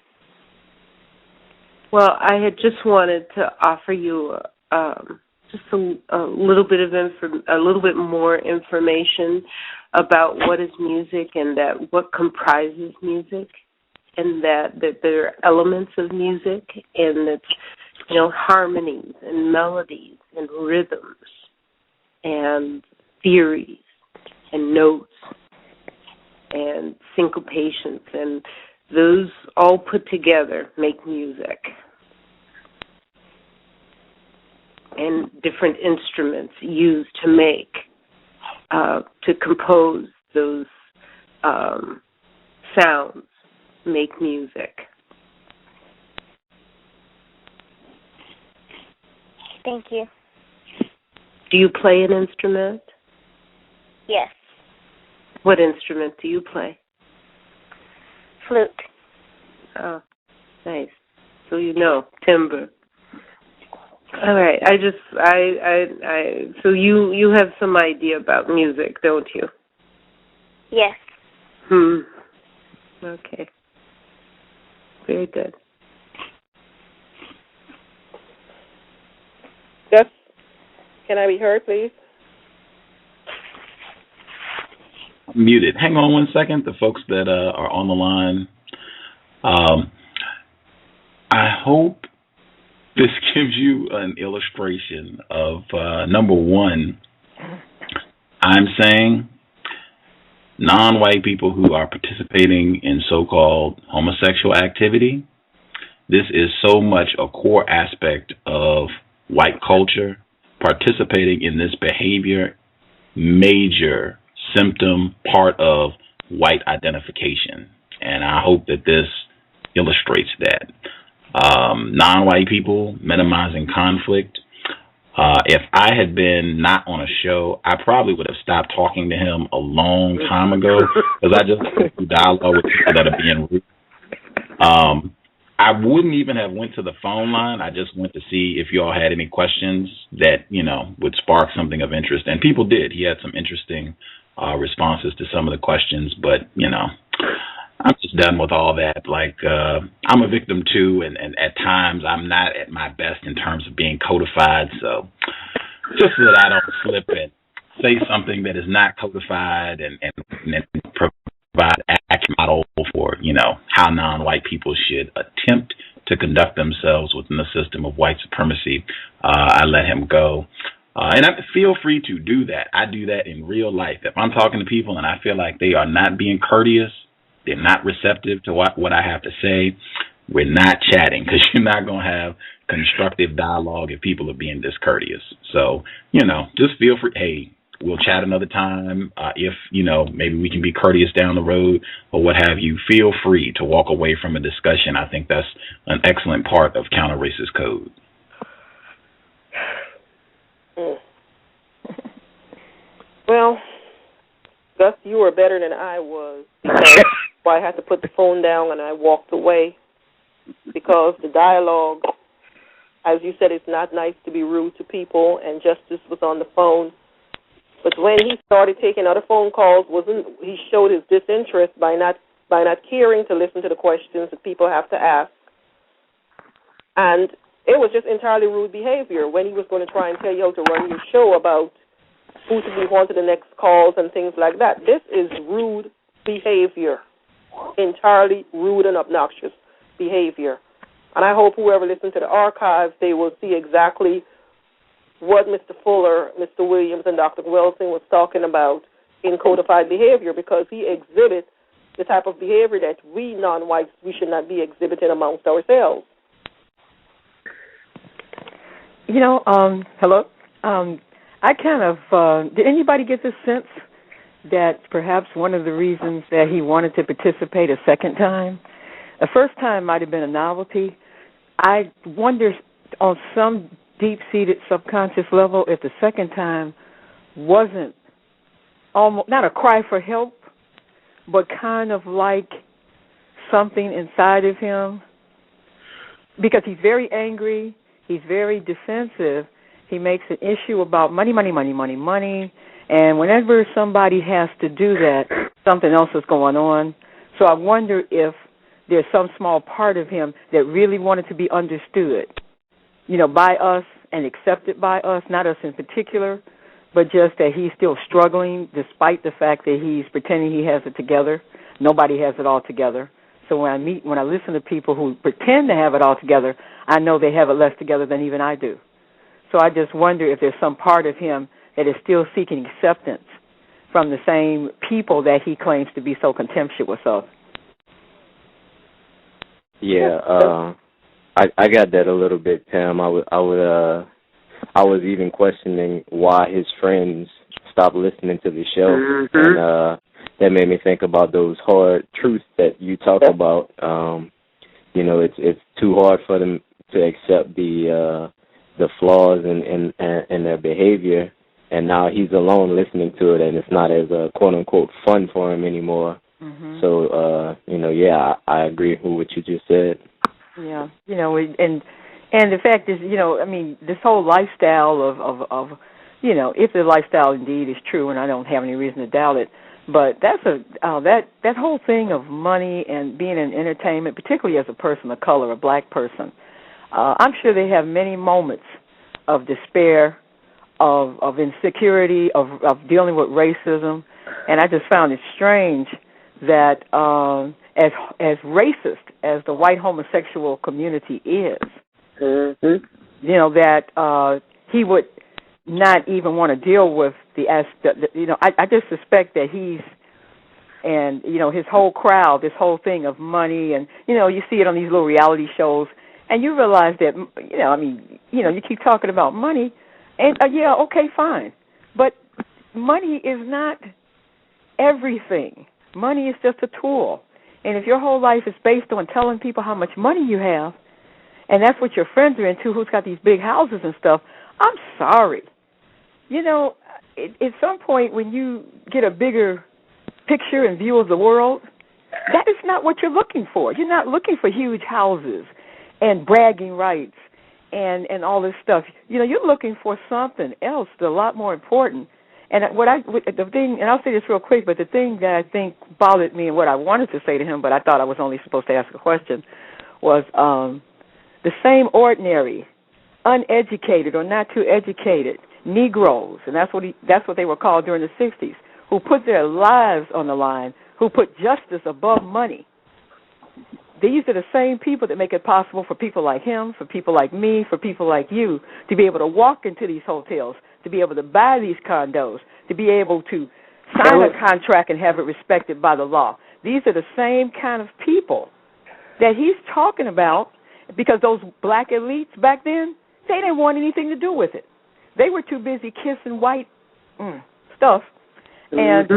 Well, I had just wanted to offer you just a little bit of a little bit more information about what is music and that what comprises music, and that there are elements of music, and that harmonies and melodies and rhythms and theories and notes and syncopations, and those all put together make music. And different instruments used to make, to compose those sounds, make music. Thank you. Do you play an instrument? Yes. What instrument do you play? Flute. Oh, nice. So you know, timbre. All right. So you have some idea about music, don't you? Yes. Okay. Very good. Gus, can I be heard, please? I'm muted. Hang on one second. The folks that are on the line. I hope this gives you an illustration of, number one, I'm saying non-white people who are participating in so-called homosexual activity. This is so much a core aspect of white culture. Participating in this behavior, major symptom, part of white identification. And I hope that this illustrates that. Non-white people minimizing conflict. If I had been not on a show, I probably would have stopped talking to him a long time ago because I just went through dialogue with people that are being rude. I wouldn't even have went to the phone line. I just went to see if you all had any questions that, would spark something of interest. And people did. He had some interesting responses to some of the questions, but, I'm just done with all that. Like, I'm a victim too, and at times I'm not at my best in terms of being codified. So just so that I don't slip and say something that is not codified and provide an accurate model for, how non-white people should attempt to conduct themselves within the system of white supremacy, I let him go. And I feel free to do that. I do that in real life. If I'm talking to people and I feel like they are not being courteous, they're not receptive to what I have to say, we're not chatting, because you're not going to have constructive dialogue if people are being discourteous. So, just feel free. Hey, we'll chat another time. If, maybe we can be courteous down the road or what have you. Feel free to walk away from a discussion. I think that's an excellent part of counter-racist code. Well, Gus, you were better than I was. Because I had to put the phone down and I walked away because the dialogue, as you said, it's not nice to be rude to people, and Justice was on the phone. But when he started taking other phone calls, he showed his disinterest by not caring to listen to the questions that people have to ask. And it was just entirely rude behavior when he was going to try and tell you how to run your show about who to move on to the next calls and things like that. This is rude behavior, entirely rude and obnoxious behavior. And I hope whoever listens to the archives, they will see exactly what Mr. Fuller, Mr. Williams, and Dr. Wilson was talking about in codified behavior, because he exhibits the type of behavior that we non-whites, we should not be exhibiting amongst ourselves. Hello? I kind of, did anybody get the sense that perhaps one of the reasons that he wanted to participate a second time, the first time might have been a novelty. I wonder on some deep-seated subconscious level if the second time wasn't almost, not a cry for help, but kind of like something inside of him, because he's very angry, he's very defensive. He makes an issue about money, and whenever somebody has to do that, something else is going on. So I wonder if there's some small part of him that really wanted to be understood, by us and accepted by us, not us in particular, but just that he's still struggling despite the fact that he's pretending he has it together. Nobody has it all together. So when I listen to people who pretend to have it all together, I know they have it less together than even I do. So I just wonder if there's some part of him that is still seeking acceptance from the same people that he claims to be so contemptuous of. Yeah, I got that a little bit, Pam. I was even questioning why his friends stopped listening to the show, and that made me think about those hard truths that you talk about. It's too hard for them to accept the the flaws in their behavior, and now he's alone listening to it, and it's not as quote unquote fun for him anymore. Mm-hmm. So I agree with what you just said. Yeah, and the fact is, this whole lifestyle of if the lifestyle indeed is true, and I don't have any reason to doubt it, but that's that whole thing of money and being in entertainment, particularly as a person of color, a black person, I'm sure they have many moments of despair, of insecurity, of dealing with racism, and I just found it strange that as racist as the white homosexual community is, that he would not even want to deal with the I just suspect that and his whole crowd, this whole thing of money, and you see it on these little reality shows, and you realize that you keep talking about money, and okay, fine, but money is not everything. Money is just a tool, and if your whole life is based on telling people how much money you have, and that's what your friends are into, who's got these big houses and stuff, I'm sorry. At some point when you get a bigger picture and view of the world, that is not what you're looking for. You're not looking for huge houses and bragging rights and all this stuff. You're looking for something else that's a lot more important. And the thing, and I'll say this real quick, but the thing that I think bothered me and what I wanted to say to him, but I thought I was only supposed to ask a question, was the same ordinary, uneducated or not too educated Negroes, and that's what they were called during the 60s, who put their lives on the line, who put justice above money. These are the same people that make it possible for people like him, for people like me, for people like you, to be able to walk into these hotels, to be able to buy these condos, to be able to sign a contract and have it respected by the law. These are the same kind of people that he's talking about, because those black elites back then, they didn't want anything to do with it. They were too busy kissing white stuff. And,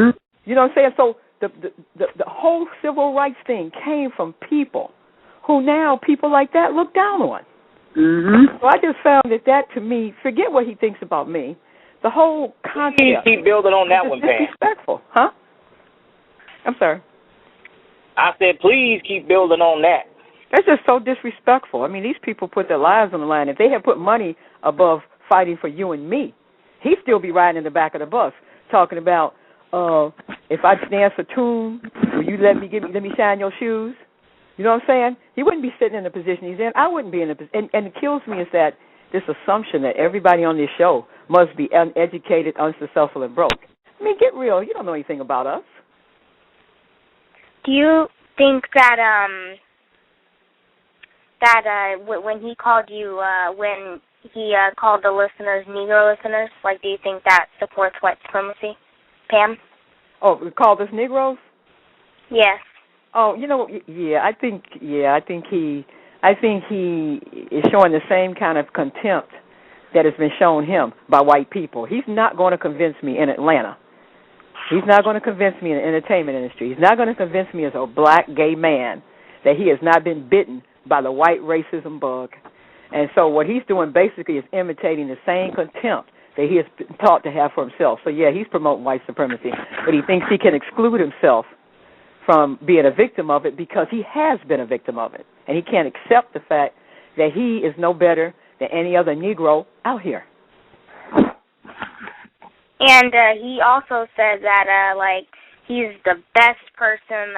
you know what I'm saying? So the whole civil rights thing came from people who now people like that look down on. So I just found that to me, forget what he thinks about me, the whole concept. Please keep building on that one, Pam. Disrespectful. Huh? I'm sorry. I said, please keep building on that. That's just so disrespectful. I mean, these people put their lives on the line. If they had put money above fighting for you and me, he'd still be riding in the back of the bus talking about, if I dance a tune, will you let me shine your shoes? You know what I'm saying? He wouldn't be sitting in the position he's in. I wouldn't be in the position. And it kills me is that this assumption that everybody on this show must be uneducated, unsuccessful, and broke. I mean, get real. You don't know anything about us. Do you think that when he called you, when he called the listeners Negro listeners, do you think that supports white supremacy, Pam? Oh, we called us Negroes? Yes. Oh, I think he is showing the same kind of contempt that has been shown him by white people. He's not going to convince me in Atlanta. He's not going to convince me in the entertainment industry. He's not going to convince me as a black gay man that he has not been bitten by the white racism bug. And so what he's doing basically is imitating the same contempt that he has been taught to have for himself. So, yeah, he's promoting white supremacy, but he thinks he can exclude himself from being a victim of it because he has been a victim of it. And he can't accept the fact that he is no better than any other Negro out here. And he also said that, he's the best person,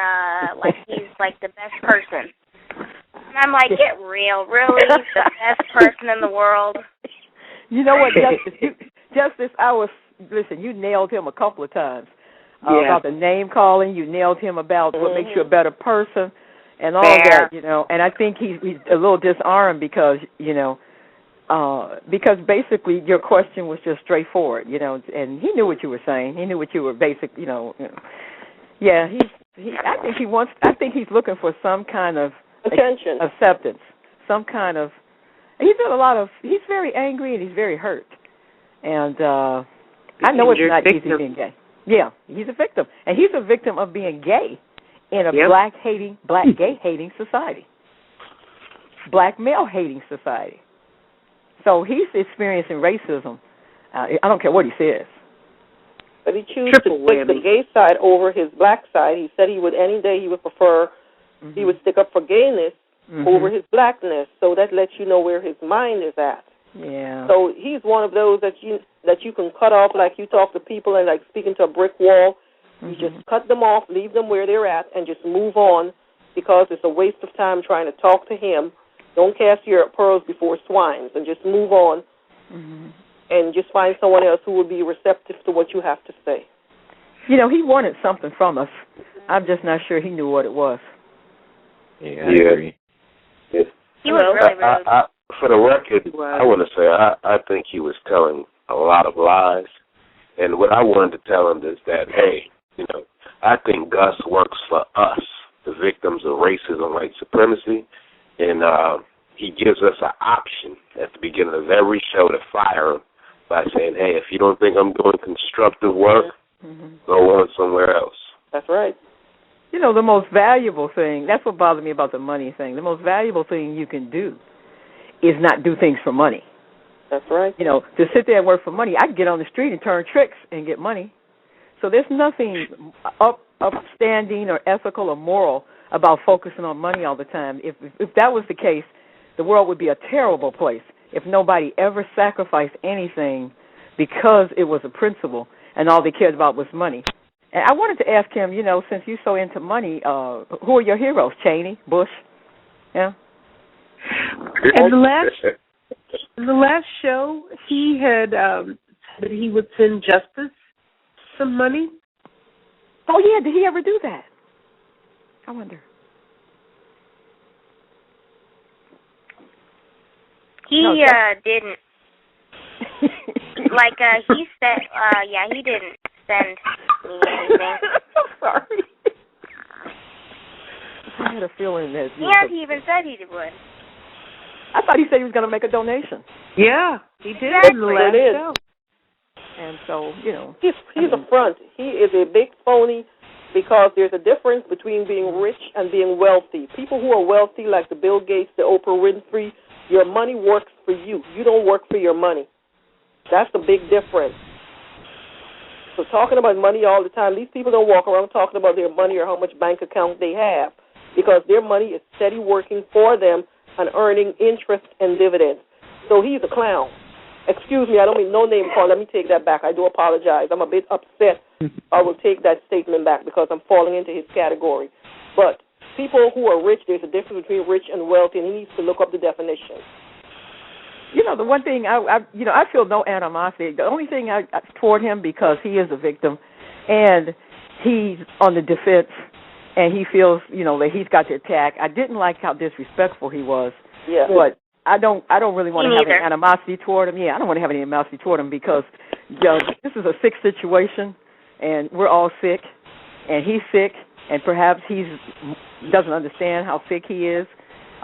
he's, the best person. And I'm like, get real, really? He's the best person in the world? You know what, Justice, listen, you nailed him a couple of times. About the name calling, you nailed him about what makes you a better person and all that, And I think he's a little disarmed because basically your question was just straightforward, and he knew what you were saying. He knew what you were Yeah, I think he's looking for some kind of attention, acceptance, some kind of. He's very angry and he's very hurt, and I know it's not easy being gay. Yeah, he's a victim, and he's a victim of being gay in a black gay hating society, black male hating society. So he's experiencing racism. I don't care what he says. But he chooses to take the gay side over his black side. He said he would any day he would prefer, he would stick up for gayness over his blackness. So that lets you know where his mind is at. Yeah. So he's one of those that you can cut off, like you talk to people and like speaking to a brick wall. You just cut them off, leave them where they're at, and just move on, because it's a waste of time trying to talk to him. Don't cast your pearls before swines, and just move on, and just find someone else who will be receptive to what you have to say. You know, he wanted something from us. I'm just not sure he knew what it was. Yeah, I agree. He was really rude. For the record, I want to say I think he was telling a lot of lies, and what I wanted to tell him is that, hey, you know, I think Gus works for us, the victims of racism, white supremacy, and he gives us an option at the beginning of every show to fire him by saying, hey, if you don't think I'm doing constructive work, go on somewhere else. That's right. You know, the most valuable thing, that's what bothered me about the money thing, the most valuable thing you can do is not do things for money. That's right. You know, to sit there and work for money, I can get on the street and turn tricks and get money. So there's nothing upstanding or ethical or moral about focusing on money all the time. If that was the case, the world would be a terrible place if nobody ever sacrificed anything because it was a principle and all they cared about was money. And I wanted to ask him, you know, since you're so into money, who are your heroes? Cheney, Bush? Yeah? And the last show, he had said that he would send Justice some money. Oh, yeah. Did he ever do that? I wonder. He didn't. Like, he said, he didn't send me anything. I'm sorry. I had a feeling that... He even said he would. I thought he said he was going to make a donation. Yeah, he did exactly. in the last show. And so, you know... He's a front. He is a big phony because there's a difference between being rich and being wealthy. People who are wealthy, like the Bill Gates, the Oprah Winfrey, your money works for you. You don't work for your money. That's the big difference. So talking about money all the time, these people don't walk around talking about their money or how much bank account they have, because their money is steady working for them and earning interest and dividends. So he's a clown. Excuse me, I don't mean no name call. Let me take that back. I do apologize. I'm a bit upset. I will take that statement back because I'm falling into his category. But people who are rich, there's a difference between rich and wealthy, and he needs to look up the definition. You know, the one thing, I feel no animosity. The only thing toward him, because he is a victim, and he's on the defense, and he feels, you know, that he's got to attack. I didn't like how disrespectful he was. Yeah. But I don't really want to have any animosity toward him. Yeah, I don't want to have any animosity toward him because this is a sick situation, and we're all sick, and he's sick, and perhaps he doesn't understand how sick he is.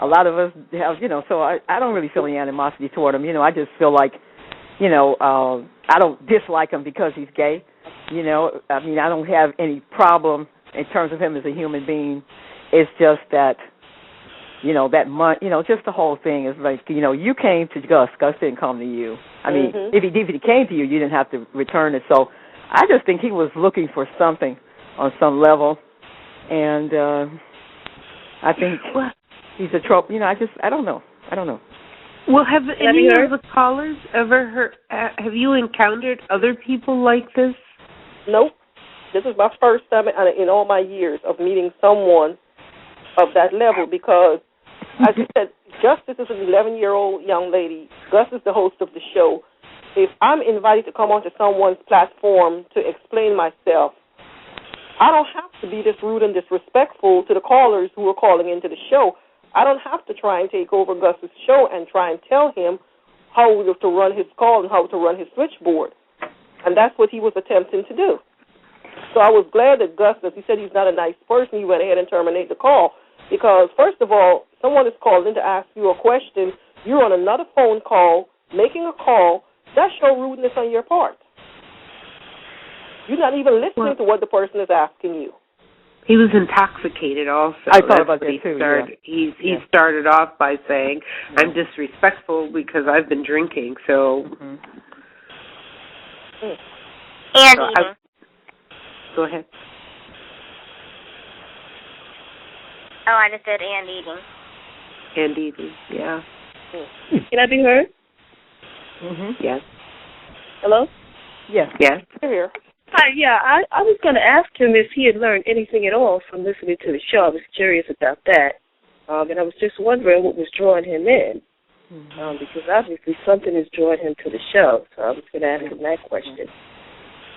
A lot of us have, you know, so I don't really feel any animosity toward him. You know, I just feel like, you know, I don't dislike him because he's gay. You know, I mean, I don't have any problem in terms of him as a human being. It's just that, you know, just the whole thing is like, you know, you came to Gus. Gus didn't come to you. I mean, if he came to you, you didn't have to return it. So I just think he was looking for something on some level. And I think he's a trope. You know, I don't know. Well, have any of the callers ever heard, have you encountered other people like this? Nope. This is my first time in all my years of meeting someone of that level because, as you said, Justice is an 11-year-old young lady. Gus is the host of the show. If I'm invited to come onto someone's platform to explain myself, I don't have to be this rude and disrespectful to the callers who are calling into the show. I don't have to try and take over Gus's show and try and tell him how to run his call and how to run his switchboard. And that's what he was attempting to do. So I was glad that Gus, as he said he's not a nice person, he went ahead and terminated the call. Because, first of all, someone is called in to ask you a question. You're on another phone call, making a call. That shows rudeness on your part. You're not even listening to what the person is asking you. He was intoxicated also. I thought about that too. He started off by saying, "I'm disrespectful because I've been drinking." So, and eating. Go ahead. Oh, I just said and eating. And eating, yeah. Can I be heard? Yes. Hello? Yes. Yes. Here. Hi, yeah, I was going to ask him if he had learned anything at all from listening to the show. I was curious about that. And I was just wondering what was drawing him in. Because obviously something is drawing him to the show. So I was going to ask him that question.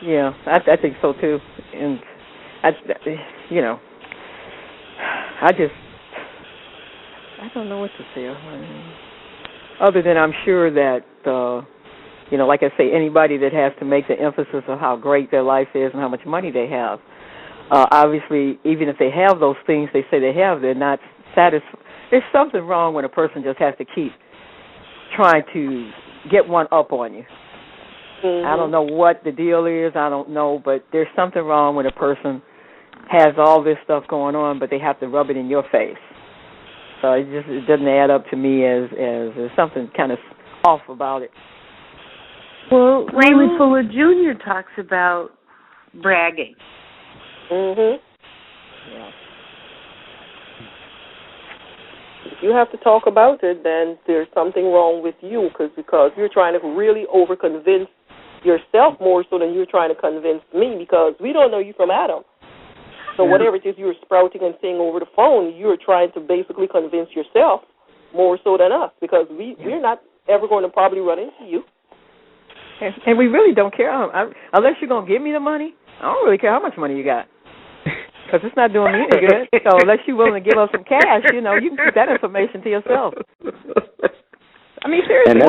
Yeah, I think so too. And, I don't know what to say. Other than I'm sure that, like I say, anybody that has to make the emphasis of how great their life is and how much money they have, obviously, even if they have those things they say they have, they're not satisfied. There's something wrong when a person just has to keep trying to get one up on you. I don't know what the deal is. I don't know, but there's something wrong when a person has all this stuff going on, but they have to rub it in your face. So it doesn't add up to me as there's something kind of off about it. Well, Raymond Fuller Jr. talks about bragging. Yeah. If you have to talk about it, then there's something wrong with you because you're trying to really over-convince yourself more so than you're trying to convince me, because we don't know you from Adam. So whatever it is you're sprouting and saying over the phone, you're trying to basically convince yourself more so than us, because we're not ever going to probably run into you. And we really don't care. Unless you're going to give me the money, I don't really care how much money you got, because it's not doing me any good. So unless you're willing to give us some cash, you can keep that information to yourself. I mean, seriously,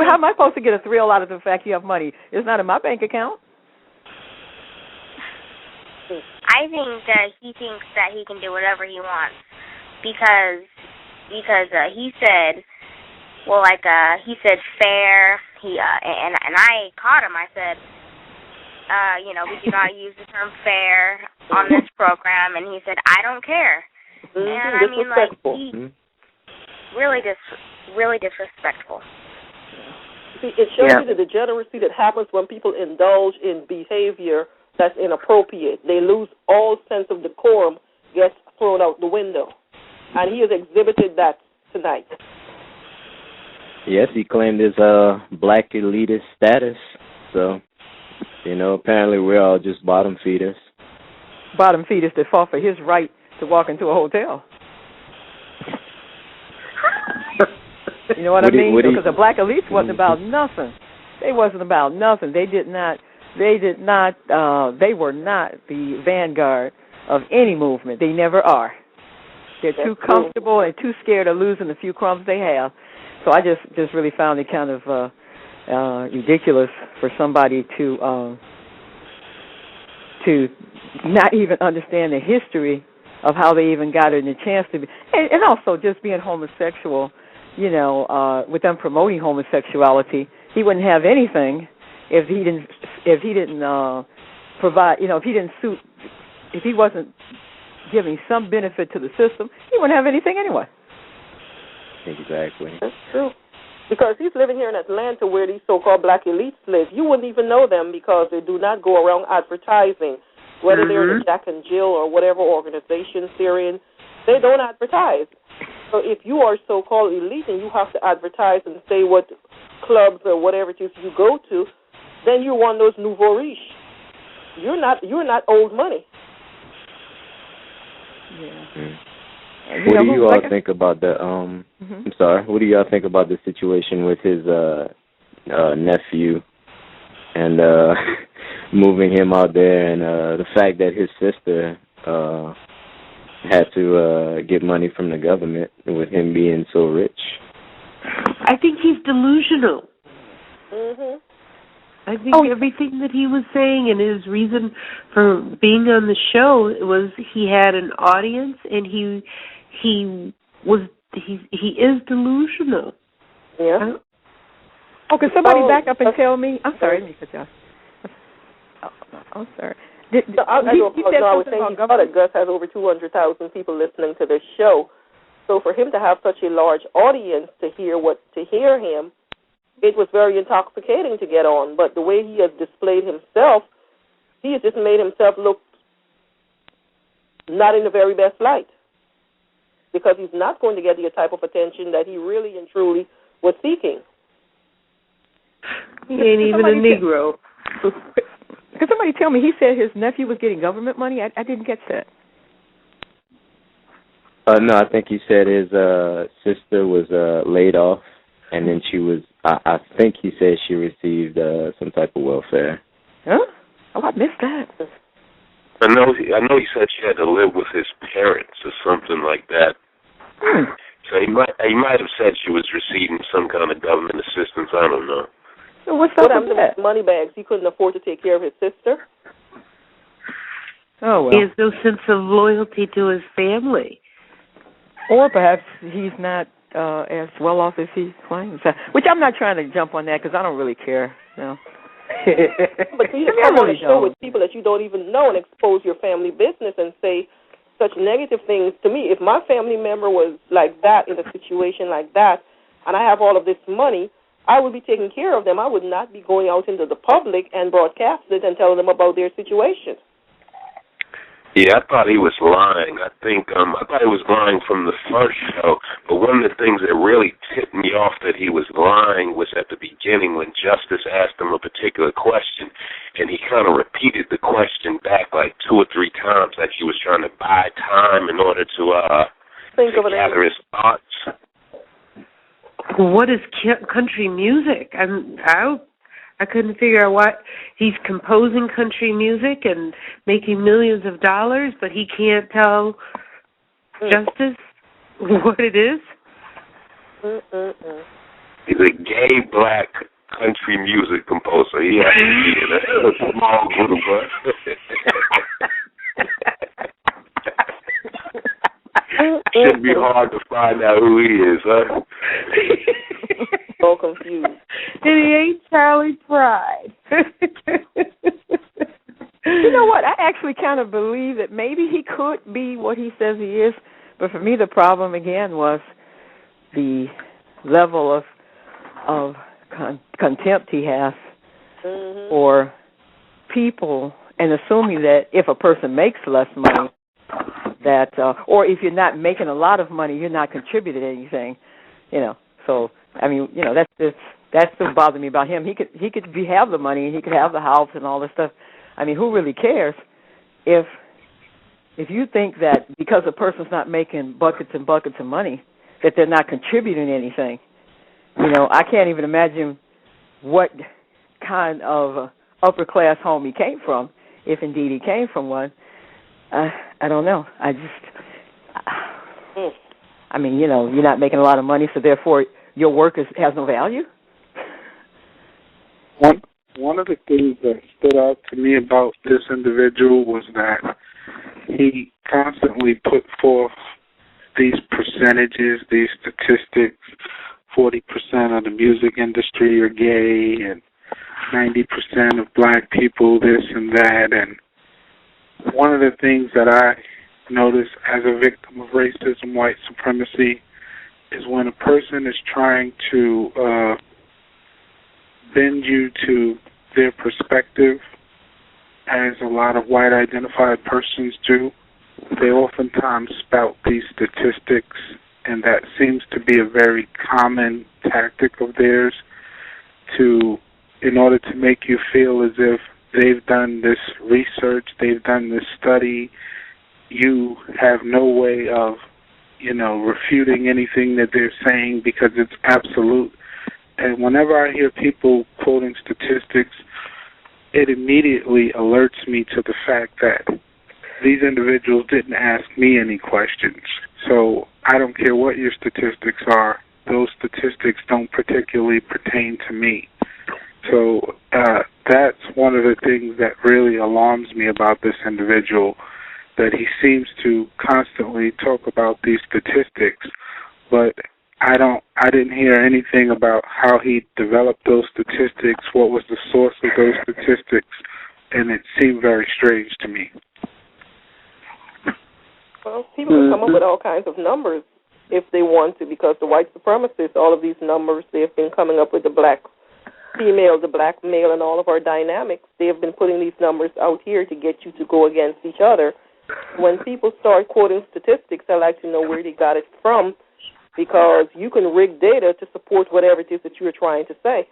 how am I supposed to get a thrill out of the fact you have money? It's not in my bank account. I think that he thinks that he can do whatever he wants because he said, he said fair. And I caught him. I said, we do not use the term fair on this program. And he said, I don't care. And I mean, he really disrespectful. See, it shows you the degeneracy that happens when people indulge in behavior that's inappropriate. They lose all sense of decorum, gets thrown out the window. And he has exhibited that tonight. Yes, he claimed his black elitist status. So, apparently we're all just bottom feeders. Bottom feeders that fought for his right to walk into a hotel. You know what I mean? Because the black elites wasn't about nothing. They wasn't about nothing. They were not the vanguard of any movement. They never are. They're too comfortable and too scared of losing the few crumbs they have. So I just really found it kind of ridiculous for somebody to not even understand the history of how they even got it in a chance to be, and also just being homosexual. With them promoting homosexuality, he wouldn't have anything if he didn't provide. If he wasn't giving some benefit to the system, he wouldn't have anything anyway. Exactly. That's true. Because he's living here in Atlanta where these so-called black elites live. You wouldn't even know them because they do not go around advertising, whether they're in Jack and Jill or whatever organizations they're in. They don't advertise. So if you are so-called elite and you have to advertise and say what clubs or whatever it is you go to, then you're one of those nouveau riches. You're not old money. Yeah. What do you all think about the I'm sorry, what do y'all think about the situation with his nephew and moving him out there, and the fact that his sister had to get money from the government with him being so rich? I think he's delusional. I think everything that he was saying and his reason for being on the show was he had an audience, and he is delusional. Yeah. Can somebody back up and tell me? I'm sorry, let me cut you off. I'm sorry. I was saying he thought that Gus has over 200,000 people listening to this show. So for him to have such a large audience to hear him, it was very intoxicating to get on. But the way he has displayed himself, he has just made himself look not in the very best light, because he's not going to get the type of attention that he really and truly was seeking. He ain't even a Negro. Could somebody tell me, he said his nephew was getting government money? I didn't get that. No, I think he said his sister was laid off, and then she was, I think he said she received some type of welfare. Huh? Oh, I missed that. I know he said she had to live with his parents or something like that. So he might have said she was receiving some kind of government assistance. I don't know. So what's what up with that? Money bags. He couldn't afford to take care of his sister. Oh, well. He has no sense of loyalty to his family. Or perhaps he's not as well off as he claims. Which I'm not trying to jump on that because I don't really care. No. But you just come on a show with people that you don't even know and expose your family business and say such negative things to me. If my family member was like that in a situation like that, and I have all of this money, I would be taking care of them. I would not be going out into the public and broadcast it and telling them about their situation. Yeah, I thought he was lying. I thought he was lying from the first show. But one of the things that really tipped me off that he was lying was at the beginning when Justice asked him a particular question, and he kind of repeated the question back like 2 or 3 times, like he was trying to buy time in order to gather his thoughts. What is country music? I couldn't figure out why he's composing country music and making millions of dollars, but he can't tell Justice what it is. He's a gay black country music composer. He has to be in a small group. Shouldn't be hard to find out who he is, huh? So confused. And he ain't Charlie Pride. You know what? I actually kind of believe that maybe he could be what he says he is, but for me the problem again was the level of contempt he has for people, and assuming that if a person makes less money, that or if you're not making a lot of money, you're not contributing anything, you know. So I mean, you know, that's what bothered me about him. He could have the money, he could have the house and all this stuff. I mean, who really cares if you think that because a person's not making buckets and buckets of money that they're not contributing anything? You know, I can't even imagine what kind of upper class home he came from, if indeed he came from one. I don't know. I mean, you know, you're not making a lot of money, so therefore your work has no value. One of the things that stood out to me about this individual was that he constantly put forth these percentages, these statistics. 40% of the music industry are gay, and 90% of black people this and that. And one of the things that I notice as a victim of racism, white supremacy, is when a person is trying to bend you to their perspective, as a lot of white identified persons do, they oftentimes spout these statistics, and that seems to be a very common tactic of theirs in order to make you feel as if they've done this research, they've done this study. You have no way of, you know, refuting anything that they're saying because it's absolute. And whenever I hear people quoting statistics, it immediately alerts me to the fact that these individuals didn't ask me any questions. So I don't care what your statistics are. Those statistics don't particularly pertain to me. So that's one of the things that really alarms me about this individual, that he seems to constantly talk about these statistics, but I didn't hear anything about how he developed those statistics, what was the source of those statistics, and it seemed very strange to me. Well, people can come up with all kinds of numbers if they want to, because the white supremacists, all of these numbers, they have been coming up with the black female, the black male, and all of our dynamics. They have been putting these numbers out here to get you to go against each other. When people start quoting statistics, I like to know where they got it from, because you can rig data to support whatever it is that you're trying to say.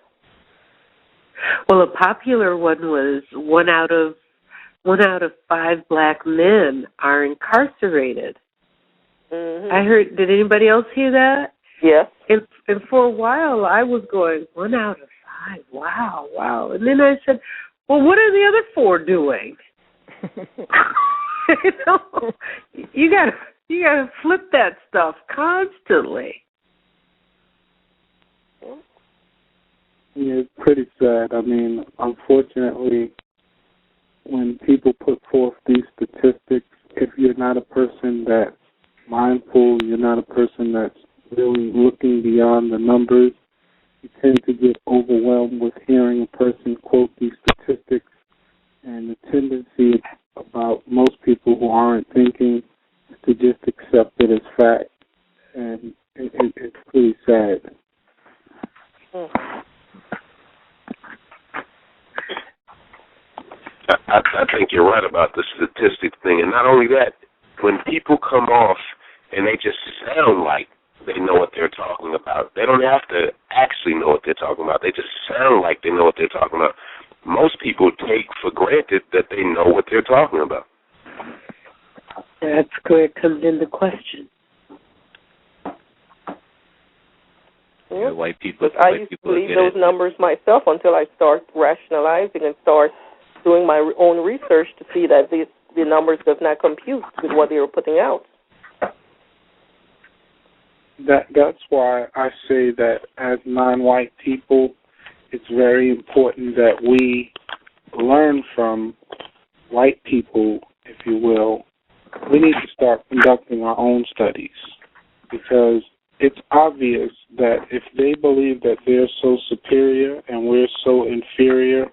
Well, a popular one was one out of 5 black men are incarcerated. Mm-hmm. I heard. Did anybody else hear that? Yes. And for a while, I was going 1 out of 5. Wow. And then I said, well, what are the other 4 doing? You gotta flip that stuff constantly. Yeah, it's pretty sad. I mean, unfortunately, when people put forth these statistics, if you're not a person that's mindful, you're not a person that's really looking beyond the numbers, you tend to get overwhelmed with hearing a person quote these statistics, and the tendency about most people who aren't thinking is to just accept it as fact, and it's pretty sad. I think you're right about the statistic thing. And not only that, when people come off and they just sound like they know what they're talking about, they don't have to actually know what they're talking about. They just sound like they know what they're talking about. Most people take for granted that they know what they're talking about. That's where it comes into question. Yeah, white people. I used to believe those numbers myself until I start rationalizing and start doing my own research to see that the numbers does not compute with what they were putting out. That's why I say that as non-white people, it's very important that we learn from white people, if you will. We need to start conducting our own studies, because it's obvious that if they believe that they're so superior and we're so inferior,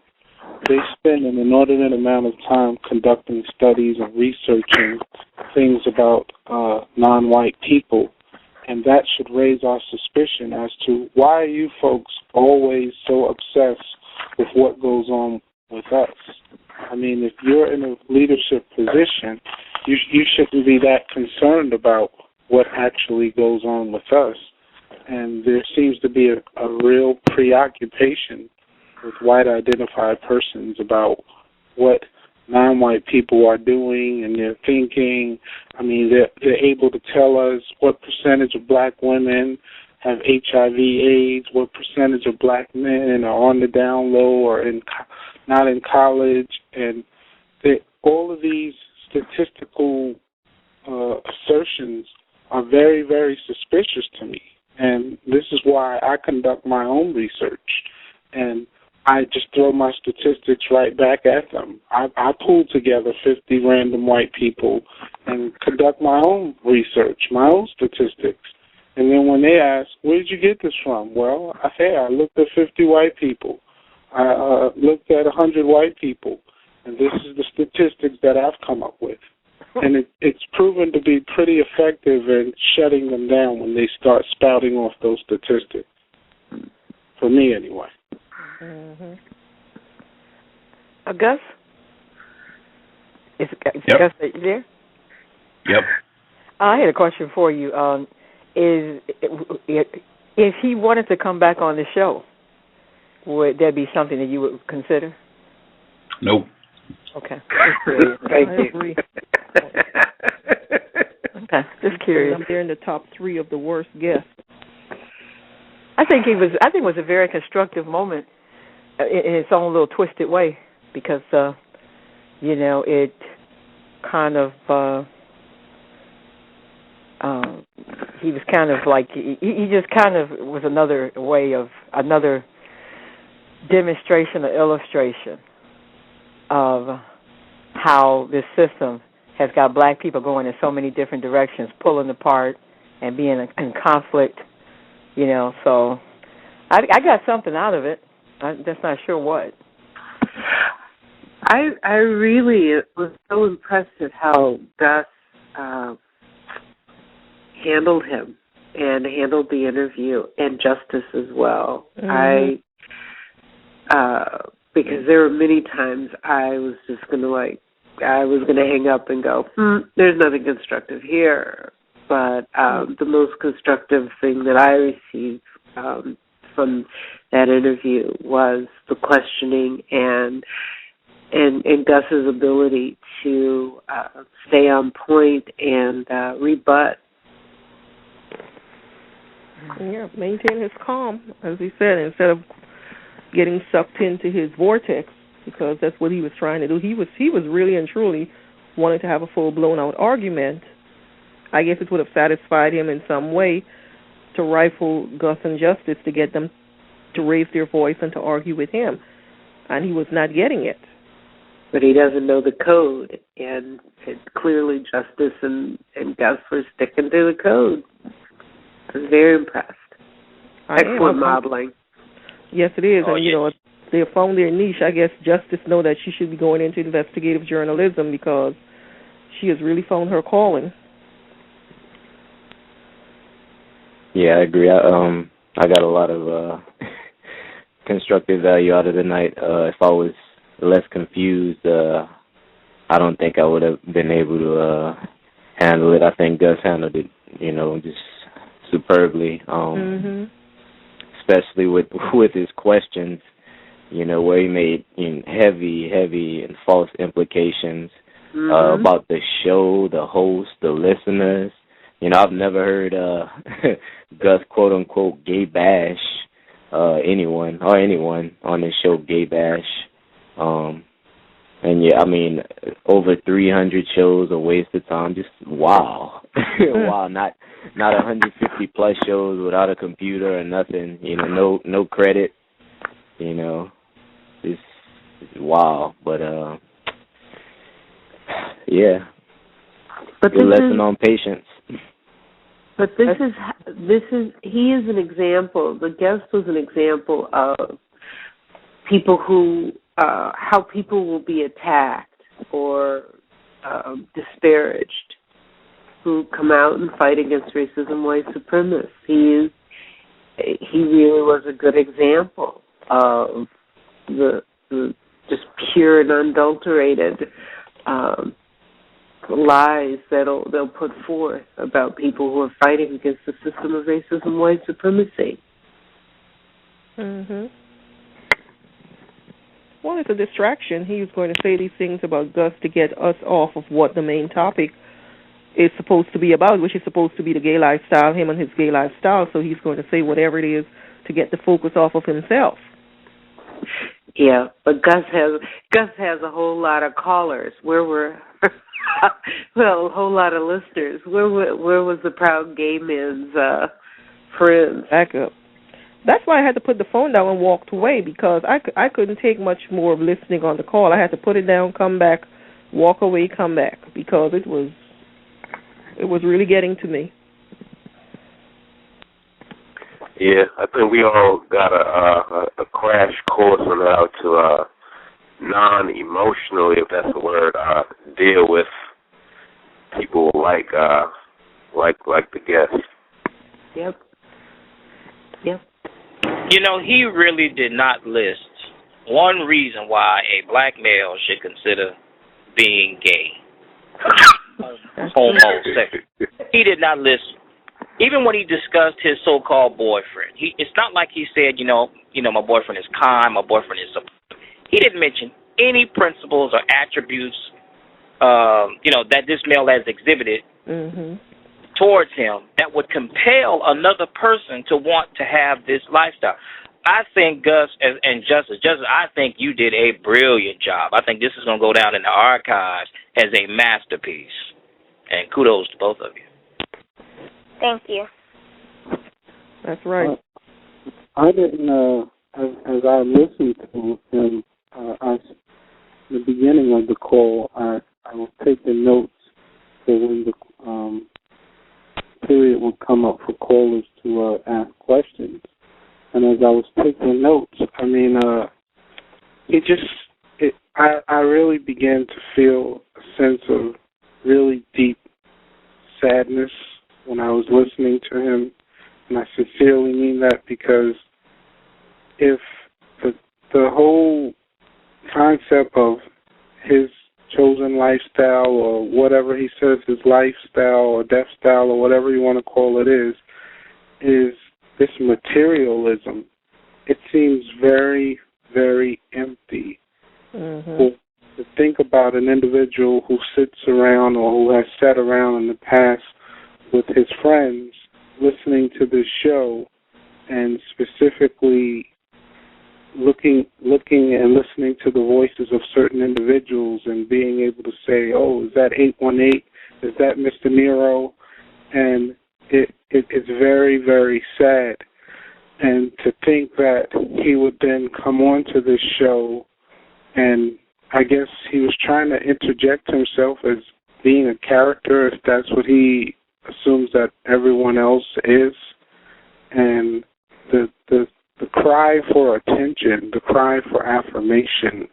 they spend an inordinate amount of time conducting studies and researching things about non-white people, and that should raise our suspicion as to why are you folks always so obsessed with what goes on with us. I mean, if you're in a leadership position, you shouldn't be that concerned about what actually goes on with us. And there seems to be a real preoccupation with white-identified persons about what non-white people are doing and their thinking. I mean, they're able to tell us what percentage of black women have HIV/AIDS, what percentage of black men are on the down low or not in college, and all of these statistical assertions are very, very suspicious to me. And this is why I conduct my own research. And I just throw my statistics right back at them. I pull together 50 random white people and conduct my own research, my own statistics. And then when they ask, where did you get this from? Well, I looked at 50 white people. I looked at 100 white people. And this is the statistics that I've come up with. And it's proven to be pretty effective in shutting them down when they start spouting off those statistics. For me, anyway. Mm-hmm. Gus? Is Yep. Gus there? Yep. I had a question for you. If he wanted to come back on the show, would that be something that you would consider? Nope. Okay. Thank you. Agree. Okay, just curious. I'm there in the top 3 of the worst guests. I think it was a very constructive moment in its own little twisted way, because it kind of he was kind of like he just kind of was another demonstration or illustration of how this system has got black people going in so many different directions, pulling apart and being in conflict, so I got something out of it. I'm just not sure what. I really was so impressed at how Gus handled him and handled the interview, and Justice as well. Mm-hmm. Because there were many times I was just going to hang up and go, there's nothing constructive here. But the most constructive thing that I received from that interview was the questioning and Gus's ability to stay on point and rebut. Yeah, maintain his calm, as he said, instead of getting sucked into his vortex, because that's what he was trying to do. He was really and truly wanting to have a full blown out argument. I guess it would have satisfied him in some way to rifle Gus and Justice to get them to raise their voice and to argue with him, and he was not getting it. But he doesn't know the code, and clearly Justice and Gus were sticking to the code. I was very impressed. Excellent modeling. Yes, it is. And, they have found their niche. I guess Justice know that she should be going into investigative journalism because she has really found her calling. Yeah, I agree. I got a lot of constructive value out of the night. If I was less confused, I don't think I would have been able to handle it. I think Gus handled it, just superbly, especially with his questions, where he made heavy and false implications about the show, the host, the listeners. I've never heard Gus quote unquote gay bash anyone on this show gay bash. And yeah, I mean, over 300 shows a waste of time. Just wow, wow! Not 150 plus shows without a computer or nothing. No credit. It's wow. But yeah. But good lesson on patience. But he is an example. The guest was an example of people who. How people will be attacked or disparaged who come out and fight against racism, white supremacy. He really was a good example of the just pure and unadulterated lies they'll put forth about people who are fighting against the system of racism, white supremacy. Mhm. Well, it's a distraction. He was going to say these things about Gus to get us off of what the main topic is supposed to be about, which is supposed to be the gay lifestyle, him and his gay lifestyle. So he's going to say whatever it is to get the focus off of himself. Yeah, but Gus has a whole lot of callers. Where were a whole lot of listeners. Where was the proud gay man's friends? Back up. That's why I had to put the phone down and walked away, because I couldn't take much more of listening on the call. I had to put it down, come back, walk away, come back, because it was really getting to me. Yeah, I think we all got a crash course on how to non-emotionally, if that's the word, deal with people like the guest. Yep. He really did not list one reason why a black male should consider being gay, homosexual. He did not list, even when he discussed his so-called boyfriend. It's not like he said, my boyfriend is kind, my boyfriend is supportive. He didn't mention any principles or attributes, that this male has exhibited towards him that would compel another person to want to have this lifestyle. I think Gus and Justice, I think you did a brilliant job. I think this is going to go down in the archives as a masterpiece. And kudos to both of you. Thank you. That's right. I didn't, as I listened to him, the beginning of the call, I was taking notes for when the period would come up for callers to ask questions. And as I was taking notes, I I really began to feel a sense of really deep sadness when I was listening to him, and I sincerely mean that, because if the whole concept of his chosen lifestyle, or whatever he says his lifestyle or death style or whatever you want to call it is this materialism, it seems very, very empty. To think about an individual who sits around or who has sat around in the past with his friends listening to this show, and specifically looking and listening to the voices of certain individuals and being able to say, oh, is that 818? Is that Mr. Nero? And it's very, very sad. And to think that he would then come on to this show, and I guess he was trying to interject himself as being a character, if that's what he assumes that everyone else is. And the cry for attention, the cry for affirmation,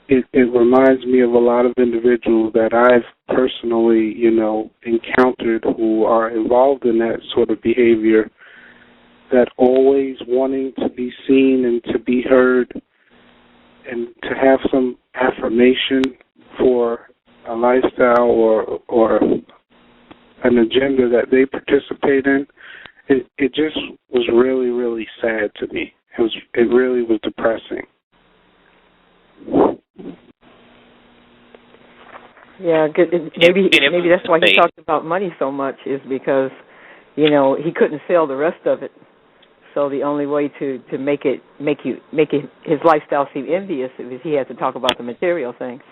it reminds me of a lot of individuals that I've personally, encountered who are involved in that sort of behavior, that always wanting to be seen and to be heard and to have some affirmation for a lifestyle or an agenda that they participate in. It just was really, really sad to me. It really was depressing. Yeah, maybe that's why he talked about money so much, is because, he couldn't sell the rest of it. So the only way to make his lifestyle seem envious is he had to talk about the material things.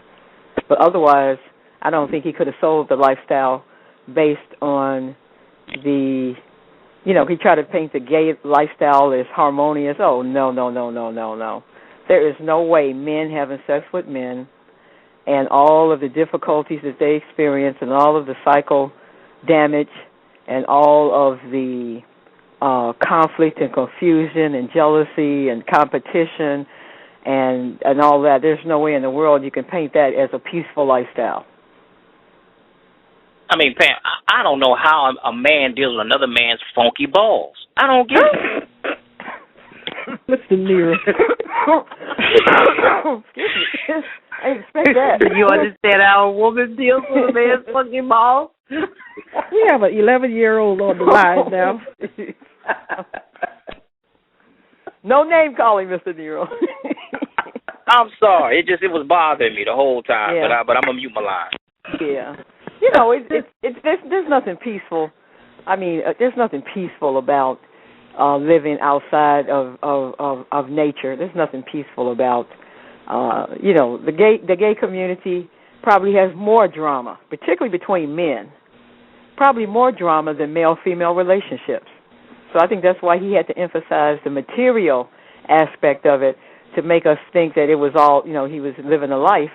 But otherwise, I don't think he could have sold the lifestyle based on the, he tried to paint the gay lifestyle as harmonious. Oh, no. There is no way men having sex with men and all of the difficulties that they experience and all of the psycho damage and all of the conflict and confusion and jealousy and competition and all that. There's no way in the world you can paint that as a peaceful lifestyle. I mean, Pam, I don't know how a man deals with another man's funky balls. I don't get it. Mr. Nero. Excuse me. I expect that. Do you understand how a woman deals with a man's funky balls? We have an 11-year-old on the line now. No name calling, Mr. Nero. I'm sorry. It was bothering me the whole time, yeah. but I'm gonna mute my line. Yeah. There's nothing peaceful. I mean, there's nothing peaceful about living outside of nature. There's nothing peaceful about the gay community probably has more drama, particularly between men. Probably more drama than male-female relationships. So I think that's why he had to emphasize the material aspect of it to make us think that it was all, he was living a life,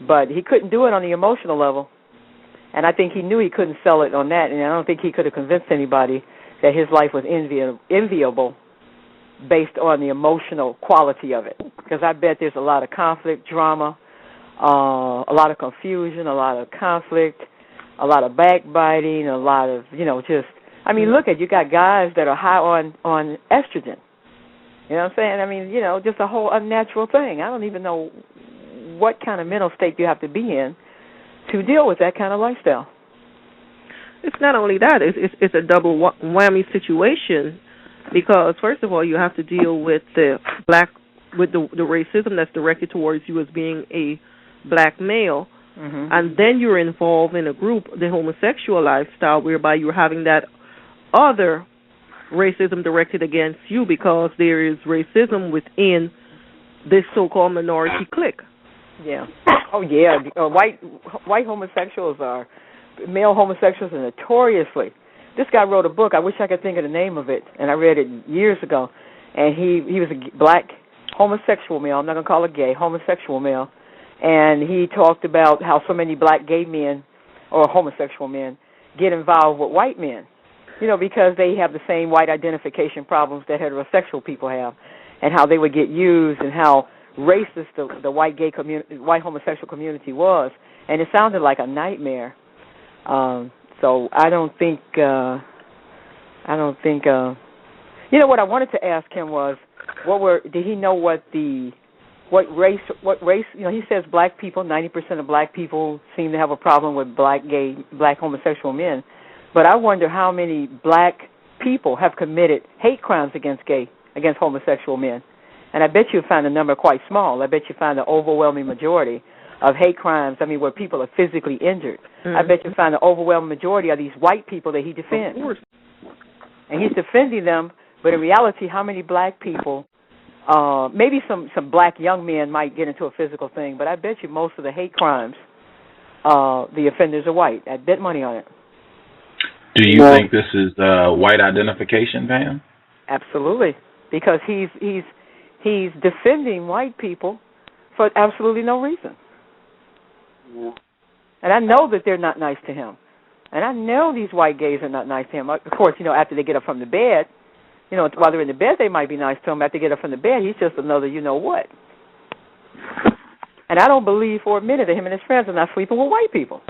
but he couldn't do it on the emotional level. And I think he knew he couldn't sell it on that, and I don't think he could have convinced anybody that his life was enviable based on the emotional quality of it. Because I bet there's a lot of conflict, drama, a lot of confusion, a lot of conflict, a lot of backbiting, a lot of, look you got guys that are high on estrogen. You know what I'm saying? I mean, just a whole unnatural thing. I don't even know what kind of mental state you have to be in to deal with that kind of lifestyle. It's not only that, it's a double whammy situation, because first of all, you have to deal with the racism that's directed towards you as being a black male. Mm-hmm. And then you're involved in a group, the homosexual lifestyle, whereby you're having that other racism directed against you, because there is racism within this so-called minority clique. Yeah. Oh, yeah. White homosexuals male homosexuals are notoriously. This guy wrote a book. I wish I could think of the name of it, and I read it years ago. And he was a black homosexual male. I'm not going to call it gay, homosexual male. And he talked about how so many black gay men or homosexual men get involved with white men, because they have the same white identification problems that heterosexual people have, and how they would get used, and how racist the white gay community, white homosexual community was, and it sounded like a nightmare. So I don't think. You know what I wanted to ask him was, did he know what race? You know, he says black people. 90% of black people seem to have a problem with black homosexual men. But I wonder how many black people have committed hate crimes against homosexual men. And I bet you find the number quite small. I bet you find the overwhelming majority of hate crimes, where people are physically injured. I bet you find the overwhelming majority of these white people that he defends. Of course. And he's defending them, but in reality, how many black people, maybe some black young men might get into a physical thing, but I bet you most of the hate crimes, the offenders are white. I bet money on it. Do you think this is white identification, Pam? Absolutely, because he's defending white people for absolutely no reason. Yeah. And I know that they're not nice to him. And I know these white gays are not nice to him. Of course, after they get up from the bed, while they're in the bed, they might be nice to him. After they get up from the bed, he's just another you-know-what. And I don't believe for a minute that him and his friends are not sleeping with white people.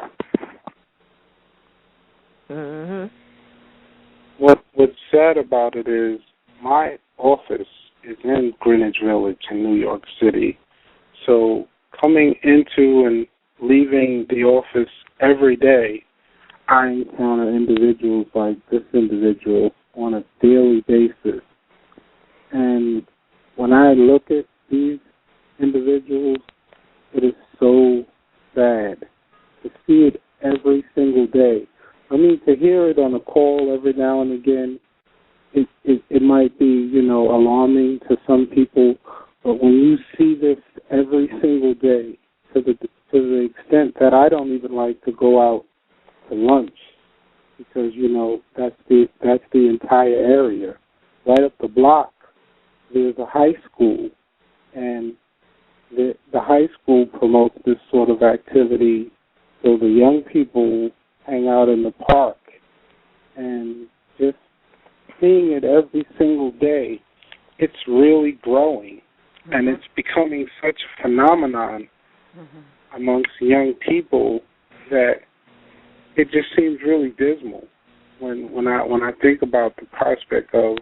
Mm-hmm. What's sad about it is my office is in Greenwich Village in New York City. So coming into and leaving the office every day, I encounter individuals like this individual on a daily basis. And when I look at these individuals, it is so sad to see it every single day. To hear it on a call every now and again, it might be, alarming to some people, but when you see this every single day, to the extent that I don't even like to go out to lunch, because that's the entire area. Right up the block, there's a high school, and the high school promotes this sort of activity, so the young people hang out in the park, and just seeing it every single day, it's really growing, and it's becoming such a phenomenon amongst young people that it just seems really dismal when I think about the prospect of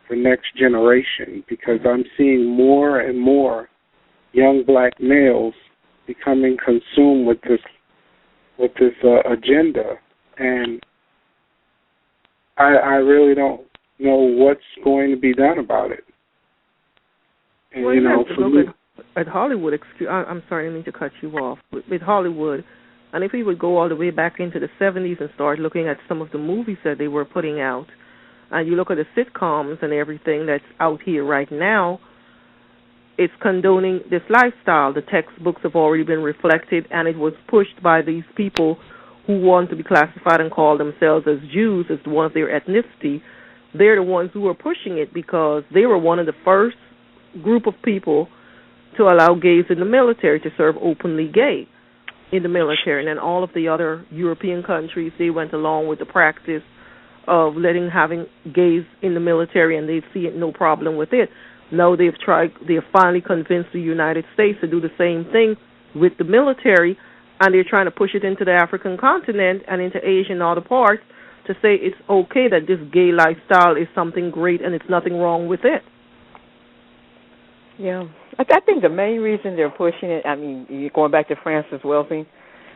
the next generation, because I'm seeing more and more young black males becoming consumed with this agenda, and I really don't know what's going to be done about it. And well, you have to look at Hollywood. I'm sorry, I didn't mean to cut you off. With Hollywood, and if we would go all the way back into the 70s and start looking at some of the movies that they were putting out, and you look at the sitcoms and everything that's out here right now, it's condoning this lifestyle. The textbooks have already been reflected, and it was pushed by these people who want to be classified and call themselves as Jews, as the ones their ethnicity. They're the ones who are pushing it because they were one of the first group of people to allow gays in the military, to serve openly gay in the military. And then all of the other European countries, they went along with the practice of having gays in the military, and they see it no problem with it. Now they've finally convinced the United States to do the same thing with the military, and they're trying to push it into the African continent and into Asia and other parts to say it's okay, that this gay lifestyle is something great and it's nothing wrong with it. Yeah. I think the main reason they're pushing it, you're going back to Francis Welsing,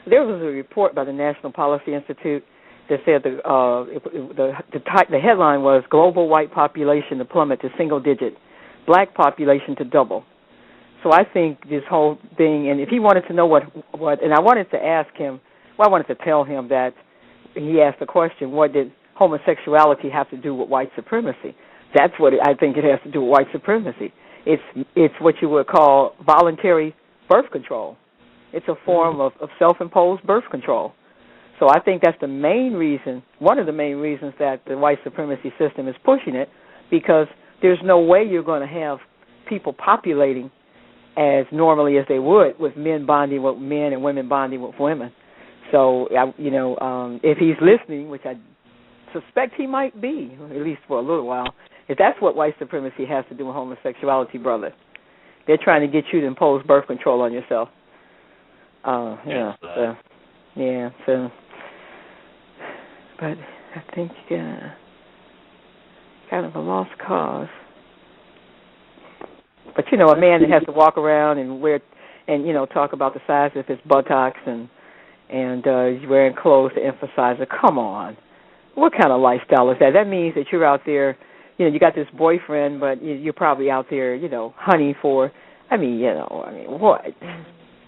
there was a report by the National Policy Institute that said the headline was "Global White Population to Plummet to Single Digit, Black Population to Double." So I think this whole thing, and if he wanted to know what, and I wanted to ask him, I wanted to tell him that he asked the question, what did homosexuality have to do with white supremacy? That's what I think it has to do with white supremacy. It's what you would call voluntary birth control. It's a form of self-imposed birth control. So I think that's the main reason, one of the main reasons that the white supremacy system is pushing it, because there's no way you're going to have people populating as normally as they would, with men bonding with men and women bonding with women. So, if he's listening, which I suspect he might be, at least for a little while, if that's what white supremacy has to do with homosexuality, brother, they're trying to get you to impose birth control on yourself. Yeah. So, but I think kind of a lost cause. But a man that has to walk around and wear and talk about the size of his buttocks and he's wearing clothes to emphasize it. Come on, what kind of lifestyle is that? That means that you're out there. You got this boyfriend, but you're probably out there, hunting for. What?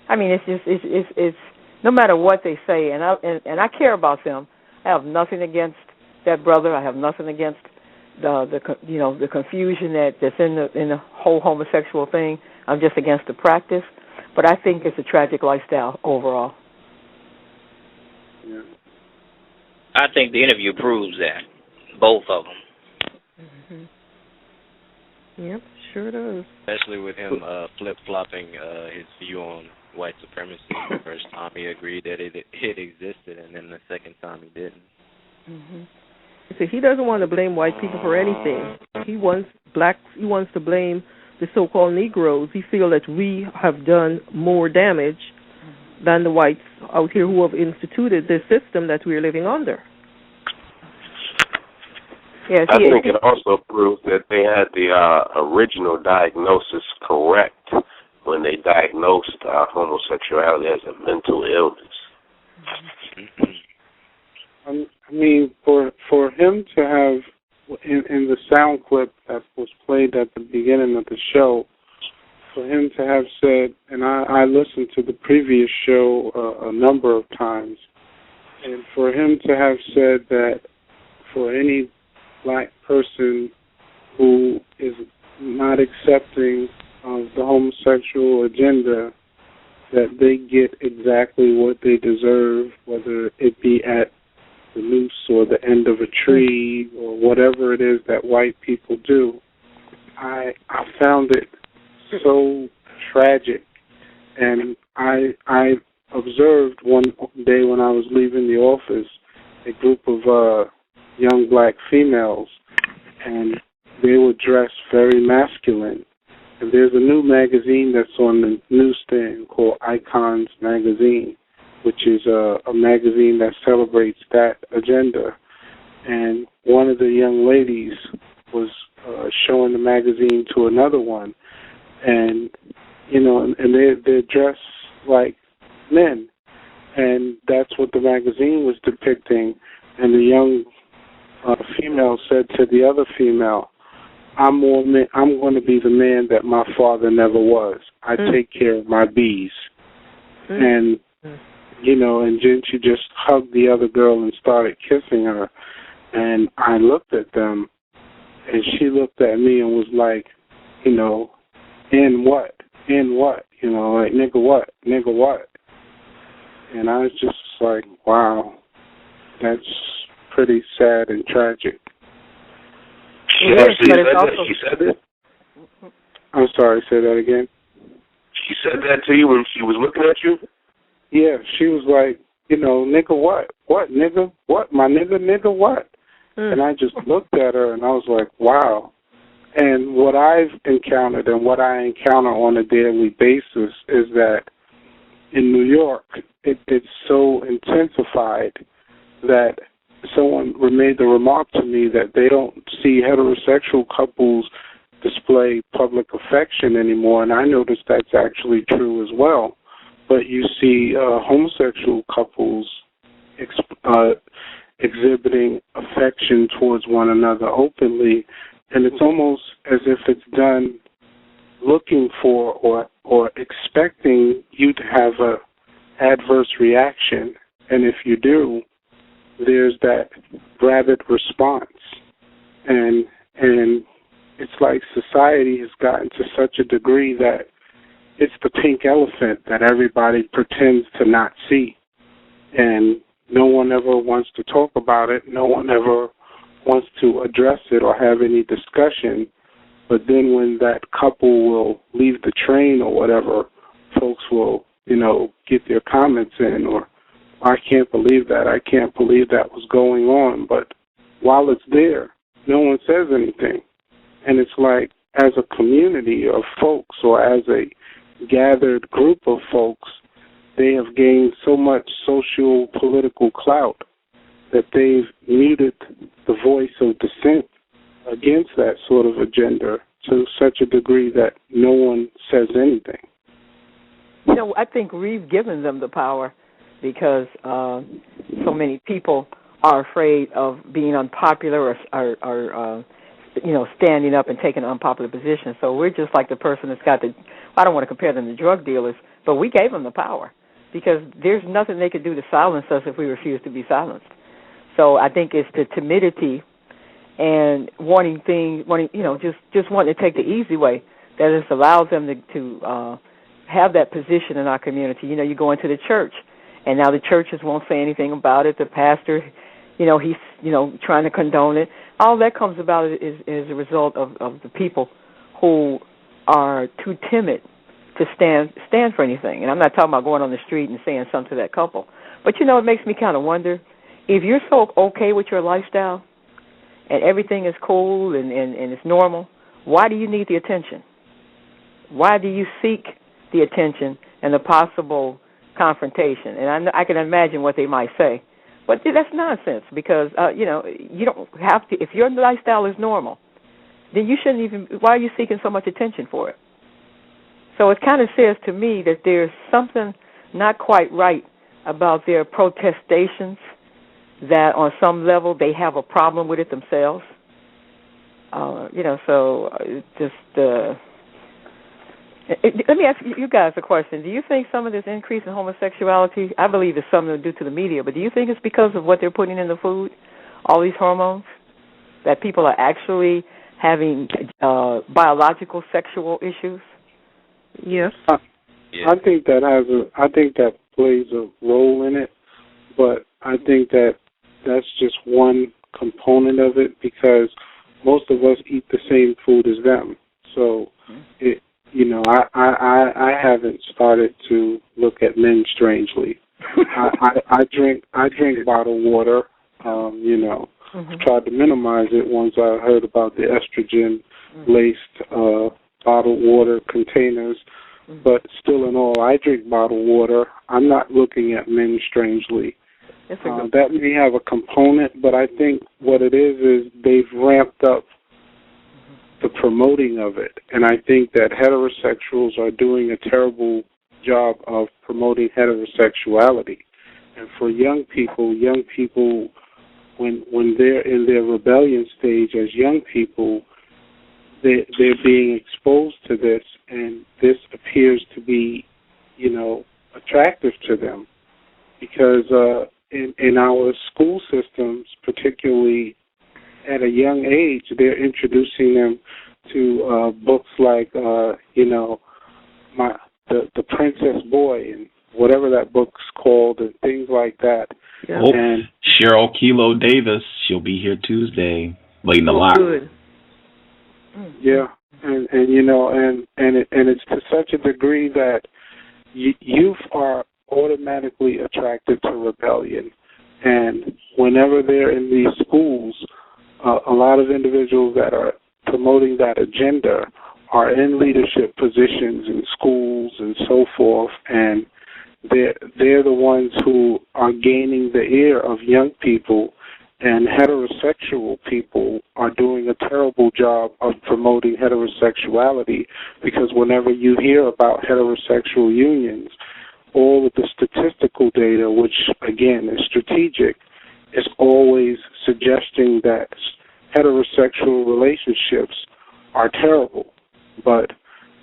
It's no matter what they say, and I care about them. I have nothing against that brother. I have nothing against the confusion that's in the whole homosexual thing. I'm just against the practice, but I think it's a tragic lifestyle overall. Yeah. I think the interview proves that, both of them. Yep, sure does. Especially with him flip-flopping his view on white supremacy. The first time he agreed that it existed, and then the second time he didn't. See, he doesn't want to blame white people for anything. He wants to blame the so-called Negroes. He feels that we have done more damage than the whites out here who have instituted the system that we are living under. Yes, I think it also proves that they had the original diagnosis correct when they diagnosed homosexuality as a mental illness. I mean, for him to have, in the sound clip that was played at the beginning of the show, for him to have said, and I listened to the previous show a number of times, and for him to have said that for any black person who is not accepting of the homosexual agenda, that they get exactly what they deserve, whether it be at the noose or the end of a tree or whatever it is that white people do. I found it so tragic, and I observed one day when I was leaving the office a group of young black females, and they were dressed very masculine. And there's a new magazine that's on the newsstand called Icons Magazine, which is a magazine that celebrates that agenda. And one of the young ladies was showing the magazine to another one, and they're dressed like men, and that's what the magazine was depicting. And the young female said to the other female, I'm going to be the man that my father never was. I take care of my bees. And, and then she just hugged the other girl and started kissing her. And I looked at them, and she looked at me and was like, in what? Like, nigga what? And I was just like, wow, that's pretty sad and tragic. She actually said that? She said that? I'm sorry, say that again. She said that to you when she was looking at you? Yeah, she was like, nigga what? What, nigga? What? My nigga what? And I just looked at her and I was like, wow. And what I've encountered and what I encounter on a daily basis is that in New York, it's so intensified that someone made the remark to me that they don't see heterosexual couples display public affection anymore, and I noticed that's actually true as well. But you see homosexual couples exhibiting affection towards one another openly, and it's almost as if it's done looking for or expecting you to have a adverse reaction, and if you do, there's that rabid response, and it's like society has gotten to such a degree that it's the pink elephant that everybody pretends to not see, and no one ever wants to talk about it, no one ever wants to address it or have any discussion, but then when that couple will leave the train or whatever, folks will, get their comments in, or I can't believe that. I can't believe that was going on. But while it's there, no one says anything. And it's like, as a community of folks or as a gathered group of folks, they have gained so much social political clout that they've muted the voice of dissent against that sort of agenda to such a degree that no one says anything. You know, I think we've given them the power because so many people are afraid of being unpopular or standing up and taking an unpopular position. So we're just like the person that's got I don't want to compare them to drug dealers, but we gave them the power because there's nothing they could do to silence us if we refuse to be silenced. So I think it's the timidity and just wanting to take the easy way that has allowed them to have that position in our community. You know, you go into the church, and now the churches won't say anything about it. The pastor, he's trying to condone it. All that comes about is a result of the people who are too timid to stand for anything. And I'm not talking about going on the street and saying something to that couple. But, it makes me kind of wonder, if you're so okay with your lifestyle and everything is cool and it's normal, why do you need the attention? Why do you seek the attention and the possible confrontation? And I can imagine what they might say. But that's nonsense because, you don't have to. If your lifestyle is normal, then you shouldn't even, why are you seeking so much attention for it? So it kind of says to me that there's something not quite right about their protestations, that on some level they have a problem with it themselves. Let me ask you guys a question. Do you think some of this increase in homosexuality, I believe it's something due to the media, but do you think it's because of what they're putting in the food, all these hormones, that people are actually having biological sexual issues? Yes. I think that plays a role in it, but I think that's just one component of it because most of us eat the same food as them. So I haven't started to look at men strangely. I drink bottled water. Tried to minimize it once I heard about the estrogen-laced bottled water containers. But still in all, I drink bottled water. I'm not looking at men strangely. That may have a component, but I think what it is they've ramped up the promoting of it. And I think that heterosexuals are doing a terrible job of promoting heterosexuality. And for young people, when they're in their rebellion stage as young people, they're being exposed to this, and this appears to be, attractive to them. Because in our school systems, particularly at a young age, they're introducing them to books like, The Princess Boy and whatever that book's called and things like that. Yeah. And Cheryl Kilo Davis, she'll be here Tuesday, late in the line. Good. Yeah, and it's to such a degree that youth are automatically attracted to rebellion, and whenever they're in these schools, a lot of individuals that are promoting that agenda are in leadership positions in schools and so forth, and they're the ones who are gaining the ear of young people. And heterosexual people are doing a terrible job of promoting heterosexuality because whenever you hear about heterosexual unions, all of the statistical data, which, again, is strategic, is always suggesting that heterosexual relationships are terrible. But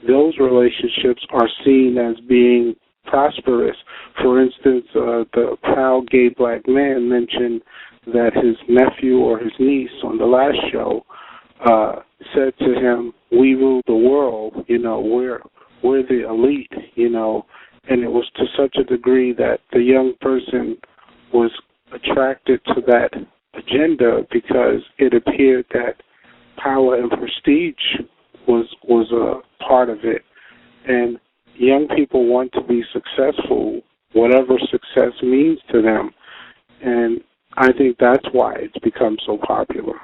those relationships are seen as being prosperous. For instance, the proud gay black man mentioned that his nephew or his niece on the last show said to him, "We rule the world, we're the elite, and it was to such a degree that the young person was attracted to that agenda because it appeared that power and prestige was a part of it. And young people want to be successful, whatever success means to them, and I think that's why it's become so popular.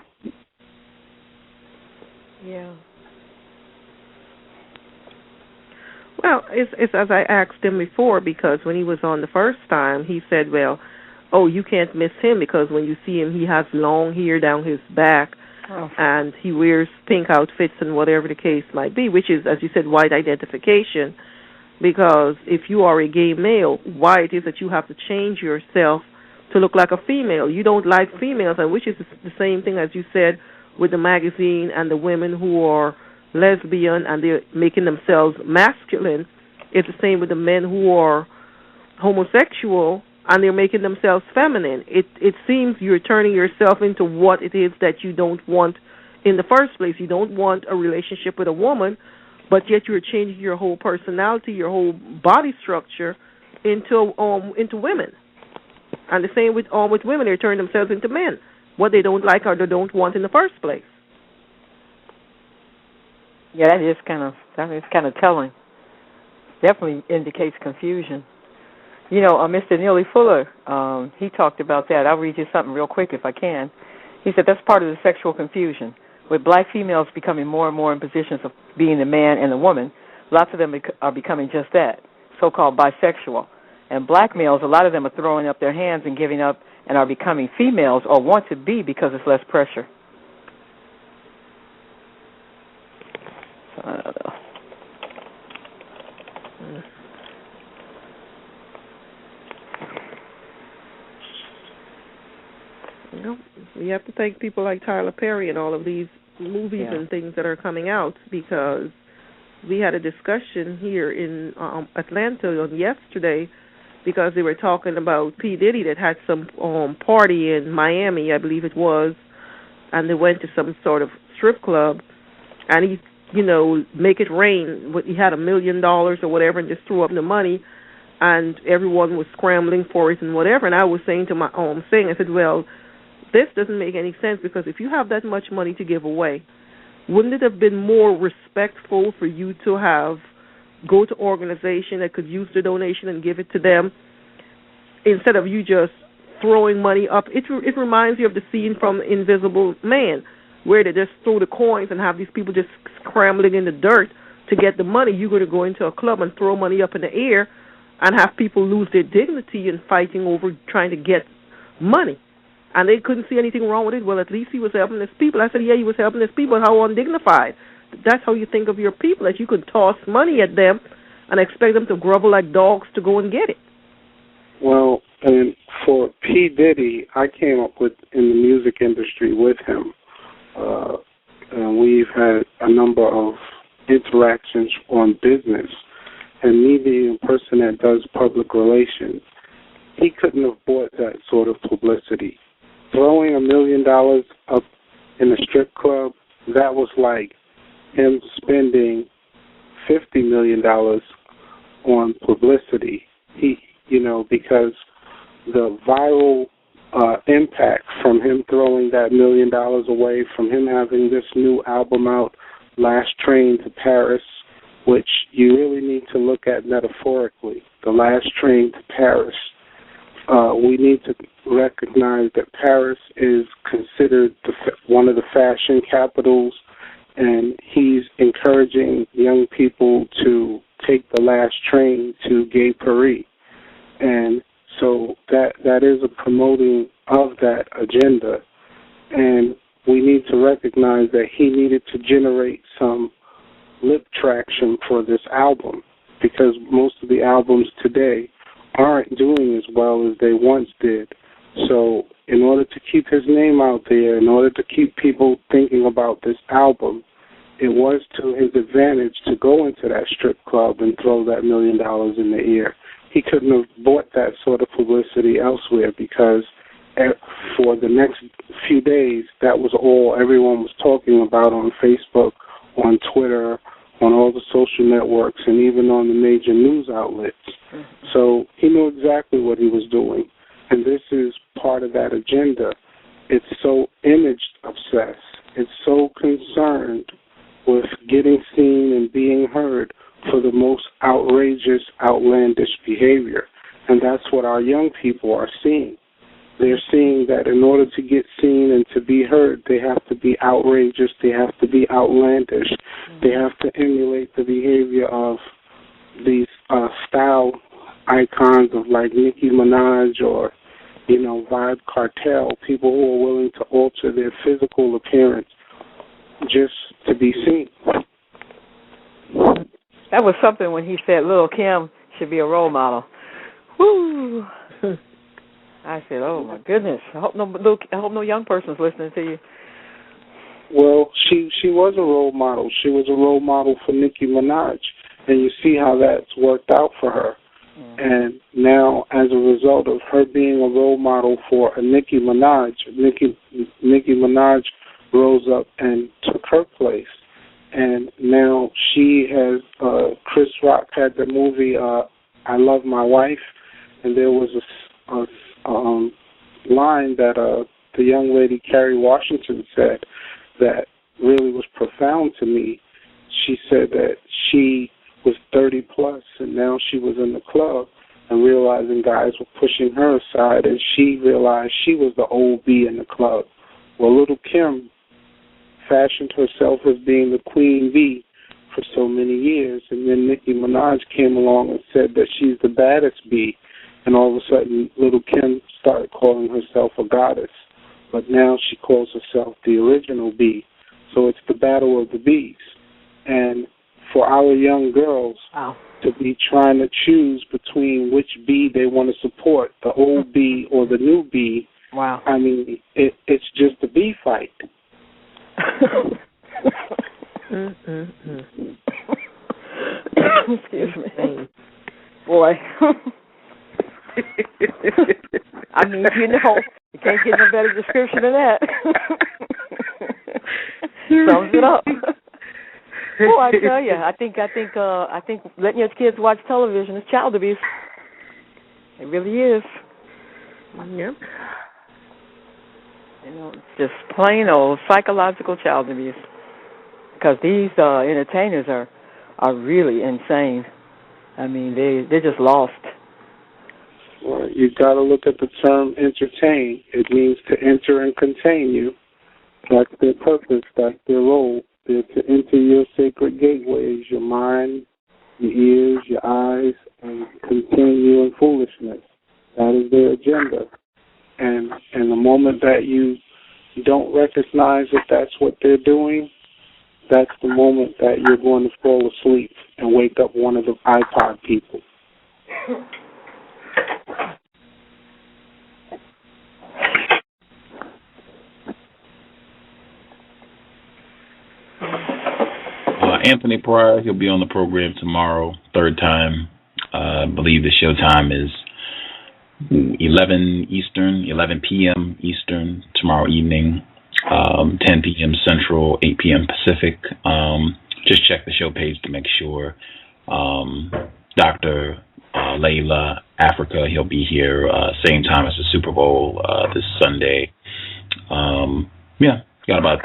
Yeah. Well, it's as I asked him before, because when he was on the first time, he said, well, oh, you can't miss him because when you see him, he has long hair down his back, and he wears pink outfits and whatever the case might be, which is, as you said, white identification, because if you are a gay male, why it is that you have to change yourself to look like a female. You don't like females, and which is the same thing as you said with the magazine and the women who are lesbian and they're making themselves masculine. It's the same with the men who are homosexual and they're making themselves feminine. It seems you're turning yourself into what it is that you don't want in the first place. You don't want a relationship with a woman, but yet you're changing your whole personality, your whole body structure into women. And the same with women, they're turning themselves into men, what they don't like or they don't want in the first place. Yeah, that is kind of telling. Definitely indicates confusion. You know, Mr. Neely Fuller, he talked about that. I'll read you something real quick if I can. He said that's part of the sexual confusion. With black females becoming more and more in positions of being the man and the woman, lots of them are becoming just that, so-called bisexual. And black males, a lot of them are throwing up their hands and giving up and are becoming females or want to be because it's less pressure. So, I don't know. You know, we have to thank people like Tyler Perry and all of these movies and things that are coming out, because we had a discussion here in Atlanta on yesterday, because they were talking about P. Diddy that had some party in Miami, I believe it was, and they went to some sort of strip club, and he, make it rain. He had $1 million or whatever and just threw up the money, and everyone was scrambling for it and whatever. And I was saying to I said, well, this doesn't make any sense, because if you have that much money to give away, wouldn't it have been more respectful for you to go to organization that could use the donation and give it to them, instead of you just throwing money up? It reminds you of the scene from Invisible Man, where they just throw the coins and have these people just scrambling in the dirt to get the money. You're going to go into a club and throw money up in the air and have people lose their dignity and fighting over trying to get money. And they couldn't see anything wrong with it. Well, at least he was helping his people. I said, yeah, he was helping his people. How undignified. That's how you think of your people, that you could toss money at them and expect them to grovel like dogs to go and get it. Well, and for P. Diddy, I came up with in the music industry with him. And we've had a number of interactions on business. And me being a person that does public relations, he couldn't have bought that sort of publicity. Throwing $1 million up in a strip club, that was like him spending $50 million on publicity. Because the viral impact from him throwing that $1 million away, from him having this new album out, Last Train to Paris, which you really need to look at metaphorically, the last train to Paris. We need to recognize that Paris is considered one of the fashion capitals, and he's encouraging young people to take the last train to Gay Paris. And so that is a promoting of that agenda, and we need to recognize that he needed to generate some lip traction for this album, because most of the albums today aren't doing as well as they once did. So in order to keep his name out there, in order to keep people thinking about this album, it was to his advantage to go into that strip club and throw that $1 million in the air. He couldn't have bought that sort of publicity elsewhere, because for the next few days, that was all everyone was talking about on Facebook, on Twitter, on all the social networks, and even on the major news outlets. So he knew exactly what he was doing, and this is part of that agenda. It's so image obsessed. It's so concerned with getting seen and being heard for the most outrageous, outlandish behavior, and that's what our young people are seeing. They're seeing that in order to get seen and to be heard, they have to be outrageous, they have to be outlandish, they have to emulate the behavior of, these style icons of like Nicki Minaj or, Vibe Cartel, people who are willing to alter their physical appearance just to be seen. That was something when he said Lil' Kim should be a role model. Woo! I said, oh my goodness. I hope no young person's listening to you. Well, she was a role model. She was a role model for Nicki Minaj, and you see how that's worked out for her. And now, as a result of her being a role model for a Nicki Minaj, Nicki Minaj rose up and took her place. And now she has, Chris Rock had the movie I Love My Wife, and there was a line that the young lady Kerry Washington said that really was profound to me. She said that she was 30 plus, and now she was in the club and realizing guys were pushing her aside, and she realized she was the old bee in the club. Well, Little Kim fashioned herself as being the queen bee for so many years, and then Nicki Minaj came along and said that she's the baddest bee, and all of a sudden Little Kim started calling herself a goddess, but now she calls herself the original bee. So it's the battle of the bees. And for our young girls to be trying to choose between which bee they want to support, the old bee or the new bee, I mean, it's just a bee fight. Excuse me. Boy. I mean, you can't get no better description than that. Sums it up. Well, I tell you, I think letting your kids watch television is child abuse. It really is. Yep. It's just plain old psychological child abuse. Because these entertainers are really insane. I mean, they're just lost. Well, you got to look at the term entertain. It means to enter and contain you. That's their purpose. That's their role. They're to enter your sacred gateways, your mind, your ears, your eyes, and contain you in foolishness. That is their agenda. And the moment that you don't recognize that that's what they're doing, that's the moment that you're going to fall asleep and wake up one of the iPod people. Anthony Pryor, he'll be on the program tomorrow, third time. I believe the show time is 11 p.m. Eastern tomorrow evening, 10 p.m. Central, 8 p.m. Pacific. Just check the show page to make sure. Dr. Layla Africa, he'll be here same time as the Super Bowl this Sunday. Got about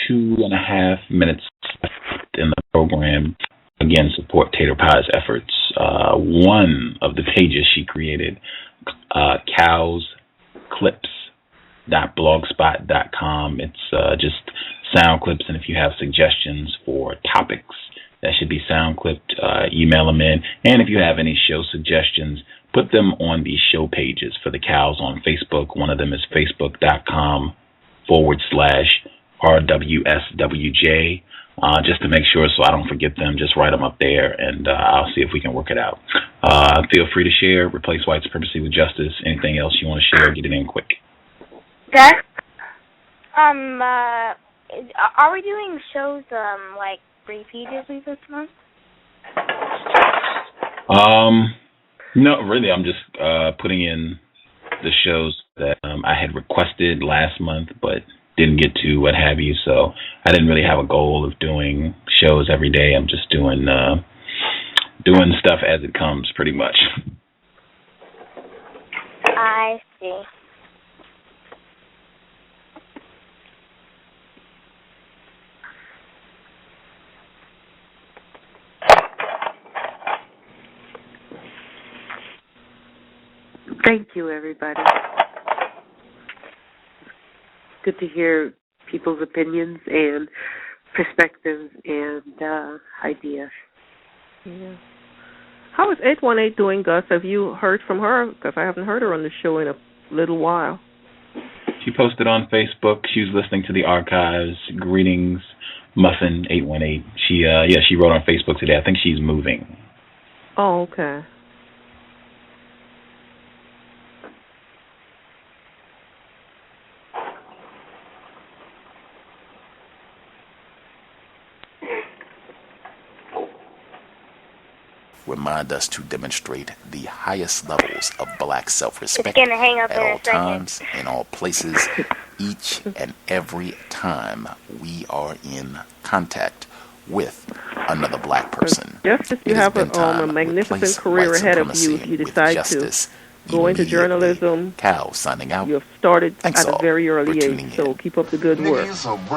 2.5 minutes in the program. Again, support Tater Pie's efforts. One of the pages she created, cowsclips.blogspot.com. It's just sound clips, and if you have suggestions for topics that should be sound clipped, email them in. And if you have any show suggestions, put them on the show pages for the cows on Facebook. One of them is facebook.com/RWSWJ. Just to make sure so I don't forget them, just write them up there, and I'll see if we can work it out. Feel free to share, replace white supremacy with justice. Anything else you want to share, get it in quick. Gus, are we doing shows like repeatedly this month? No, really, I'm just putting in the shows that I had requested last month, but didn't get to, what have you. So I didn't really have a goal of doing shows every day. I'm just doing stuff as it comes, pretty much. I see. Thank you, everybody. Good to hear people's opinions and perspectives and ideas. Yeah. How is 818 doing, Gus? Have you heard from her? Because I haven't heard her on the show in a little while. She posted on Facebook. She was listening to the archives. Greetings, Muffin 818. She wrote on Facebook today. I think she's moving. Oh, okay. Remind us to demonstrate the highest levels of black self-respect It's gonna hang up at in all a second. times, in all places, each and every time we are in contact with another black person. Justice, you have a magnificent career ahead of you if you decide to go into journalism. Cal signing out. You have started Thanks at a very early age, so keep up the good work.